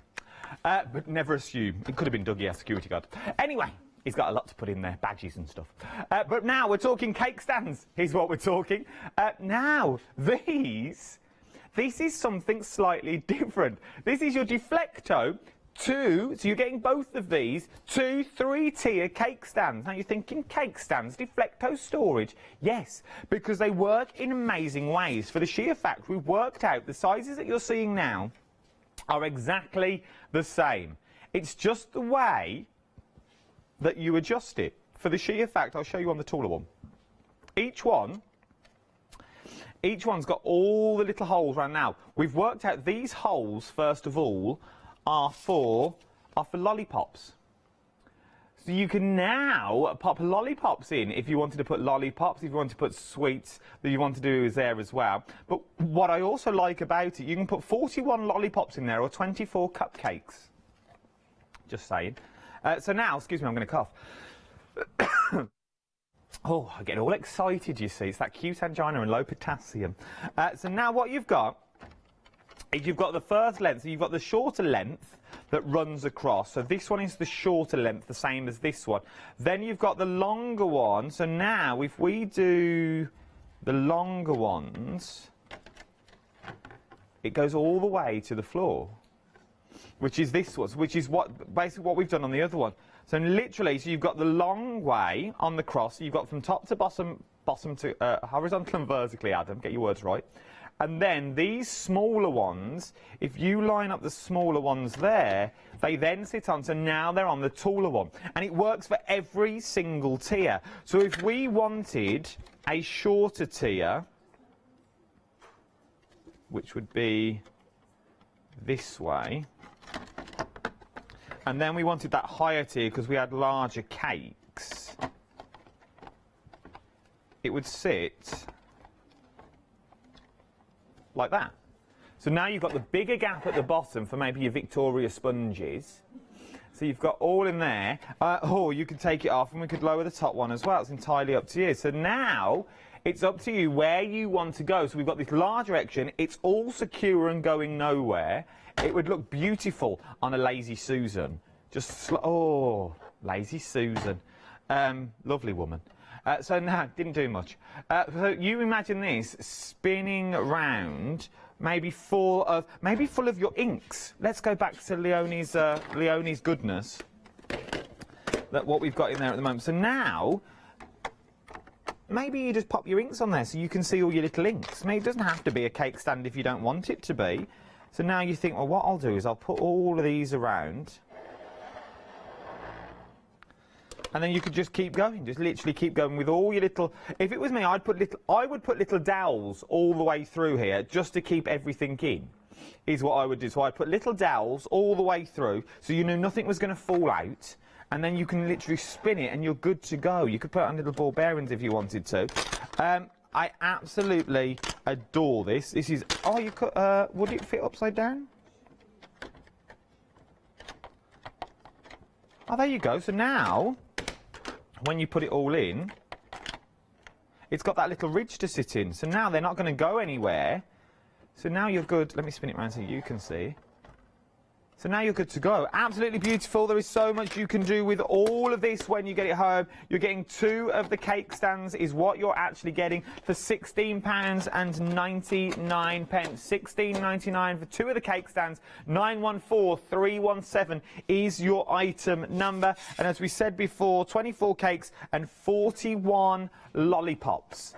But never assume. It could have been Dougie, our security guard. Anyway, he's got a lot to put in there, badges and stuff. But now we're talking cake stands. Here's what we're talking. Now, this is something slightly different. This is your Deflecto 2, so you're getting both of these, 2 3-tier cake stands. Now you're thinking cake stands, Deflecto storage. Yes, because they work in amazing ways. For the sheer fact we've worked out the sizes that you're seeing now are exactly the same. It's just the way that you adjust it. For the sheer fact, I'll show you on the taller one. Each one's got all the little holes around. Now, we've worked out these holes, first of all, are for lollipops. So you can now pop lollipops in if you wanted to put lollipops, if you want to put sweets that you want to do is there as well. But what I also like about it, you can put 41 lollipops in there or 24 cupcakes. Just saying. So now, excuse me, I'm going to cough. Oh, I get all excited, you see. It's that cute angina and low potassium. So now what you've got is you've got the first length. So you've got the shorter length that runs across. So this one is the shorter length, the same as this one. Then you've got the longer one. So now if we do the longer ones, it goes all the way to the floor, which is this one, which is basically what we've done on the other one. So literally, so you've got the long way on the cross. So you've got from top to bottom to horizontal and vertically, Adam, get your words right. And then these smaller ones, if you line up the smaller ones there, they then sit on, so now they're on the taller one. And it works for every single tier. So if we wanted a shorter tier, which would be this way, and then we wanted that higher tier because we had larger cakes, it would sit like that. So now you've got the bigger gap at the bottom for maybe your Victoria sponges. So you've got all in there. Or you could take it off and we could lower the top one as well. It's entirely up to you. So now it's up to you where you want to go. So we've got this larger section. It's all secure and going nowhere. It would look beautiful on a Lazy Susan. Oh, Lazy Susan. Lovely woman. So now, didn't do much. So you imagine this spinning round, maybe full of your inks. Let's go back to Leonie's goodness. What we've got in there at the moment. So now, maybe you just pop your inks on there so you can see all your little inks. I mean, it doesn't have to be a cake stand if you don't want it to be. So now you think, well, what I'll do is I'll put all of these around. And then you could just keep going, just literally keep going with all your little... If it was me, I would put little dowels all the way through here just to keep everything in. is what I would do. So I'd put little dowels all the way through, so you knew nothing was going to fall out, and then you can literally spin it and you're good to go. You could put on little ball bearings if you wanted to. I absolutely adore this. This is, oh, you could, would it fit upside down? Oh, there you go. So now, when you put it all in, it's got that little ridge to sit in. So now they're not going to go anywhere. So now you're good. Let me spin it around so you can see. So now you're good to go. Absolutely beautiful. There is so much you can do with all of this when you get it home. You're getting 2 of the cake stands is what you're actually getting for £16.99. £16.99 for 2 of the cake stands. 914317 is your item number. And as we said before, 24 cakes and 41 lollipops.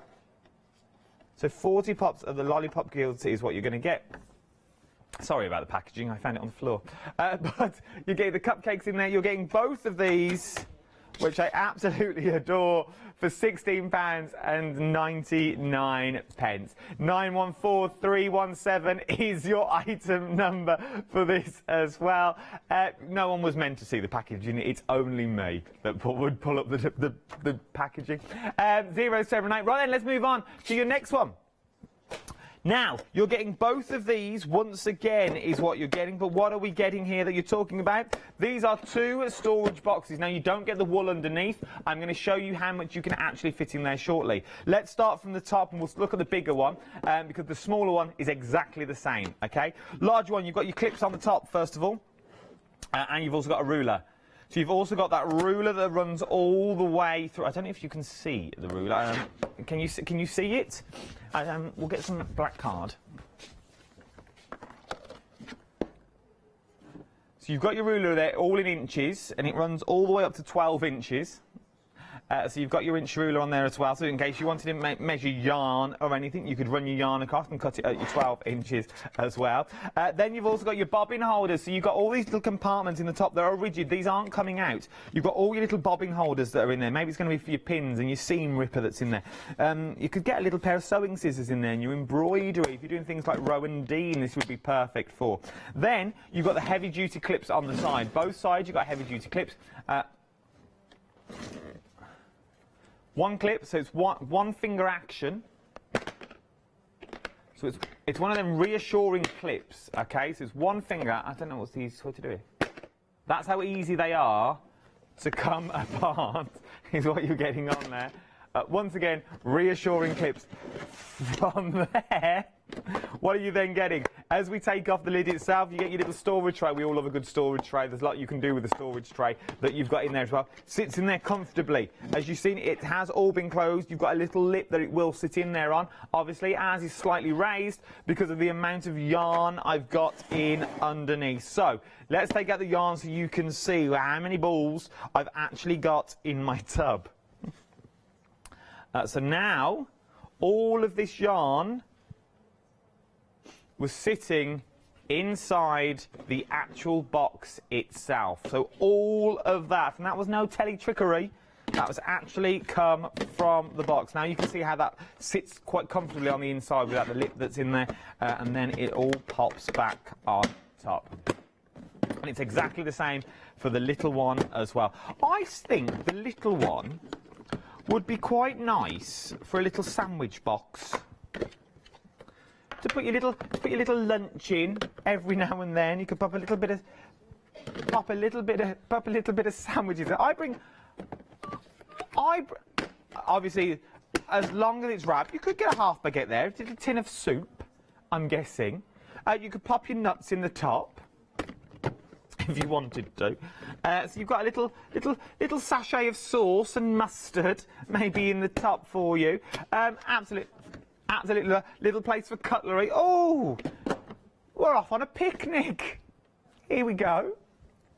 So 40 pops of the lollipop guilty is what you're going to get. Sorry about the packaging, I found it on the floor. But you're getting the cupcakes in there. You're getting both of these, which I absolutely adore, for £16.99. 914317 is your item number for this as well. No one was meant to see the packaging. It's only me that would pull up the packaging. 078. Right then, let's move on to your next one. Now, you're getting both of these, once again, is what you're getting. But what are we getting here that you're talking about? These are 2 storage boxes. Now, you don't get the wool underneath. I'm going to show you how much you can actually fit in there shortly. Let's start from the top, and we'll look at the bigger one, because the smaller one is exactly the same, OK? Large one, you've got your clips on the top, first of all, and you've also got a ruler. So you've also got that ruler that runs all the way through. I don't know if you can see the ruler. Can you see it? We'll get some black card. So you've got your ruler there, all in inches, and it runs all the way up to 12 inches. So you've got your inch ruler on there as well, so in case you wanted to measure yarn or anything, you could run your yarn across and cut it at your 12 inches as well. Then you've also got your bobbin holders, so you've got all these little compartments in the top that are rigid. These aren't coming out. You've got all your little bobbin holders that are in there. Maybe it's going to be for your pins and your seam ripper that's in there. You could get a little pair of sewing scissors in there, and your embroidery. If you're doing things like Rowan Dean, this would be perfect for. Then you've got the heavy-duty clips on the side. Both sides you've got heavy-duty clips. One clip, so it's one finger action. So it's one of them reassuring clips, okay? So it's one finger. I don't know what's the easiest way to do it. That's how easy they are to come apart, is what you're getting on there. Once again, reassuring clips from there. What are you then getting? As we take off the lid itself, you get your little storage tray. We all love a good storage tray. There's a lot you can do with the storage tray that you've got in there as well. Sits in there comfortably. As you've seen, it has all been closed. You've got a little lip that it will sit in there on. Obviously, ours is slightly raised because of the amount of yarn I've got in underneath. So, let's take out the yarn so you can see how many balls I've actually got in my tub. So now, all of this yarn was sitting inside the actual box itself. So all of that, and that was no telly trickery, that was actually come from the box. Now you can see how that sits quite comfortably on the inside without the lip that's in there, and then it all pops back on top. And it's exactly the same for the little one as well. I think the little one would be quite nice for a little sandwich box. To put your little lunch in every now and then. You could pop a little bit of sandwiches. Obviously, as long as it's wrapped, you could get a half baguette there. A little tin of soup, I'm guessing. You could pop your nuts in the top if you wanted to. So you've got a little sachet of sauce and mustard maybe in the top for you. Absolutely little place for cutlery. Oh, we're off on a picnic. Here we go.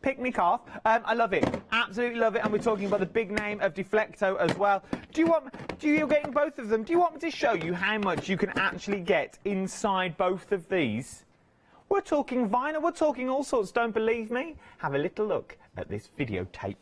Picnic off. I love it. Absolutely love it. And we're talking about the big name of Deflecto as well. You're getting both of them. Do you want me to show you how much you can actually get inside both of these? We're talking vinyl, we're talking all sorts. Don't believe me? Have a little look at this videotape.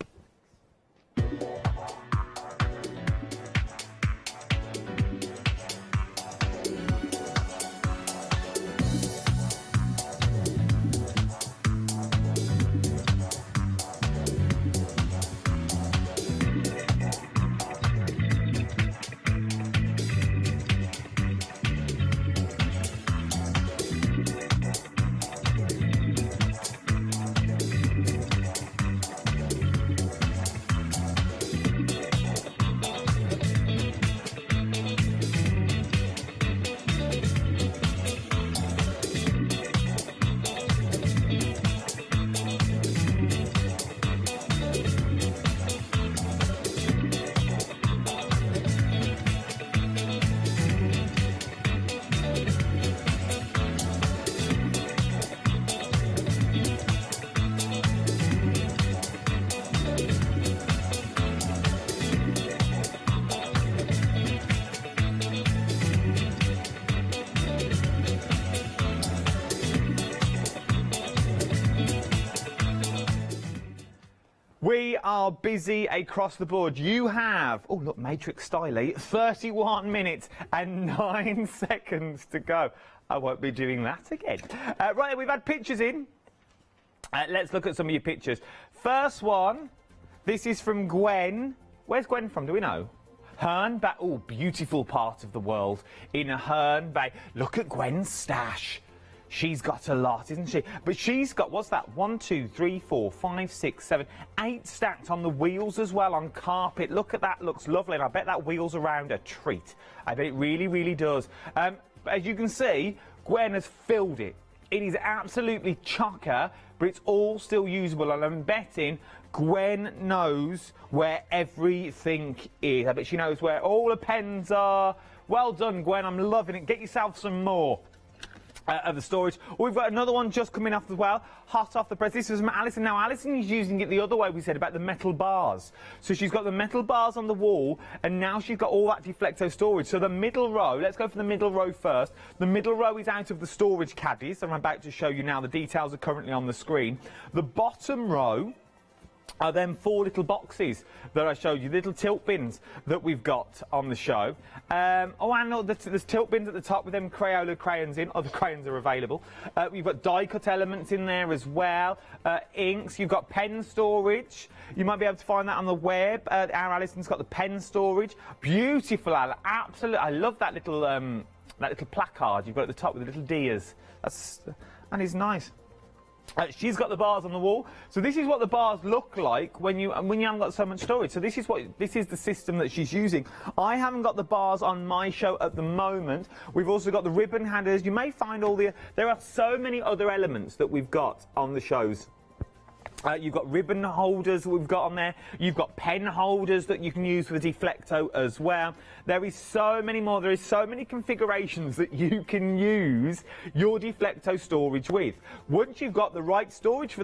We are busy across the board. You have, oh look, Matrix Styly, 31 minutes and 9 seconds to go. I won't be doing that again. Right, we've had pictures in. Let's look at some of your pictures. First one, this is from Gwen. Where's Gwen from? Do we know? Herne Bay. Oh, beautiful part of the world in Herne Bay. Look at Gwen's stash. She's got a lot, isn't she? But she's got, what's that? 1, 2, 3, 4, 5, 6, 7, 8 stacked on the wheels as well, on carpet. Look at that, looks lovely. And I bet that wheel's around a treat. I bet it really, really does. But as you can see, Gwen has filled it. It is absolutely chocker, but it's all still usable. And I'm betting Gwen knows where everything is. I bet she knows where all the pens are. Well done, Gwen. I'm loving it. Get yourself some more. Of the storage. We've got another one just coming off as well, hot off the press. This was from Alison. Now Alison is using it the other way, we said, about the metal bars. So she's got the metal bars on the wall, and now she's got all that Deflecto storage. So the middle row, let's go for the middle row first. The middle row is out of the storage caddies. I'm about to show you now. The details are currently on the screen. The bottom row are then 4 little boxes that I showed you, little tilt bins that we've got on the show. Oh, and look, there's tilt bins at the top with them Crayola crayons in. Other crayons are available. We've got die cut elements in there as well. Inks. You've got pen storage. You might be able to find that on the web. Our Alison's got the pen storage. Beautiful, Al. Absolutely. I love that little placard you've got at the top with the little deers. That is nice. She's got the bars on the wall, so this is what the bars look like when you haven't got so much storage. So this is the system that she's using. I haven't got the bars on my show at the moment. We've also got the ribbon handers. You may find there are so many other elements that we've got on the shows. You've got ribbon holders we've got on there. You've got pen holders that you can use for Deflecto as well. There is so many more. There is so many configurations that you can use your Deflecto storage with. Once you've got the right storage for